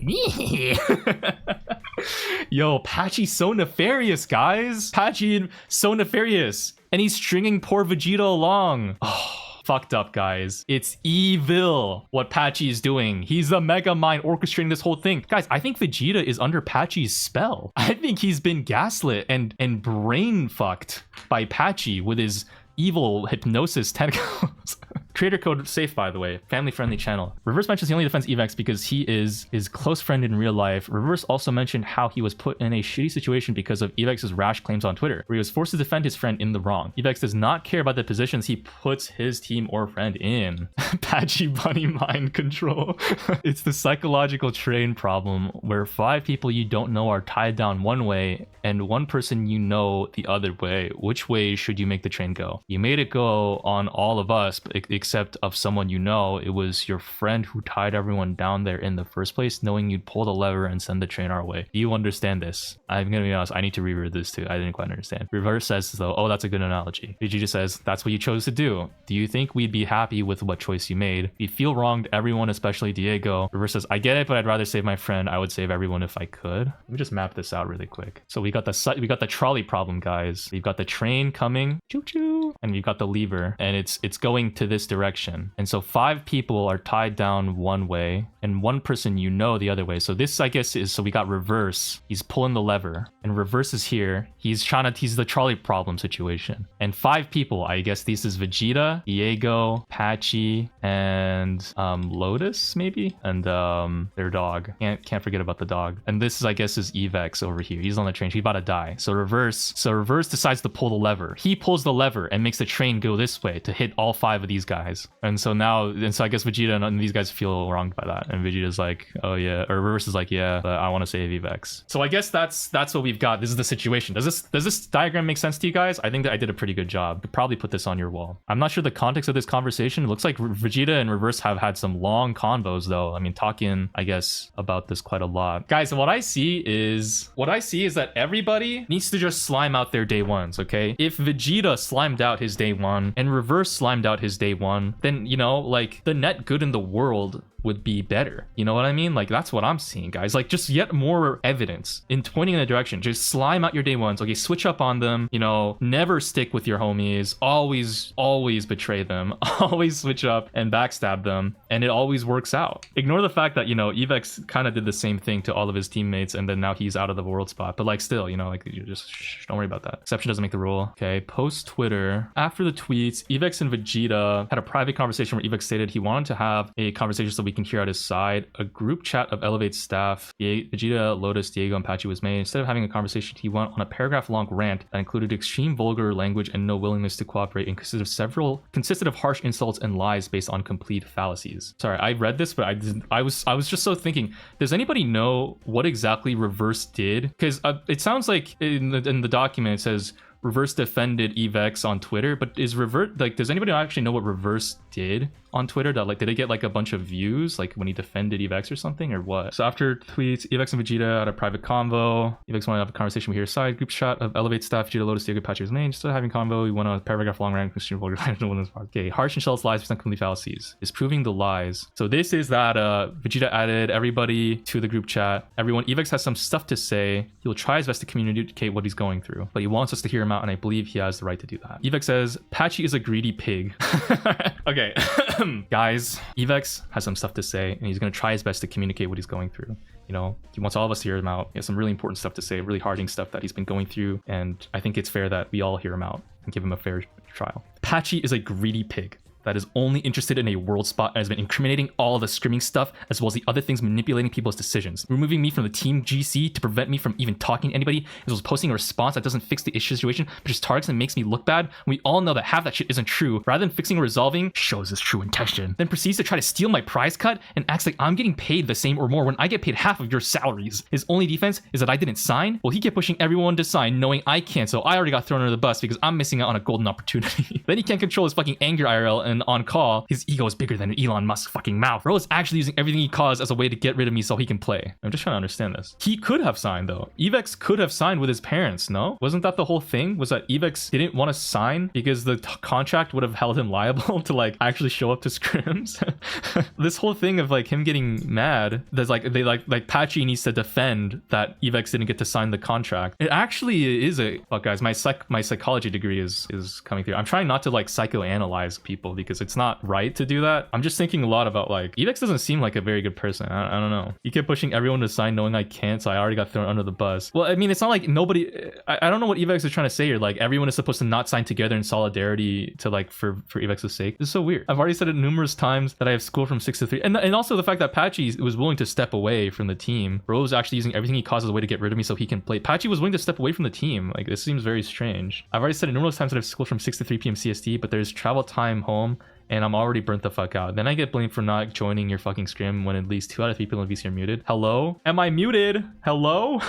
Speaker 1: Yo, Patchy's so nefarious, guys. Patchy so nefarious. And he's stringing poor Vegeta along. Oh, fucked up, guys. It's evil what Patchy is doing. He's the mega mind orchestrating this whole thing. Guys, I think Vegeta is under Patchy's spell. I think he's been gaslit and brain fucked by Patchy with his evil hypnosis tentacles. Creator code safe, by the way. Family-friendly channel. Reverse mentions he only defends Evex because he is his close friend in real life. Reverse also mentioned how he was put in a shitty situation because of Evex's rash claims on Twitter, where he was forced to defend his friend in the wrong. Evex does not care about the positions he puts his team or friend in. Patchy bunny mind control. It's the psychological train problem where 5 people you don't know are tied down one way and 1 person you know the other way. Which way should you make the train go? You made it go on all of us, except of someone you know. It was your friend who tied everyone down there in the first place, knowing you'd pull the lever and send the train our way. Do you understand this? I'm gonna be honest, I need to reread this too. I didn't quite understand. Reverse says though, oh, that's a good analogy. Vegeta says, that's what you chose to do. Do you think we'd be happy with what choice you made? We feel wronged everyone, especially Diego. Reverse says, I get it, but I'd rather save my friend. I would save everyone if I could. Let me just map this out really quick. So we got the trolley problem, guys. We've got the train coming, choo choo, and we've got the lever, and it's going to this direction. And so 5 people are tied down one way and 1 person the other way. So this, I guess, is, so we got reverse. He's pulling the lever and reverse is here. He's the trolley problem situation. And 5 people, I guess this is Vegeta, Diego, Patchy, and Lotus maybe, and their dog. Can't forget about the dog. And this is, I guess, is Evex over here. He's on the train. He's about to die. So reverse decides to pull the lever. He pulls the lever and makes the train go this way to hit all 5 of these guys. And so I guess Vegeta and these guys feel wronged by that. And Vegeta's like, oh yeah, or reverse is like, yeah, but I want to save Evex. So I guess that's what we've got. This is the situation. Does this diagram make sense to you guys? I think that I did a pretty good job. Could probably put this on your wall. I'm not sure the context of this conversation. It looks like Vegeta and Reverse have had some long convos though. I mean, talking, I guess, about this quite a lot. Guys, what I see is that everybody needs to just slime out their day ones, okay? If Vegeta slimed out his day 1 and Reverse slimed out his day 1, then, you know, like, the net good in the world would be better. You know what I mean? Like, that's what I'm seeing, guys. Like, just yet more evidence in pointing in a direction. Just slime out your day ones. Okay, switch up on them. You know, never stick with your homies. Always betray them. Always switch up and backstab them. And it always works out. Ignore the fact that, you know, Evex kind of did the same thing to all of his teammates, and then now he's out of the world spot. But like, still, you know, like, you just don't worry about that. Exception doesn't make the rule. Okay, post Twitter. After the tweets, Evex and Vegeta had a private conversation where Evex stated he wanted to have a conversation so we can hear out his side. A group chat of Elevate staff, Vegeta, Lotus, Diego, and Patchy was made. Instead of having a conversation, he went on a paragraph-long rant that included extreme vulgar language and no willingness to cooperate, and consisted of harsh insults and lies based on complete fallacies. Sorry, I read this, but I was just so thinking, does anybody know what exactly Reverse did? Because it sounds like in the document it says Reverse defended Evex on Twitter, but is Reverse, like, does anybody actually know what Reverse did on Twitter? That, like, did it get like a bunch of views, like when he defended Evex or something, or what? So after tweets, Evex and Vegeta had a private convo. Evex wanted to have a conversation with your side. Group shot of Elevate staff, Vegeta, Lotus, Diego, Patchy was main. Just having convo, we went on a paragraph long rant. Okay, harsh insults, lies, percent complete fallacies. Is proving the lies. So this is that Vegeta added everybody to the group chat. Everyone, Evex has some stuff to say. He will try his best to communicate what he's going through, but he wants us to hear him out, and I believe he has the right to do that. Evex says, Patchy is a greedy pig. Okay. Guys, Evex has some stuff to say, and he's going to try his best to communicate what he's going through. You know, he wants all of us to hear him out. He has some really important stuff to say, really hard-hitting stuff that he's been going through, and I think it's fair that we all hear him out and give him a fair trial. Patchy is a greedy pig that is only interested in a world spot and has been incriminating all the scrimming stuff as well as the other things manipulating people's decisions, removing me from the team GC to prevent me from even talking to anybody, as well as posting a response that doesn't fix the issue situation but just targets and makes me look bad. We all know that half that shit isn't true. Rather than fixing or resolving, shows his true intention, then proceeds to try to steal my prize cut and acts like I'm getting paid the same or more when I get paid half of your salaries. His only defense is that I didn't sign. Well, he kept pushing everyone to sign knowing I can't, so I already got thrown under the bus because I'm missing out on a golden opportunity. Then he can't control his fucking anger IRL, and on call, his ego is bigger than Elon Musk's fucking mouth. Bro is actually using everything he caused as a way to get rid of me so he can play. I'm just trying to understand this. He could have signed though. Evex could have signed with his parents, no? Wasn't that the whole thing? Was that Evex didn't want to sign because the contract would have held him liable to like actually show up to scrims? This whole thing of like him getting mad, there's like Patchy needs to defend that Evex didn't get to sign the contract. It actually is a fuck, guys. My psychology degree is coming through. I'm trying not to like psychoanalyze people because it's not right to do that. I'm just thinking a lot about like Evex doesn't seem like a very good person. I don't know. He kept pushing everyone to sign knowing I can't, so I already got thrown under the bus. Well, I mean, it's not like nobody, I don't know what Evex is trying to say here. Like everyone is supposed to not sign together in solidarity to like for Evex's sake. This is so weird. I've already said it numerous times that I have school from 6 to 3, and also the fact that Patchy was willing to step away from the team. Bro was actually using everything he caused as a way to get rid of me so he can play. Patchy was willing to step away from the team. Like this seems very strange. I've already said it numerous times that I have school from 6 to 3 p.m. CST, but there's travel time home and I'm already burnt the fuck out. Then I get blamed for not joining your fucking scrim when at least 2 out of 3 people in VC are muted. Hello? Am I muted? Hello?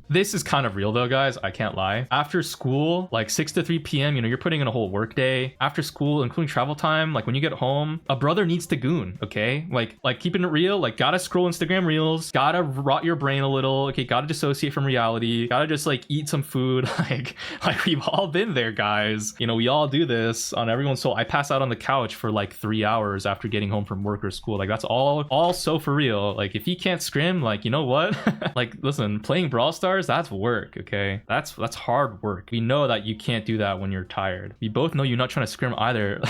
Speaker 1: This is kind of real though, guys. I can't lie. After school, like 6 to 3 p.m., you know, you're putting in a whole work day. After school, including travel time, like when you get home, a brother needs to goon, okay? Like keeping it real, like gotta scroll Instagram reels, gotta rot your brain a little, okay? Gotta dissociate from reality, gotta just like eat some food. like we've all been there, guys. You know, we all do this on everyone's soul. I pass out on the couch for like 3 hours after getting home from work or school. Like that's all so for real. Like if you can't scrim, like, you know what? Like listen, playing Brawl Stars stars, that's work, okay? That's hard work. We know that you can't do that when you're tired. We both know you're not trying to scrim either.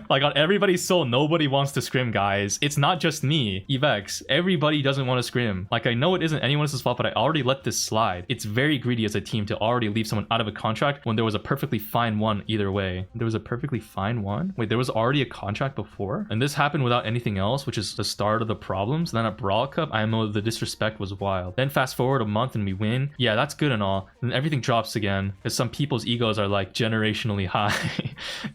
Speaker 1: Like on everybody's soul, nobody wants to scrim, guys. It's not just me, Evex. Everybody doesn't want to scrim. Like I know it isn't anyone else's fault, but I already let this slide. It's very greedy as a team to already leave someone out of a contract when there was a perfectly fine one either way. There was a perfectly fine one? Wait, there was already a contract before? And this happened without anything else, which is the start of the problems. Then at Brawl Cup, I know the disrespect was wild. Then fast forward a month and we win. Yeah, that's good and all. Then everything drops again because some people's egos are like generationally high.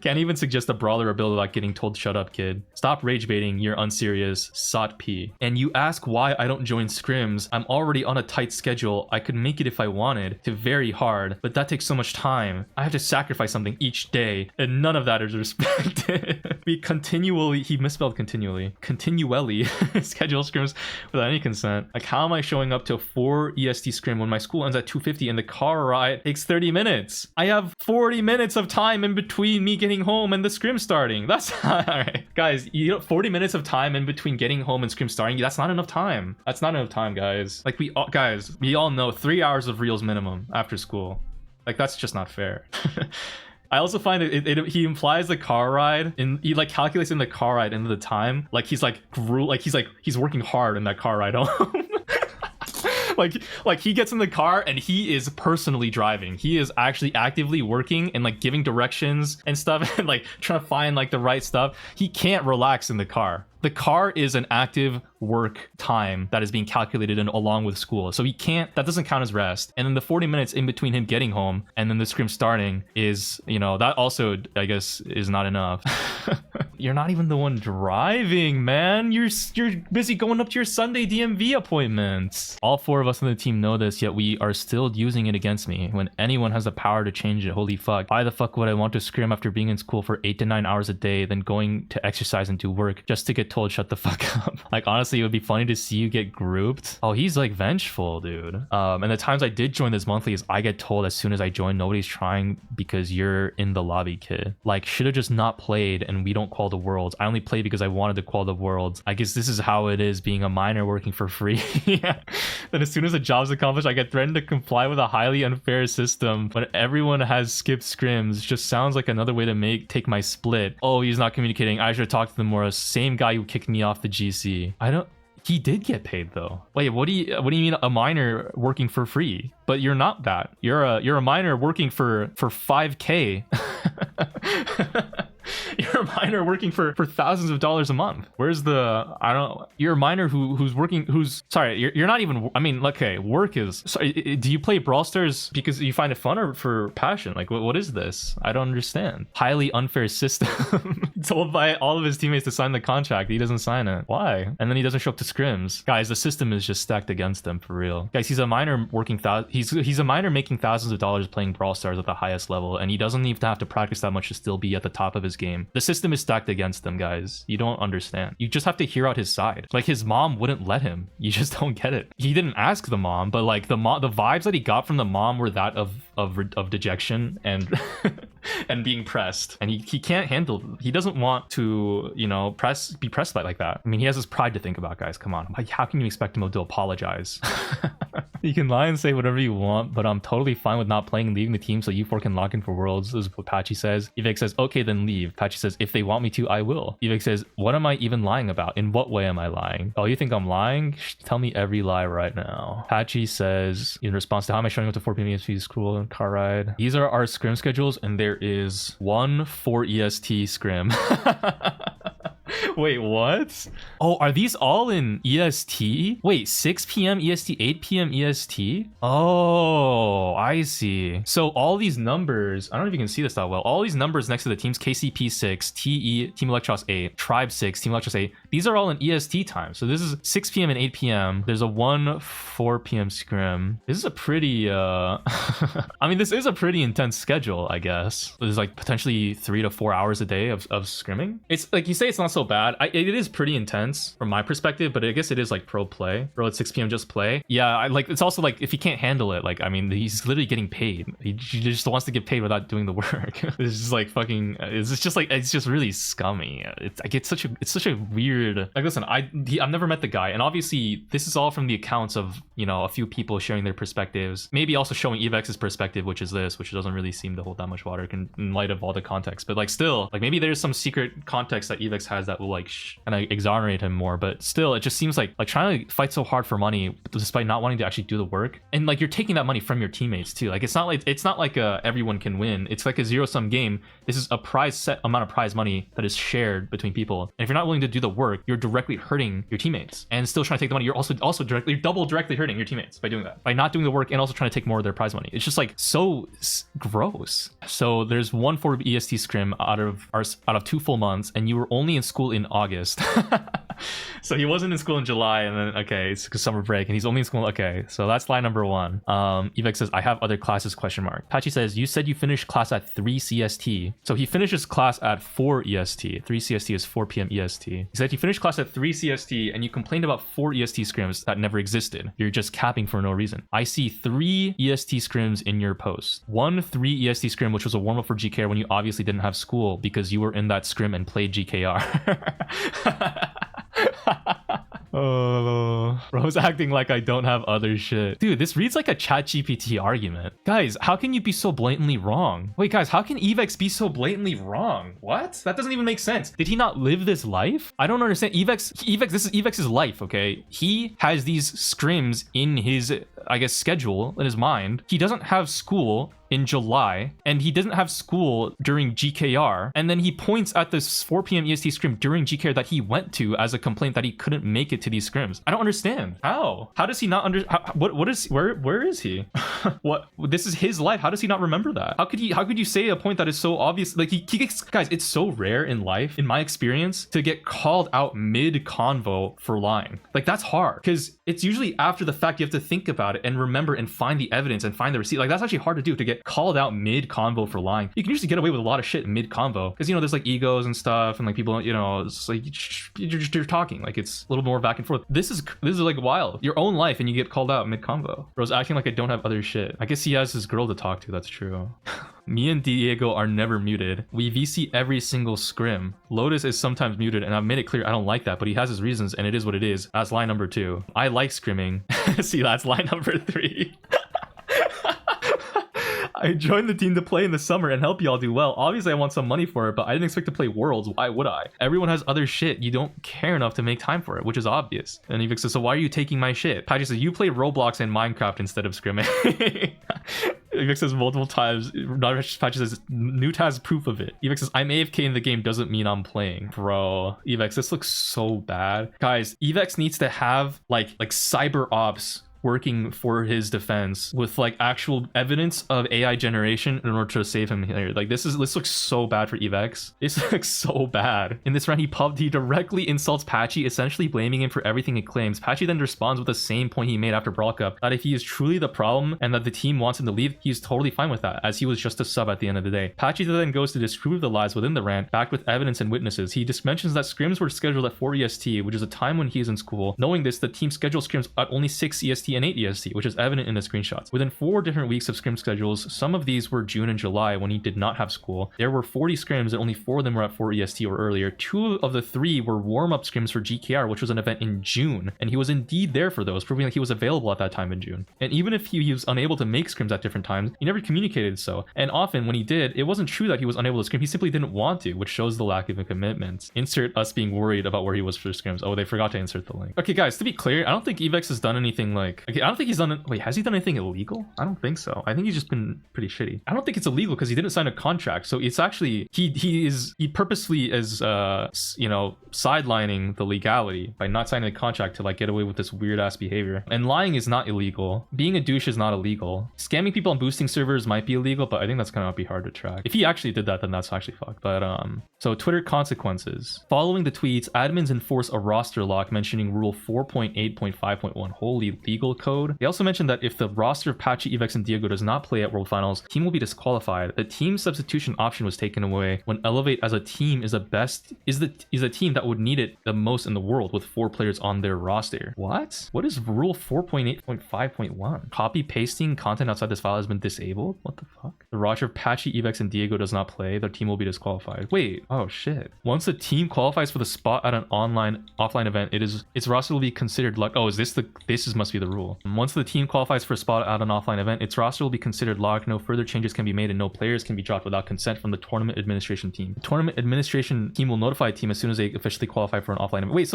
Speaker 1: Can't even suggest a brawler build without getting told shut up, kid. Stop rage baiting, you're unserious. Sot P. And you ask why I don't join scrims. I'm already on a tight schedule. I could make it if I wanted to very hard, but that takes so much time. I have to sacrifice something each day, and none of that is respected. We continually, he misspelled continually schedule scrims without any consent. Like, how am I showing up to a 4 EST scrim when my school ends at 2:50 and the car ride takes 30 minutes? I have 40 minutes of time in between me getting home and the scrim starting. That's all right, guys. You know, 40 minutes of time in between getting home and scrim starting. That's not enough time. That's not enough time, guys. Like we all know 3 hours of reels minimum after school. Like that's just not fair. I also find he implies the car ride and he like calculates in the car ride into the time. Like he's like he's working hard in that car ride home. like he gets in the car and he is personally driving. He is actually actively working and like giving directions and stuff and like trying to find like the right stuff. He can't relax in the car. The car is an active work time that is being calculated in along with school. So he can't, that doesn't count as rest. And then the 40 minutes in between him getting home and then the scrim starting is, you know, that also, I guess, is not enough. You're not even the one driving, man. You're busy going up to your Sunday DMV appointments. All 4 of us on the team know this, yet we are still using it against me. When anyone has the power to change it, holy fuck. Why the fuck would I want to scrim after being in school for 8 to 9 hours a day, then going to exercise and do work just to get told shut the fuck up? Like honestly, it would be funny to see you get grouped. Oh, he's like vengeful, dude. And the times I did join this monthly is I get told as soon as I join, nobody's trying because you're in the lobby, kid. Like should have just not played and we don't qual the worlds. I only played because I wanted to qual the worlds. I guess this is how it is being a minor working for free. Yeah. Then as soon as a job's accomplished, I get threatened to comply with a highly unfair system. But everyone has skipped scrims. Just sounds like another way to take my split. Oh, he's not communicating. I should have talked to them more. Same guy who kicked me off the GC. He did get paid though. Wait, what do you mean a minor working for free? But you're not that. You're a minor working for 5K. You're a minor working for thousands of dollars a month. Where's the, you're a minor you're not even, I mean, okay, work is, sorry, do you play Brawl Stars because you find it fun or for passion? Like, what is this? I don't understand. Highly unfair system. Told by all of his teammates to sign the contract. He doesn't sign it. Why? And then he doesn't show up to scrims. Guys, the system is just stacked against him for real. Guys, he's a minor working, he's a minor making thousands of dollars playing Brawl Stars at the highest level, and he doesn't even have to practice that much to still be at the top of his game. The system is stacked against them, guys. You don't understand. You just have to hear out his side. Like his mom wouldn't let him. You just don't get it. He didn't ask the mom, but like the vibes that he got from the mom were that of dejection and and being pressed. And he can't handle. He doesn't want to, you know, be pressed by like that. I mean, he has his pride to think about, guys. Come on. Like, how can you expect him to apologize? You can lie and say whatever you want, but I'm totally fine with not playing and leaving the team so you 4 can lock in for worlds. This is what Patchy says. Evic says, okay, then leave. Patchy says, if they want me to, I will. Evic says, what am I even lying about? In what way am I lying? Oh, you think I'm lying? Tell me every lie right now. Patchy says, in response to how am I showing up to 4 p.m. EST school and car ride? These are our scrim schedules, and there is 1 4 EST scrim. Wait, what? Oh, are these all in EST? Wait, 6 p.m. EST, 8 p.m. EST? Oh, I see. So all these numbers, I don't know if you can see this that well. All these numbers next to the teams, KCP 6, TE, Team Electros 8, Tribe 6, Team Electros 8, these are all in EST time. So this is 6 p.m. and 8 p.m. There's a 1 4 p.m. scrim. This is a pretty, I mean, this is a pretty intense schedule, I guess. There's like potentially 3 to 4 hours a day of scrimming. It's like you say it's not so so bad. It is pretty intense from my perspective, but I guess it is like pro play. Bro, at 6 p.m. just play. Yeah, I like, it's also like if he can't handle it, like, I mean, he's literally getting paid. He just wants to get paid without doing the work. It's just like fucking, it's just like, it's just really scummy. It's like, it's such a weird, like, listen, I've never met the guy, and obviously this is all from the accounts of, you know, a few people sharing their perspectives, maybe also showing Evex's perspective, which is this, which doesn't really seem to hold that much water in light of all the context. But like, still, like, maybe there's some secret context that Evex has that will like kind of exonerate him more. But still, it just seems like trying to fight so hard for money despite not wanting to actually do the work, and like you're taking that money from your teammates too. Like, it's not like everyone can win. It's like a zero-sum game. This is a set amount of prize money that is shared between people, and if you're not willing to do the work, you're directly hurting your teammates, and still trying to take the money, you're also directly hurting your teammates by doing that, by not doing the work and also trying to take more of their prize money. It's just like so gross. So there's one 4 EST scrim out of 2 full months, and you were only in school in August. So he wasn't in school in July, and then okay, it's summer break, and he's only in school. Okay, so that's line number 1. Evex says, I have other classes, question mark. Patchy says, you said you finished class at 3 CST. So he finishes class at 4 EST. 3 CST is 4 p.m. EST. He said you finished class at 3 CST, and you complained about 4 EST scrims that never existed. You're just capping for no reason. I see 3 EST scrims in your post. 1 3 EST scrim, which was a warm-up for GKR when you obviously didn't have school because you were in that scrim and played GKR. Oh, bro's acting like I don't have other shit. Dude, this reads like a ChatGPT argument. Guys, how can you be so blatantly wrong? Wait, guys, how can Evex be so blatantly wrong? What? That doesn't even make sense. Did he not live this life? I don't understand. Evex, this is Evex's life, okay? He has these scrims in his, I guess, schedule, in his mind. He doesn't have school in July, and he doesn't have school during GKR, and then he points at this 4 p.m. EST scrim during GKR that he went to as a complaint that he couldn't make it to these scrims. I don't understand. How does he not where is he? What, this is his life. How does he not remember that? How could you say a point that is so obvious? Like, he gets, guys, it's so rare in life, in my experience, to get called out mid convo for lying. Like, that's hard, because it's usually after the fact you have to think about it and remember and find the evidence and find the receipt. Like, that's actually hard to do, to get called out mid convo for lying. You can usually get away with a lot of shit mid convo because, you know, there's like egos and stuff, and like people, you know, it's like you're talking, like it's a little more back and forth. This is like wild, your own life, and you get called out mid convo. Bro's acting like I don't have other shit. I guess he has his girl to talk to. That's true. Me and Diego are never muted. We VC every single scrim. Lotus is sometimes muted, and I've made it clear I don't like that, but he has his reasons, and it is what it is. That's line number 2. I like scrimming. See, that's line number 3. I joined the team to play in the summer and help y'all do well. Obviously, I want some money for it, but I didn't expect to play Worlds. Why would I? Everyone has other shit. You don't care enough to make time for it, which is obvious. And Evix says, so why are you taking my shit? Patchy says, you play Roblox and Minecraft instead of scrimming. Evix says multiple times. Patchy says, Newt has proof of it. Evix says, I'm AFK in the game doesn't mean I'm playing. Bro, Evix, this looks so bad. Guys, Evix needs to have like cyber ops working for his defense with like actual evidence of AI generation in order to save him here. Like, this looks so bad for Evex. This looks so bad. In this round, he directly insults Patchy, essentially blaming him for everything he claims. Patchy then responds with the same point he made after Brawl Cup, that if he is truly the problem and that the team wants him to leave, he's totally fine with that, as he was just a sub at the end of the day. Patchy then goes to disprove the lies within the rant, backed with evidence and witnesses. He just mentions that scrims were scheduled at 4 EST, which is a time when he is in school. Knowing this, the team scheduled scrims at only 6 EST and 8 EST, which is evident in the screenshots. Within 4 different weeks of scrim schedules, some of these were June and July when he did not have school. There were 40 scrims and only 4 of them were at 4 EST or earlier. 2 of the 3 were warm-up scrims for GKR, which was an event in June, and he was indeed there for those, proving that he was available at that time in June. And even if he was unable to make scrims at different times, he never communicated so. And often when he did, it wasn't true that he was unable to scrim, he simply didn't want to, which shows the lack of a commitment. Insert us being worried about where he was for scrims. Oh, they forgot to insert the link. Okay guys, to be clear, I don't think Evex has done anything like, okay, I don't think he's done, wait, has he done anything illegal? I don't think so. I think he's just been pretty shitty. I don't think it's illegal because he didn't sign a contract. So it's actually, he purposely is, you know, sidelining the legality by not signing a contract to like get away with this weird ass behavior. And lying is not illegal. Being a douche is not illegal. Scamming people on boosting servers might be illegal, but I think that's gonna be hard to track. If he actually did that, then that's actually fucked. But so Twitter consequences. Following the tweets, admins enforce a roster lock mentioning rule 4.8.5.1. Holy legal legal code. They also mentioned that if the roster of Patchy, Evex, and Diego does not play at World Finals, team will be disqualified. The team substitution option was taken away when Elevate as a team is a team that would need it the most in the world with 4 players on their roster. What is rule 4.8.5.1? Copy pasting content outside this file has been disabled? What the fuck? The roster of Patchy, Evex, and Diego does not play. Their team will be disqualified. Wait, oh shit. Once the team qualifies for the spot at an offline event, its roster will be considered locked. Oh, must be the rule. Once the team qualifies for a spot at an offline event, its roster will be considered locked. No further changes can be made and no players can be dropped without consent from the tournament administration team. The tournament administration team will notify a team as soon as they officially qualify for an offline event. Wait,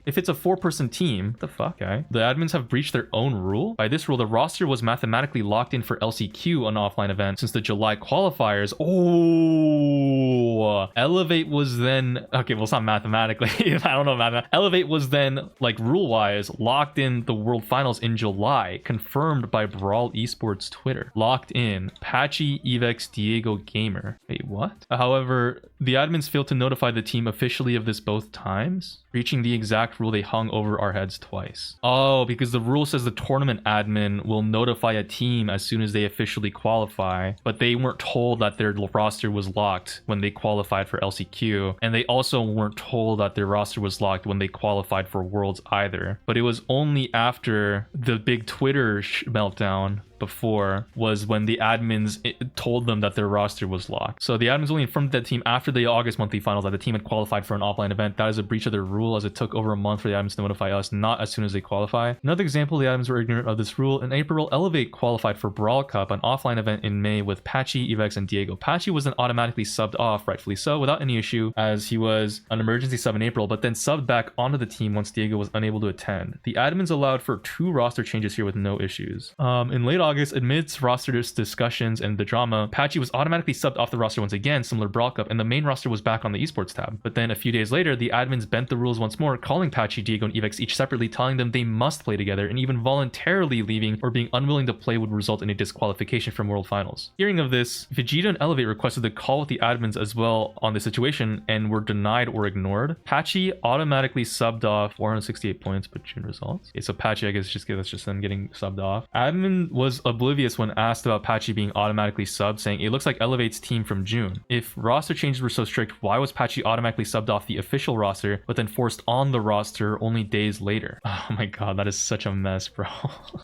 Speaker 1: if it's a 4-person team, what the fuck, okay? The admins have breached their own rule. By this rule, the roster was mathematically locked in for LCQ, an offline event, since the July qualifiers. Oh, Elevate was then, okay, well, it's not mathematically. I don't know, Elevate was then, like, rule-wise, locked in the World Finals in July, confirmed by Brawl Esports Twitter. Locked in. Patchy, Evex, Diego, Gamer. Wait, what? However, the admins failed to notify the team officially of this both times, breaching the exact rule they hung over our heads twice. Oh, because the rule says the tournament admin will notify a team as soon as they officially qualify, but they weren't told that their roster was locked when they qualified for LCQ, and they also weren't told that their roster was locked when they qualified for Worlds either. But it was only after the big Twitter meltdown before was when the admins told them that their roster was locked. So the admins only informed that team after the August monthly finals that the team had qualified for an offline event. That is a breach of their rule, as it took over a month for the admins to notify us, not as soon as they qualify. Another example, the admins were ignorant of this rule. In April, Elevate qualified for Brawl Cup, an offline event in May with Patchy, Evex, and Diego. Patchy was then automatically subbed off, rightfully so, without any issue, as he was an emergency sub in April, but then subbed back onto the team once Diego was unable to attend. The admins allowed for 2 roster changes here with no issues. In late August, amidst roster discussions and the drama, Patchy was automatically subbed off the roster once again, similar to Brawl Cup, and the main roster was back on the esports tab. But then a few days later, the admins bent the rules once more, calling Patchy, Diego, and Evex each separately, telling them they must play together, and even voluntarily leaving or being unwilling to play would result in a disqualification from World Finals. Hearing of this, Vegeta and Elevate requested to call with the admins as well on the situation and were denied or ignored. Patchy automatically subbed off 468 points, but June results. Okay, so Patchy, I guess that's just them getting subbed off. Admin was oblivious when asked about Patchy being automatically subbed, saying it looks like Elevate's team from June. If roster changes were so strict, why was Patchy automatically subbed off the official roster but then forced on the roster only days later? Oh my god, that is such a mess, bro.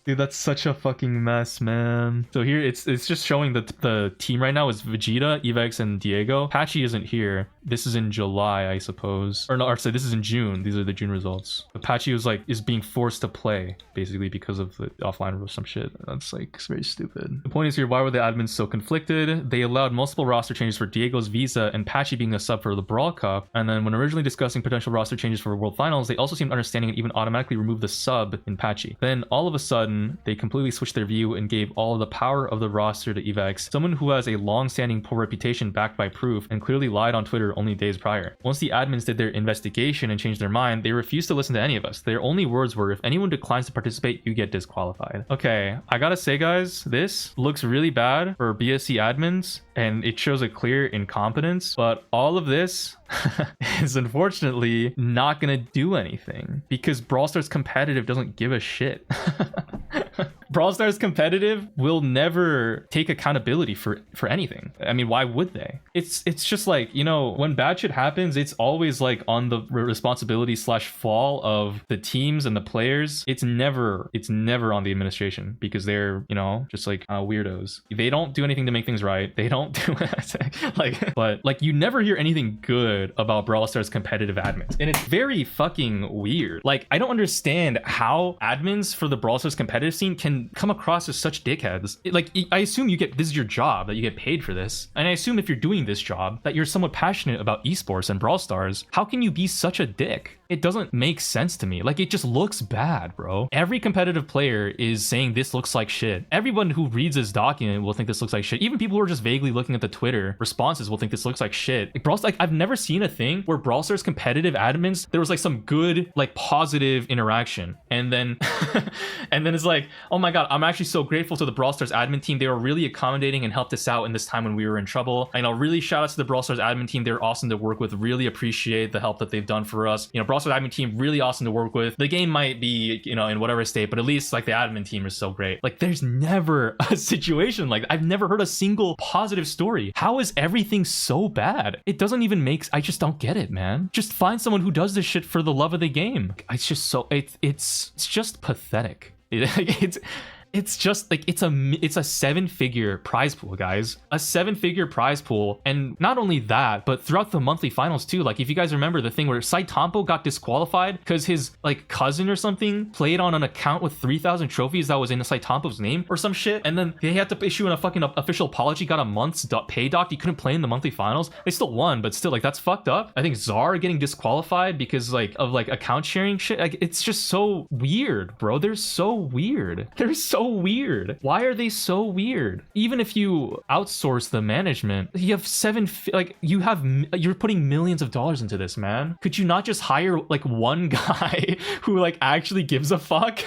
Speaker 1: Dude, that's such a fucking mess, man. So here it's just showing that the team right now is Vegeta, Evex, and Diego. Patchy isn't here. This is in July, I suppose. Or no, or sorry, this is in June. These are the June results. But Patchy is being forced to play basically because of the offline or some shit. That's like very stupid. The point is here, why were the admins so conflicted? They allowed multiple roster changes for Diego's visa and Patchy being a sub for the Brawl Cup. And then when originally discussing potential roster changes for World Finals, they also seemed understanding and even automatically removed the sub in Patchy. Then all of a sudden, they completely switched their view and gave all of the power of the roster to Evex, someone who has a long-standing poor reputation backed by proof and clearly lied on Twitter only days prior. Once the admins did their investigation and changed their mind, they refused to listen to any of us. Their only words were, if anyone declines to participate, you get disqualified. Okay, I gotta say guys, this looks really bad for BSC admins and it shows a clear incompetence, but all of this is unfortunately not gonna do anything because Brawl Stars competitive doesn't give a shit. Brawl Stars competitive will never take accountability for anything. I mean, why would they? It's just like, you know, when bad shit happens, it's always like on the responsibility / fall of the teams and the players. It's never on the administration because they're, you know, just like weirdos. They don't do anything to make things right. They don't do it. But like you never hear anything good about Brawl Stars competitive admins. And it's very fucking weird. Like, I don't understand how admins for the Brawl Stars competitive scene can come across as such dickheads. I assume this is your job, that you get paid for this. And I assume if you're doing this job, that you're somewhat passionate about esports and Brawl Stars. How can you be such a dick? It doesn't make sense to me. Like, it just looks bad, bro. Every competitive player is saying this looks like shit. Everyone who reads this document will think this looks like shit. Even people who are just vaguely looking at the Twitter responses will think this looks like shit. Like, I've never seen a thing where Brawl Stars competitive admins, there was like some good, like positive interaction. And then, and then it's like, oh my god, I'm actually so grateful to the Brawl Stars admin team. They were really accommodating and helped us out in this time when we were in trouble. You know, really shout out to the Brawl Stars admin team. They're awesome to work with. Really appreciate the help that they've done for us. You know, Brawl Stars admin team really awesome to work with. The game might be, you know, in whatever state, but at least like the admin team is so great. Like there's never a situation like I've never heard a single positive story. How is everything so bad? It doesn't even make, I just don't get it, man. Just find someone who does this shit for the love of the game. It's just so, it's just pathetic. It's just like it's a 7-figure prize pool, guys. A 7-figure prize pool. And not only that, but throughout the monthly finals too. Like if you guys remember the thing where Saitampo got disqualified because his like cousin or something played on an account with 3,000 trophies that was in Saitampo's name or some shit. And then they had to issue a fucking official apology, got a month's pay doc. He couldn't play in the monthly finals. They still won, but still like that's fucked up. I think Czar getting disqualified because like of like account sharing shit. Like it's just so weird, bro. They're so weird. They're so weird. Why are they so weird? Even if you outsource the management, you have you're putting millions of dollars into this, man. Could you not just hire like one guy who like actually gives a fuck?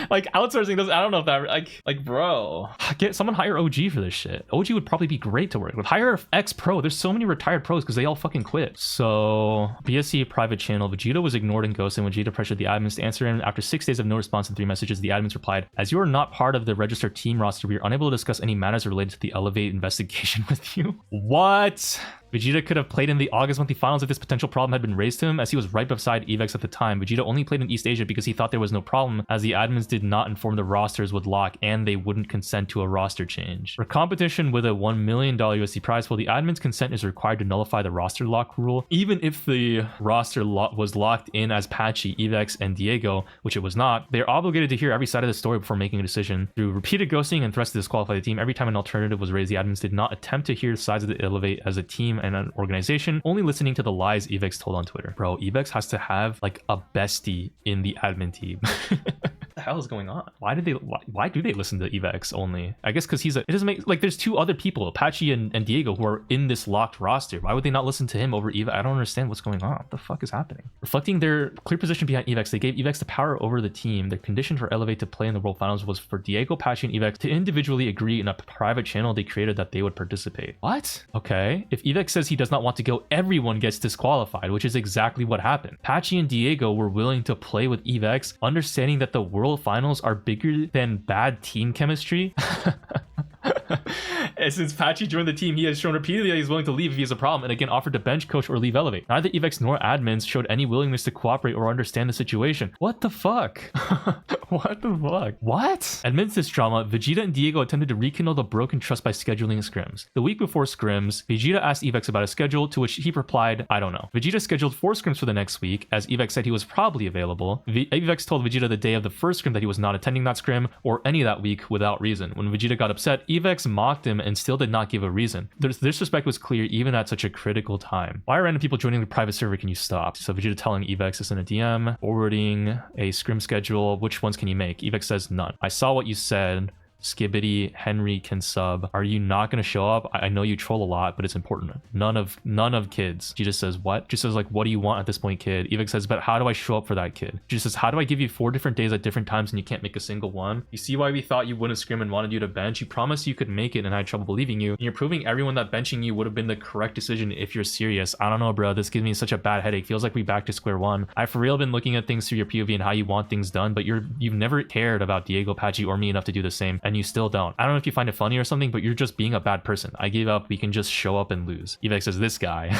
Speaker 1: Like outsourcing doesn't, I don't know if that like bro, get someone, hire OG for this shit. OG would probably be great to work with. Hire ex pro. There's so many retired pros because they all fucking quit. So BSC private channel, Vegeta was ignored and ghosted when Vegeta pressured the admins to answer him. After 6 days of no response and 3 messages, the admins replied, as you are not part of the registered team roster, we are unable to discuss any matters related to the Elevate investigation with you. What? Vegeta could have played in the August monthly finals if this potential problem had been raised to him, as he was right beside Evex at the time. Vegeta only played in East Asia because he thought there was no problem, as the admins did not inform the rosters would lock and they wouldn't consent to a roster change. For competition with a $1 million USD prize pool, the admin's consent is required to nullify the roster lock rule. Even if the roster was locked in as Patchy, Evex, and Diego, which it was not, they're obligated to hear every side of the story before making a decision. Through repeated ghosting and threats to disqualify the team, every time an alternative was raised, the admins did not attempt to hear sides of the Elevate as a team and an organization, only listening to the lies Evex told on Twitter. Bro, Evex has to have like a bestie in the admin team. What the hell is going on? Why do they listen to Evex only? I guess because it doesn't make, like, there's 2 other people, Apache and Diego, who are in this locked roster. Why would they not listen to him over Evex? I don't understand what's going on. What the fuck is happening? Reflecting their clear position behind Evex, they gave Evex the power over the team. Their condition for Elevate to play in the World Finals was for Diego, Apache, and Evex to individually agree in a private channel they created that they would participate. What? Okay. If Evex says he does not want to go, everyone gets disqualified, which is exactly what happened. Apache and Diego were willing to play with Evex, understanding that the World Finals are bigger than bad team chemistry. And since Patchy joined the team, he has shown repeatedly that he's willing to leave if he has a problem, and again offered to bench coach or leave Elevate. Neither Evex nor admins showed any willingness to cooperate or understand the situation. What the fuck? What the fuck? What? Amidst this drama, Vegeta and Diego attempted to rekindle the broken trust by scheduling scrims. The week before scrims, Vegeta asked Evex about a schedule, to which he replied, I don't know. Vegeta scheduled 4 scrims for the next week, as Evex said he was probably available. Evex told Vegeta the day of the first scrim that he was not attending that scrim or any that week without reason. When Vegeta got upset, Evex mocked him and still did not give a reason. The disrespect was clear even at such a critical time. Why are random people joining the private server? Can you stop? So Vegeta telling Evex to send a DM, forwarding a scrim schedule. Which ones can you make? Evex says none. I saw what you said. Skibbity, Henry can sub. Are you not going to show up? I know you troll a lot, but it's important. None of kids. She just says, what? She says, like, what do you want at this point, kid? Evex says, but how do I show up for that kid? She just says, how do I give you 4 different days at different times and you can't make a single one? You see why we thought you wouldn't scrim and wanted you to bench? You promised you could make it and I had trouble believing you. And you're proving everyone that benching you would have been the correct decision if you're serious. I don't know, bro. This gives me such a bad headache. Feels like we back to square one. I've for real been looking at things through your POV and how you want things done, but you've never cared about Diego, Patchy, or me enough to do the same, and you still don't. I don't know if you find it funny or something, but you're just being a bad person. I gave up. We can just show up and lose. Evex says, this guy.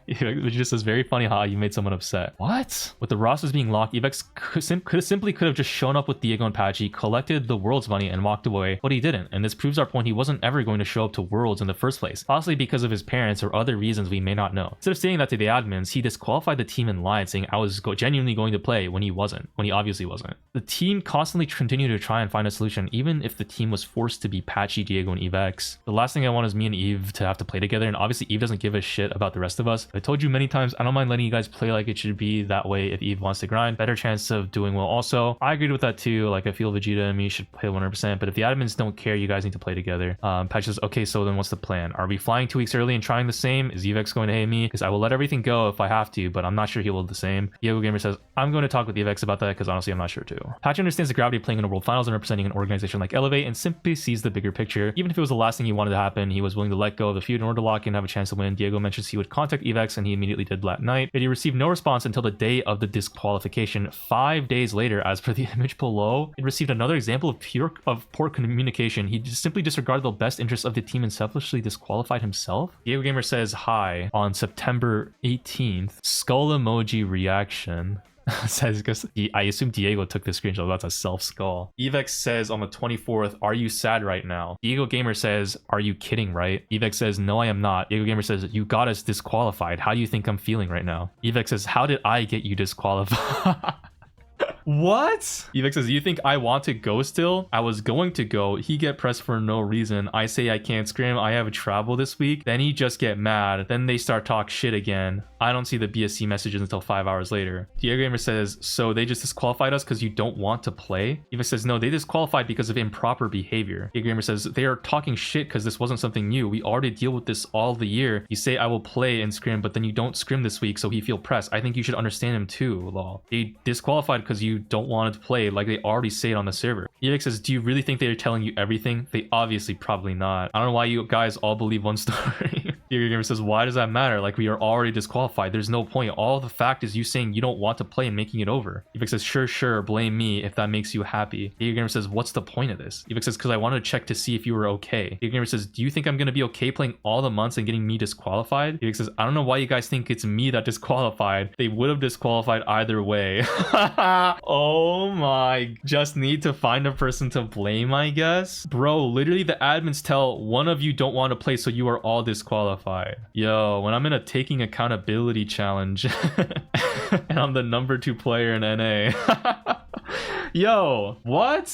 Speaker 1: Which just says, very funny how you made someone upset. What? With the rosters being locked, Evex could have just shown up with Diego and Patchy, collected the Worlds money, and walked away, but he didn't. And this proves our point. He wasn't ever going to show up to Worlds in the first place, possibly because of his parents or other reasons we may not know. Instead of saying that to the admins, he disqualified the team and lied, saying I was genuinely going to play when he wasn't, when he obviously wasn't. The team constantly continued to try and find a solution, even if the team was forced to be Patchy, Diego, and EveX. The last thing I want is me and Eve to have to play together, and obviously Eve doesn't give a shit about the rest of us. I told you many times, I don't mind letting you guys play like it should be that way if Eve wants to grind. Better chance of doing well also. I agreed with that too. Like I feel Vegeta and me should play 100%, but if the admins don't care, you guys need to play together. Patch says, okay, so then what's the plan? Are we flying 2 weeks early and trying the same? Is EveX going to hate me? Because I will let everything go if I have to, but I'm not sure he will do the same. Diego Gamer says, I'm going to talk with EveX about that because honestly, I'm not sure too. Patch understands the gravity of playing in a world finals and representing an organization like Elevate and simply sees the bigger picture. Even if it was the last thing he wanted to happen, he was willing to let go of the feud in order to lock in and have a chance to win. Diego mentions he would contact EveX and he immediately did that night, but he received no response until the day of the disqualification. 5 days later, as per the image below, it received another example of poor communication. He just simply disregarded the best interests of the team and selfishly disqualified himself. Diego Gamer says hi on September 18th. Skull emoji reaction. Says because I assume Diego took the screenshot. That's a self skull. EveX says on the 24th, are you sad right now? Diego Gamer says, are you kidding, right? EveX says, no, I am not. Diego Gamer says, you got us disqualified. How do you think I'm feeling right now? EveX says, how did I get you disqualified? What? EveX says, you think I want to go still? I was going to go. He get pressed for no reason. I say I can't scrim. I have a travel this week. Then he just get mad. Then they start talk shit again. I don't see the BSC messages until 5 hours later. Diego Gamer says, so they just disqualified us because you don't want to play? EveX says, no, they disqualified because of improper behavior. Diego Gamer says, they are talking shit because this wasn't something new. We already deal with this all the year. You say I will play and scrim, but then you don't scrim this week, so he feel pressed. I think you should understand him too, lol. They disqualified because you don't want to play, like they already say it on the server. EveX says, do you really think they're telling you everything? They obviously probably not. I don't know why you guys all believe one story. Diego Gamer says, why does that matter? Like we are already disqualified. There's no point. All the fact is you saying you don't want to play and making it over. EveX says, sure, blame me if that makes you happy. Diego Gamer says, what's the point of this? EveX says, because I wanted to check to see if you were okay. Diego Gamer says, do you think I'm going to be okay playing all the months and getting me disqualified? EveX says, I don't know why you guys think it's me that disqualified. They would have disqualified either way. Oh my, just need to find a person to blame, I guess. Bro, literally the admins tell one of you don't want to play, so you are all disqualified. Yo, when I'm in a taking accountability challenge and I'm the #2 player in NA. Yo, what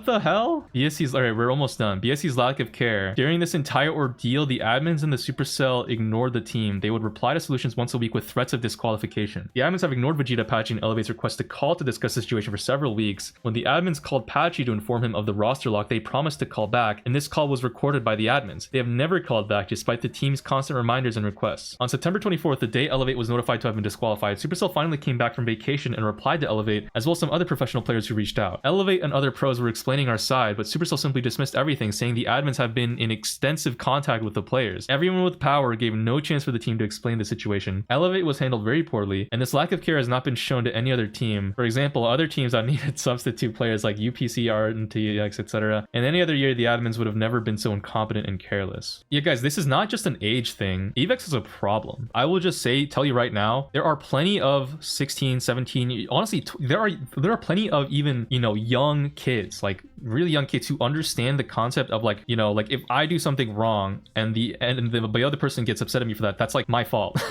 Speaker 1: the hell? BSC's, all right, we're almost done. BSC's lack of care. During this entire ordeal, the admins and the Supercell ignored the team. They would reply to solutions once a week with threats of disqualification. The admins have ignored Vegeta, Patchy, and Elevate's request to call to discuss the situation for several weeks. When the admins called Patchy to inform him of the roster lock, they promised to call back, and this call was recorded by the admins. They have never called back despite the team's constant reminders and requests. On September 24th, the day Elevate was notified to have been disqualified, Supercell finally came back from vacation and replied to Elevate, as well as some other professional players who reached out. Elevate and other pros were explaining our side, but Supercell simply dismissed everything, saying the admins have been in extensive contact with the players. Everyone with power gave no chance for the team to explain the situation. Elevate was handled very poorly, and this lack of care has not been shown to any other team. For example, other teams that needed substitute players like UPC, RTX, etc. And any other year, the admins would have never been so incompetent and careless. Yeah, guys, this is not just an age thing. EveX is a problem. I will just tell you right now, there are plenty of 16, 17, honestly, there are plenty of even, young kids, like really young kids who understand the concept of like, like if I do something wrong and the other person gets upset at me for that, that's like my fault.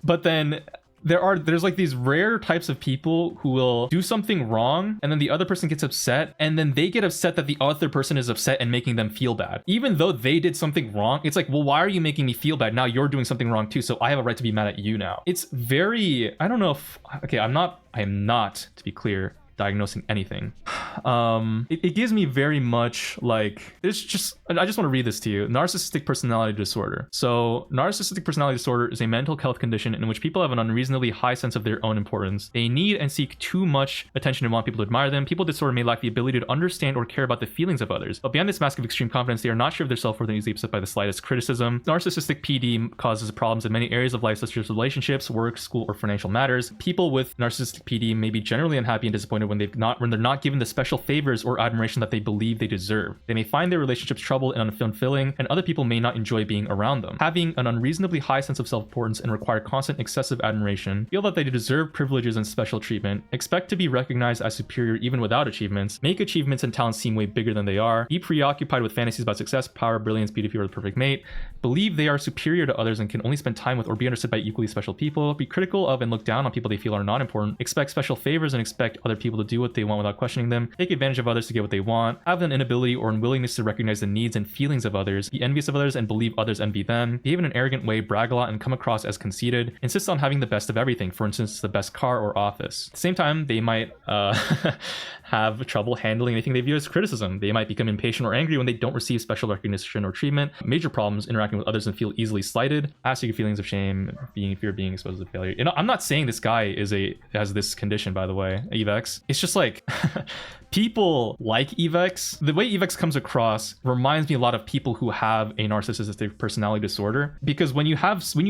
Speaker 1: But then there's like these rare types of people who will do something wrong and then the other person gets upset and then they get upset that the other person is upset and making them feel bad. Even though they did something wrong, it's like, well, why are you making me feel bad? Now you're doing something wrong too, so I have a right to be mad at you now. It's very, I don't know if, okay, I am not, to be clear, diagnosing anything. It gives me very much like, I just want to read this to you. Narcissistic personality disorder. So narcissistic personality disorder is a mental health condition in which people have an unreasonably high sense of their own importance. They need and seek too much attention and want people to admire them. People with disorder may lack the ability to understand or care about the feelings of others. But beyond this mask of extreme confidence, they are not sure of their self-worth and easily upset by the slightest criticism. Narcissistic PD causes problems in many areas of life, such as relationships, work, school, or financial matters. People with narcissistic PD may be generally unhappy and disappointed when they're not given the special favors or admiration that they believe they deserve. They may find their relationships troubled and unfulfilling, and other people may not enjoy being around them. Having an unreasonably high sense of self-importance and require constant excessive admiration, feel that they deserve privileges and special treatment, expect to be recognized as superior even without achievements, make achievements and talents seem way bigger than they are, be preoccupied with fantasies about success, power, brilliance, beauty, or the perfect mate, believe they are superior to others and can only spend time with or be understood by equally special people, be critical of and look down on people they feel are not important, expect special favors and expect other people to do what they want without questioning them, take advantage of others to get what they want, have an inability or unwillingness to recognize the needs and feelings of others, be envious of others and believe others envy them, behave in an arrogant way, brag a lot and come across as conceited, insist on having the best of everything, for instance, the best car or office. At the same time, they might have trouble handling anything they view as criticism. They might become impatient or angry when they don't receive special recognition or treatment, major problems interacting with others and feel easily slighted, asking feelings of shame, fear of being exposed to failure. You know, I'm not saying this guy has this condition, by the way, Evex. It's just like people like Evex. The way Evex comes across reminds me a lot of people who have a narcissistic personality disorder, because when you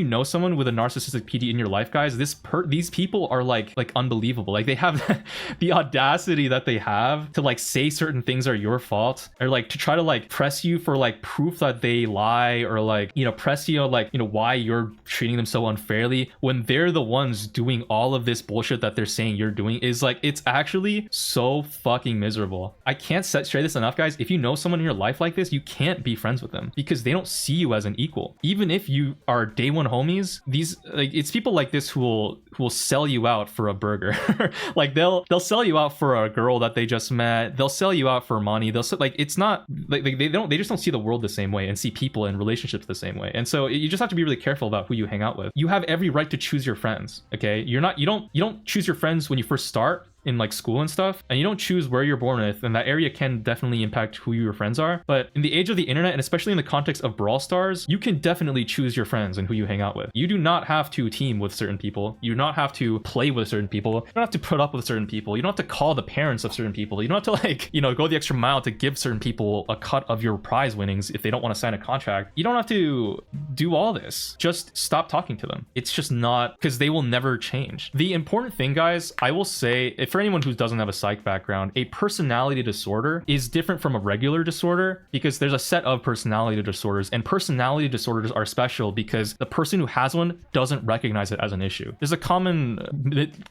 Speaker 1: know someone with a narcissistic PD in your life, guys, these people are like unbelievable. Like, they have the audacity that they have to like say certain things are your fault, or like to try to like press you for like proof that they lie, or like, you know, press you on like, you know, why you're treating them so unfairly when they're the ones doing all of this bullshit that they're saying you're doing. Is like, it's actually so fucking miserable. I can't say this enough, guys. If you know someone in your life like this, you can't be friends with them, because they don't see you as an equal. Even if you are day one homies, it's people like this who will sell you out for a burger. Like, they'll sell you out for a girl that they just met. They'll sell you out for money. It's not like they just don't see the world the same way and see people and relationships the same way. And so you just have to be really careful about who you hang out with. You have every right to choose your friends. Okay, you don't choose your friends when you first start in like school and stuff, and you don't choose where you're born with, and that area can definitely impact who your friends are. But in the age of the internet, and especially in the context of Brawl Stars, you can definitely choose your friends and who you hang out with. You do not have to team with certain people. You do not have to play with certain people. You don't have to put up with certain people. You don't have to call the parents of certain people. You don't have to like, you know, go the extra mile to give certain people a cut of your prize winnings if they don't want to sign a contract. You don't have to do all this. Just stop talking to them. It's just not, because they will never change. The important thing, guys, I will say, for anyone who doesn't have a psych background, a personality disorder is different from a regular disorder, because there's a set of personality disorders, and personality disorders are special because the person who has one doesn't recognize it as an issue. There's a common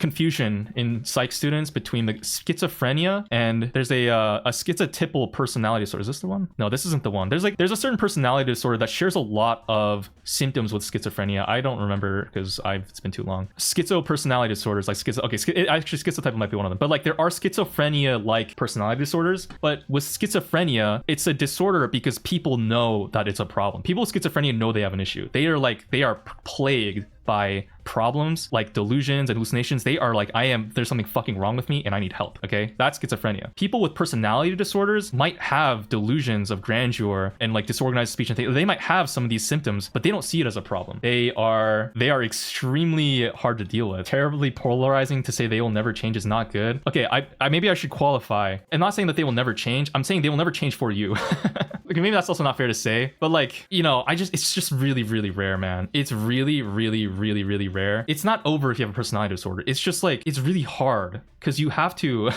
Speaker 1: confusion in psych students between the schizophrenia and there's a schizotypal personality disorder. Is this the one? No, this isn't the one. There's a certain personality disorder that shares a lot of symptoms with schizophrenia. I don't remember because it's been too long. Schizo personality disorders, like actually schizotype might be one of them. But like, there are schizophrenia like personality disorders, but with schizophrenia, it's a disorder because people know that it's a problem. People with schizophrenia know they have an issue. They are plagued by problems like delusions and hallucinations. They are like, there's something fucking wrong with me and I need help. Okay, that's schizophrenia. People with personality disorders might have delusions of grandeur and like disorganized speech and things. They might have some of these symptoms, but they don't see it as a problem. They are extremely hard to deal with. Terribly polarizing to say they will never change is not good. Okay, I maybe I should qualify. I'm not saying that they will never change. I'm saying they will never change for you. Okay, maybe that's also not fair to say, but like, you know, it's just really, really rare, man. It's really, really, really, really rare. It's not over if you have a personality disorder. It's just like, it's really hard because you have to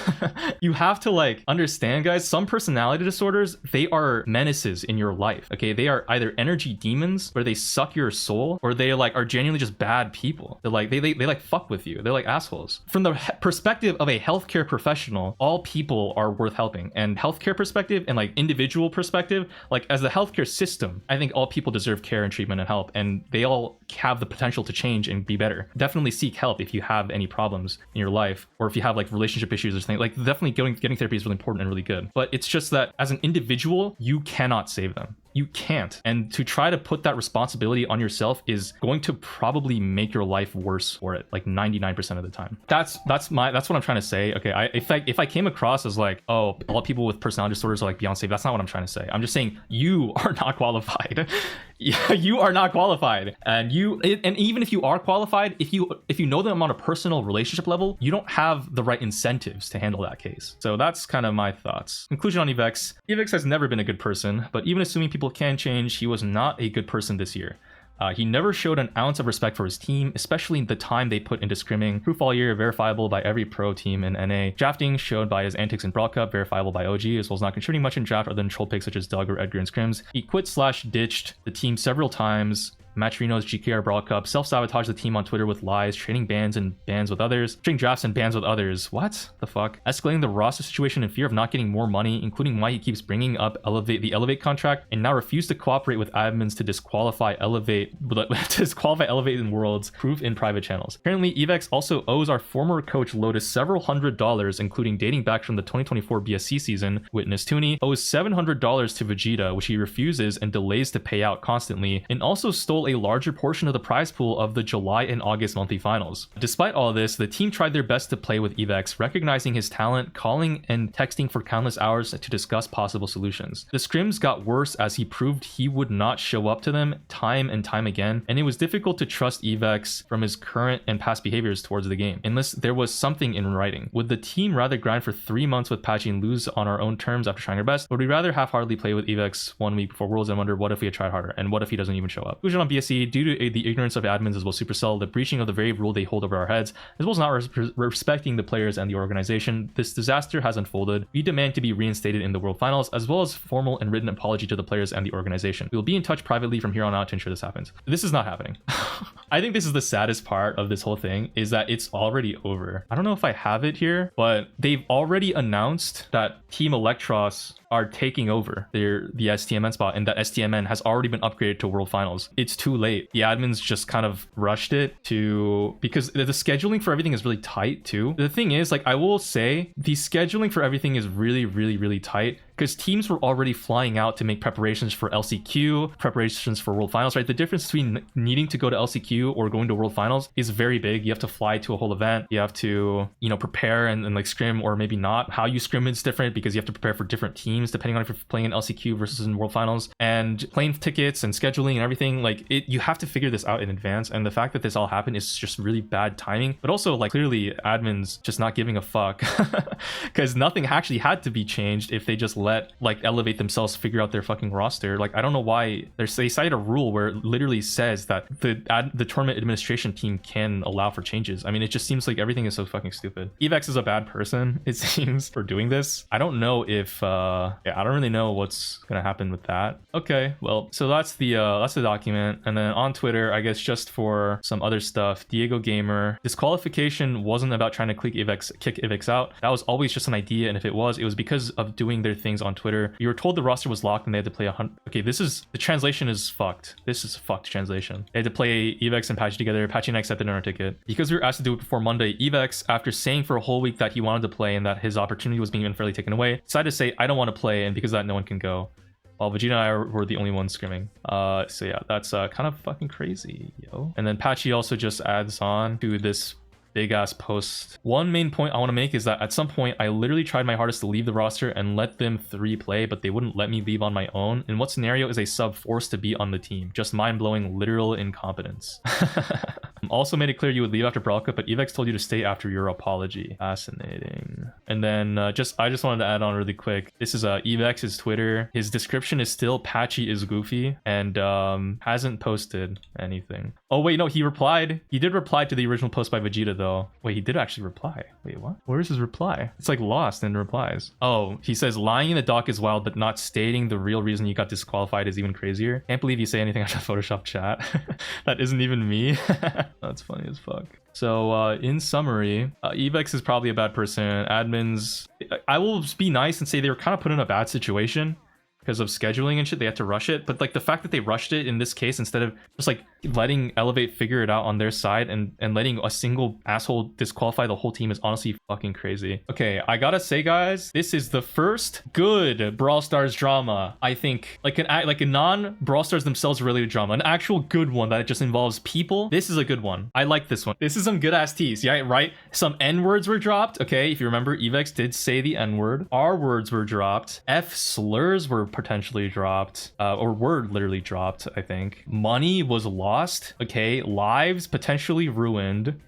Speaker 1: like understand, guys, some personality disorders, they are menaces in your life. Okay, they are either energy demons where they suck your soul, or they are genuinely just bad people. They're like, they like fuck with you. They're like assholes. From the perspective of a healthcare professional, all people are worth helping. And healthcare perspective and like individual perspective, like as the healthcare system, I think all people deserve care and treatment and help, and they all have the potential to change and be better. Definitely seek help if you have any problems in your life, or if you have like relationship issues or something. Like, definitely getting therapy is really important and really good. But it's just that as an individual, you cannot save them. You can't. And to try to put that responsibility on yourself is going to probably make your life worse for it, like 99% of the time. That's what I'm trying to say. Okay, if I came across as like, oh, all people with personality disorders are like beyond safe, that's not what I'm trying to say. I'm just saying you are not qualified. You are not qualified. And even if you are qualified, if you know them on a personal relationship level, you don't have the right incentives to handle that case. So that's kind of my thoughts. Conclusion on Evex. Evex has never been a good person, but even assuming people can change, he was not a good person this year. He never showed an ounce of respect for his team, especially the time they put into scrimming. Proof all year, verifiable by every pro team in NA. Drafting showed by his antics in Brawl Cup, verifiable by OG, as well as not contributing much in draft other than troll picks such as Doug or Edgar and scrims. He quit/ditched the team several times. Matrino's GKR Brawl Cup, self-sabotage the team on Twitter with lies, trading bans and bans with others, trading drafts and bans with others. What the fuck? Escalating the roster situation in fear of not getting more money, including why he keeps bringing up the Elevate contract, and now refuse to cooperate with admins to disqualify Elevate in Worlds, proof in private channels. Apparently, Evex also owes our former coach Lotus several $100s, including dating back from the 2024 BSC season. Witness Tooney owes $700 to Vegeta, which he refuses and delays to pay out constantly, and also stole a larger portion of the prize pool of the July and August monthly finals. Despite all this, the team tried their best to play with Evex, recognizing his talent, calling and texting for countless hours to discuss possible solutions. The scrims got worse as he proved he would not show up to them time and time again, and it was difficult to trust Evex from his current and past behaviors towards the game, unless there was something in writing. Would the team rather grind for 3 months with Patchy and lose on our own terms after trying our best? Or would we rather half-heartedly play with Evex 1 week before Worlds and wonder what if we had tried harder, and what if he doesn't even show up? Conclusion on BSC: due to the ignorance of admins as well as Supercell, the breaching of the very rule they hold over our heads, as well as not respecting the players and the organization, this disaster has unfolded. We demand to be reinstated in the World Finals, as well as formal and written apology to the players and the organization. We will be in touch privately from here on out to ensure this happens. This is not happening. I think this is the saddest part of this whole thing, is that it's already over. I don't know if I have it here, but they've already announced that Team Electros are taking over the STMN spot, and that STMN has already been upgraded to World Finals. It's too late. The admins just kind of rushed it because the scheduling for everything is really tight too. The thing is, like, I will say the scheduling for everything is really tight, because teams were already flying out to make preparations for LCQ, preparations for World Finals, right? The difference between needing to go to LCQ or going to World Finals is very big. You have to fly to a whole event. You have to, prepare and like scrim, or maybe not. How you scrim is different because you have to prepare for different teams depending on if you're playing in LCQ versus in World Finals. And plane tickets and scheduling and everything, like you have to figure this out in advance. And the fact that this all happened is just really bad timing. But also, like, clearly admins just not giving a fuck, because nothing actually had to be changed if they just let Elevate themselves figure out their fucking roster. Like, I don't know why they cited a rule where it literally says that the tournament administration team can allow for changes. I mean, it just seems like everything is so fucking stupid. Evex is a bad person, it seems, for doing this. I don't know if I don't really know what's gonna happen with that. Okay, well, so that's the document. And then on Twitter, I guess just for some other stuff, Diego Gamer: disqualification wasn't about trying to kick Evex out. That was always just an idea, and if it was because of doing their things on Twitter. You were told the roster was locked and they had to play 100. Okay, the translation is fucked. This is a fucked translation. They had to play Evex and Patchy together. Patchy and I accepted our ticket. Because we were asked to do it before Monday, Evex, after saying for a whole week that he wanted to play and that his opportunity was being unfairly taken away, decided to say, I don't want to play, and because of that, no one can go. While Vegeta and I were the only ones scrimming. So yeah, that's kind of fucking crazy, yo. And then Patchy also just adds on to this big ass post. One main point I want to make is that at some point I literally tried my hardest to leave the roster and let them 3 play, but they wouldn't let me leave on my own. In what scenario is a sub forced to be on the team? Just mind-blowing literal incompetence. Also made it clear you would leave after Brawl Cup, but Evex told you to stay after your apology. Fascinating. And then I just wanted to add on really quick. This is Evex's Twitter. His description is still Patchy is goofy, and hasn't posted anything. Oh wait, no, he replied. He did reply to the original post by Vegeta though. Wait, he did actually reply. Wait, what? Where's his reply? It's like lost in replies. Oh, he says lying in the doc is wild, but not stating the real reason you got disqualified is even crazier. Can't believe you say anything out of Photoshop chat. That isn't even me. That's funny as fuck. So in summary, Evex is probably a bad person. Admins, I will be nice and say they were kind of put in a bad situation because of scheduling and shit. They had to rush it, but like the fact that they rushed it in this case instead of just like letting Elevate figure it out on their side and letting a single asshole disqualify the whole team is honestly fucking crazy. Okay, I gotta say, guys, this is the first good Brawl Stars drama, I think, like a non-Brawl Stars themselves related drama, an actual good one that just involves people. This is a good one. I like this one. This is some good ass tease. Yeah, right? Some N-words were dropped. Okay, if you remember, Evex did say the N-word. R words were dropped. F slurs were potentially dropped, or were literally dropped, I think. Money was lost. Okay, lives potentially ruined.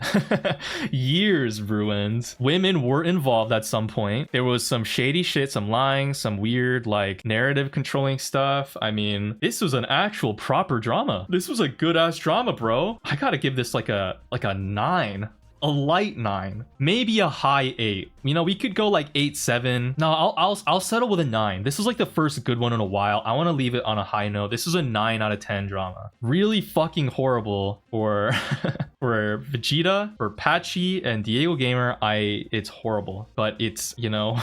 Speaker 1: Years ruined. Women were involved at some point. There was some shady shit, some lying, some weird like narrative controlling stuff. I mean, this was an actual proper drama. This was a good ass drama, bro. I gotta give this like a 9. a light 9, maybe a high 8. You know, we could go like 8, 7. No, I'll settle with a 9. This is like the first good one in a while. I want to leave it on a high note. This is a 9 out of 10 drama. Really fucking horrible for for Vegeta, for Patchy, and Diego Gamer. It's horrible, but it's, you know,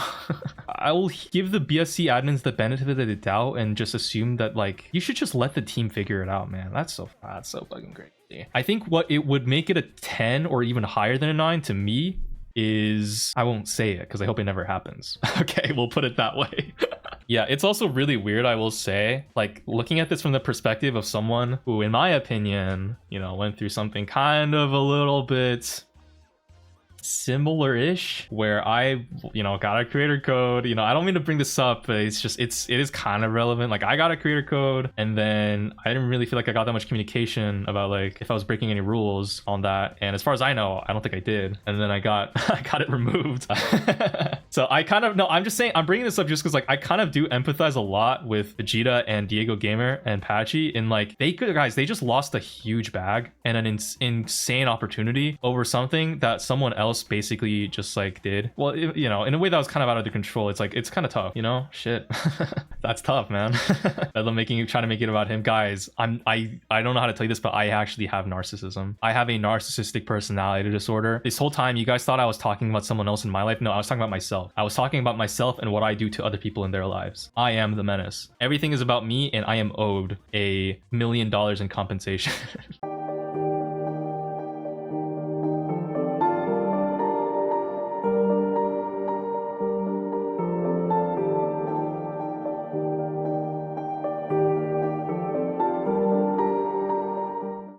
Speaker 1: I will give the BSC admins the benefit of the doubt and just assume that, like, you should just let the team figure it out, man. That's so fucking great. I think what it would make it a 10 or even higher than a 9 to me is, I won't say it because I hope it never happens. Okay, we'll put it that way. Yeah, it's also really weird, I will say, like, looking at this from the perspective of someone who, in my opinion, you know, went through something kind of a little bit similar-ish, where I, you know, got a creator code. You know, I don't mean to bring this up, but it's just, it is kind of relevant. Like, I got a creator code, and then I didn't really feel like I got that much communication about, like, if I was breaking any rules on that. And as far as I know, I don't think I did. And then I got I got it removed. So I kind of, no, I'm just saying, I'm bringing this up just because, like, I kind of do empathize a lot with Vegeta and Diego Gamer and Patchy in, like, they just lost a huge bag and an insane opportunity over something that someone else basically just, like, did. Well, you know, in a way that was kind of out of their control. It's like, it's kind of tough, you know? Shit. That's tough, man. Bedlam trying to make it about him. Guys, I don't know how to tell you this, but I actually have narcissism. I have a narcissistic personality disorder. This whole time, you guys thought I was talking about someone else in my life. No, I was talking about myself. I was talking about myself and what I do to other people in their lives. I am the menace. Everything is about me, and I am owed $1 million in compensation.